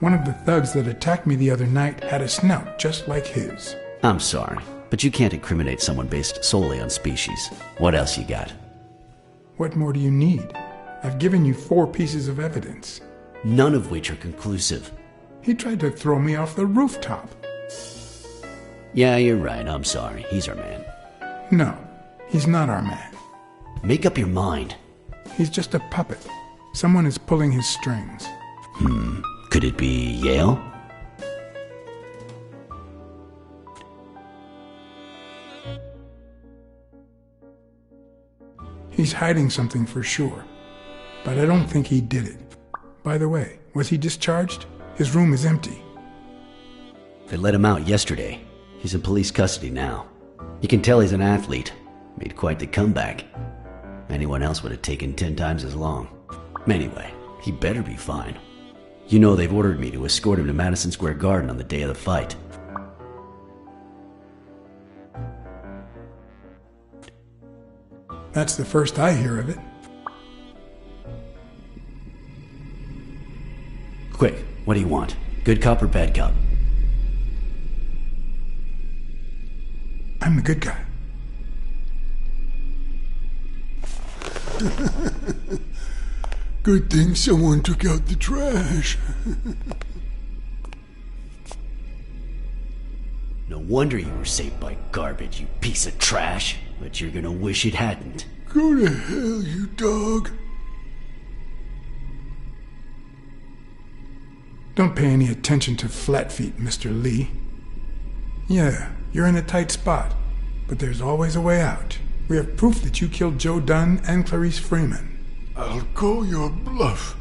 One of the thugs that attacked me the other night had a snout just like his. I'm sorry, but you can't incriminate someone based solely on species. What else you got? What more do you need? I've given you 4 pieces of evidence. None of which are conclusive. He tried to throw me off the rooftop. Yeah, you're right. I'm sorry. He's our man. No, he's not our man. Make up your mind. He's just a puppet. Someone is pulling his strings. Could it be Yale? He's hiding something for sure, but I don't think he did it. By the way, was he discharged? His room is empty. They let him out yesterday. He's in police custody now. You can tell he's an athlete. Made quite the comeback. Anyone else would have taken 10 times as long. Anyway, he better be fine. You know they've ordered me to escort him to Madison Square Garden on the day of the fight. That's the first I hear of it. Quick, what do you want? Good cop or bad cop? I'm the good guy. Good thing someone took out the trash. No wonder you were saved by garbage, you piece of trash. But you're gonna wish it hadn't. Go to hell, you dog. Don't pay any attention to flat feet, Mr. Lee. Yeah, you're in a tight spot, but there's always a way out. We have proof that you killed Joe Dunn and Clarice Freeman. I'll call your bluff.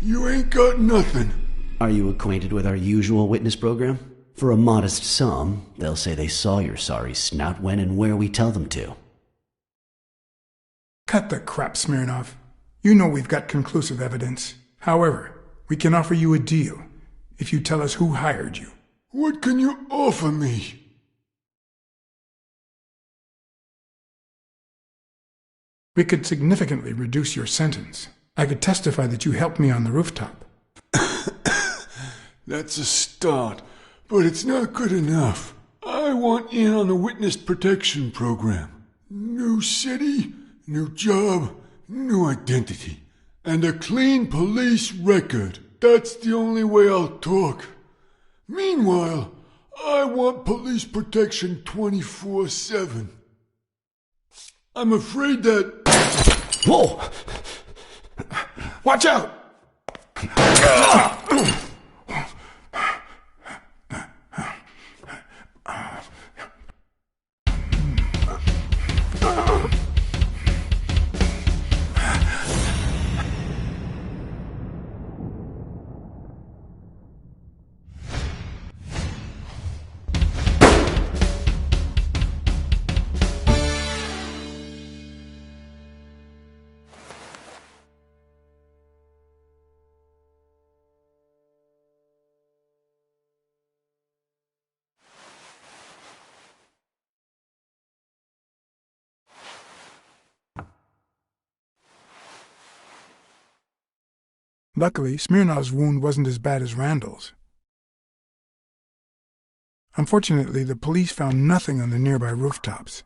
You ain't got nothing. Are you acquainted with our usual witness program? For a modest sum, they'll say they saw your sorry snout when and where we tell them to. Cut the crap, Smirnov. You know we've got conclusive evidence. However, we can offer you a deal if you tell us who hired you. What can you offer me? We could significantly reduce your sentence. I could testify that you helped me on the rooftop. That's a start, but it's not good enough. I want in on the witness protection program. New city, new job, new identity, and a clean police record. That's the only way I'll talk. Meanwhile, I want police protection 24/7. I'm afraid that... Whoa! Watch out! Luckily, Smirnov's wound wasn't as bad as Randall's. Unfortunately, the police found nothing on the nearby rooftops.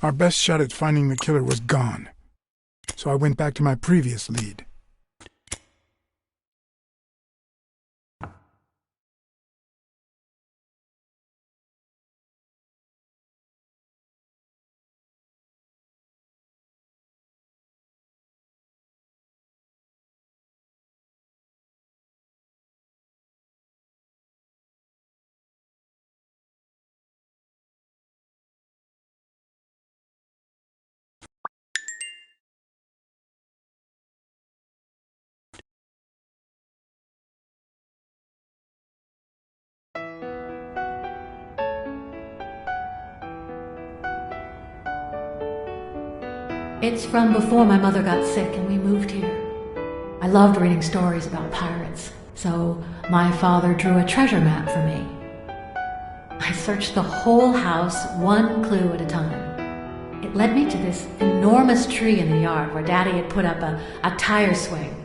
Our best shot at finding the killer was gone. So I went back to my previous lead. It's from before my mother got sick and we moved here. I loved reading stories about pirates, so my father drew a treasure map for me. I searched the whole house, one clue at a time. It led me to this enormous tree in the yard where Daddy had put up a tire swing.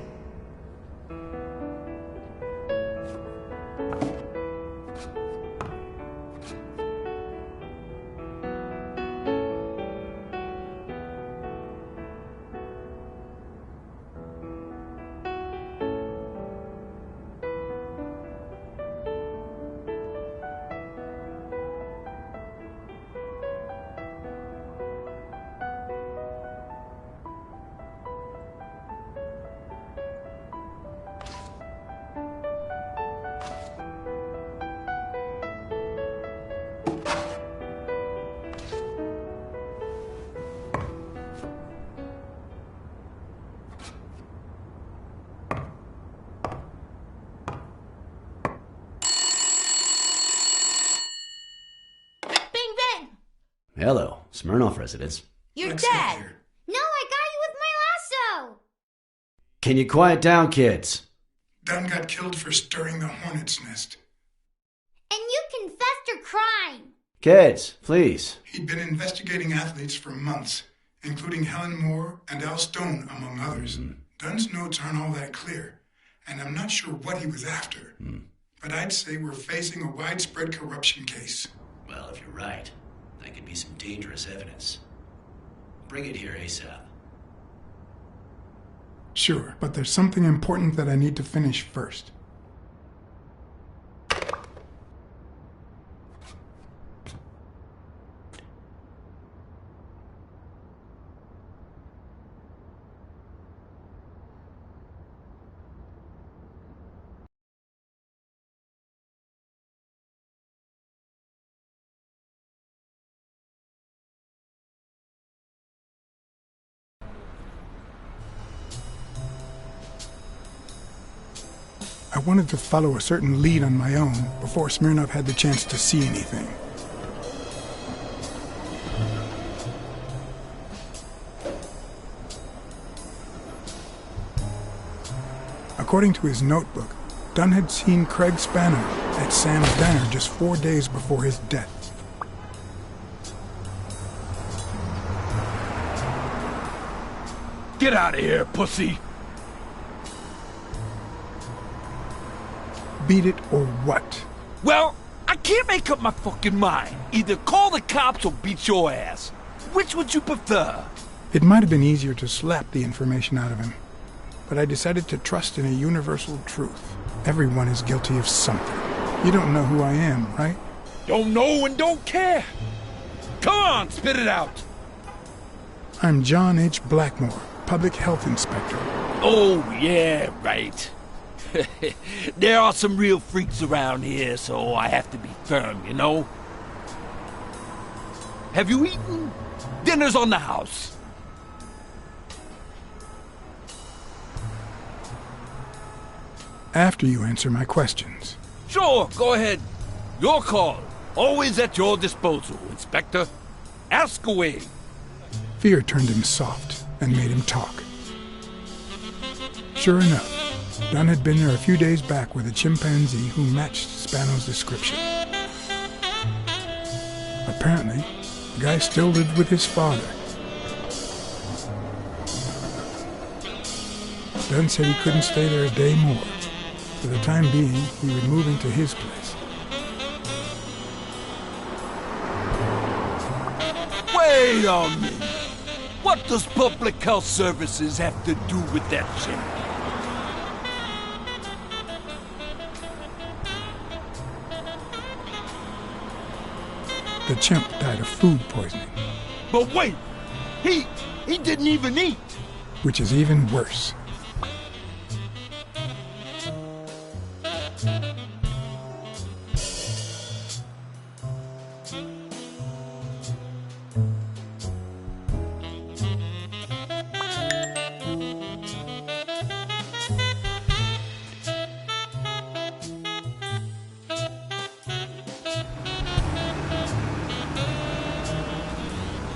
Hello, Smirnoff residence. You're dead! No, I got you with my lasso! Can you quiet down, kids? Dunn got killed for stirring the hornet's nest. And you confessed your crime! Kids, please. He'd been investigating athletes for months, including Helen Moore and Al Stone, among others. Dunn's notes aren't all that clear, and I'm not sure what he was after. But I'd say we're facing a widespread corruption case. Well, if you're right, that could be some dangerous evidence. Bring it here ASAP. Sure, but there's something important that I need to finish first. I wanted to follow a certain lead on my own before Smirnov had the chance to see anything. According to his notebook, Dunn had seen Craig Spano at Sam's Diner just 4 days before his death. Get out of here, pussy! Beat it or what? Well, I can't make up my fucking mind. Either call the cops or beat your ass. Which would you prefer? It might have been easier to slap the information out of him, but I decided to trust in a universal truth. Everyone is guilty of something. You don't know who I am, right? Don't know and don't care. Come on, spit it out. I'm John H. Blackmore, Public Health Inspector. Oh, yeah, right. There are some real freaks around here, so I have to be firm, you know? Have you eaten? Dinner's on the house. After you answer my questions. Sure, go ahead. Your call. Always at your disposal, Inspector. Ask away. Fear turned him soft and made him talk. Sure enough, Dunn had been there a few days back with a chimpanzee who matched Spano's description. Apparently, the guy still lived with his father. Dunn said he couldn't stay there a day more. For the time being, he would move into his place. Wait a minute. What does public health services have to do with that shit? The chimp died of food poisoning. But wait! He didn't even eat! Which is even worse.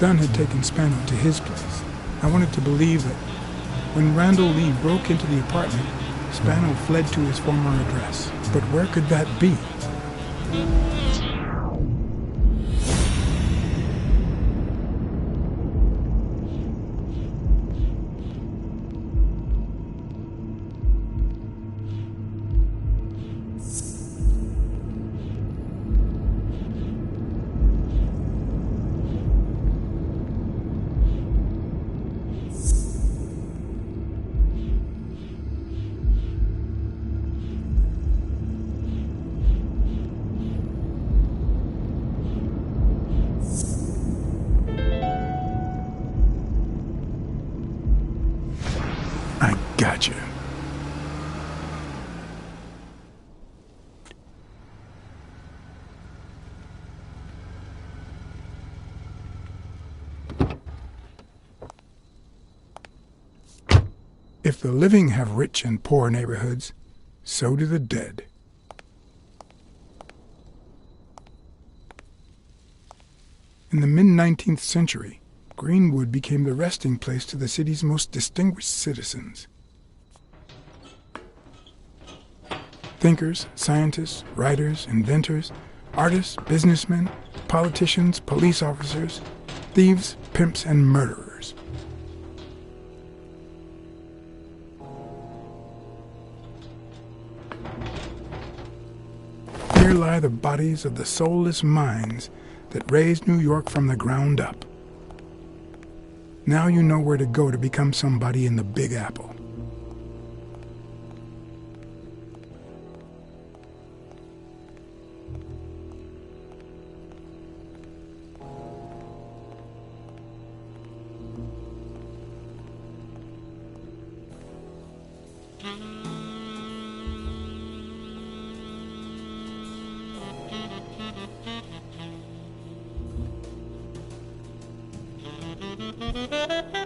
Dunn had taken Spano to his place. I wanted to believe that when Randall Lee broke into the apartment, Spano fled to his former address. But where could that be? Gotcha. If the living have rich and poor neighborhoods, so do the dead. In the mid-19th century, Greenwood became the resting place to the city's most distinguished citizens. Thinkers, scientists, writers, inventors, artists, businessmen, politicians, police officers, thieves, pimps, and murderers. Here lie the bodies of the soulless minds that raised New York from the ground up. Now you know where to go to become somebody in the Big Apple. Thank you.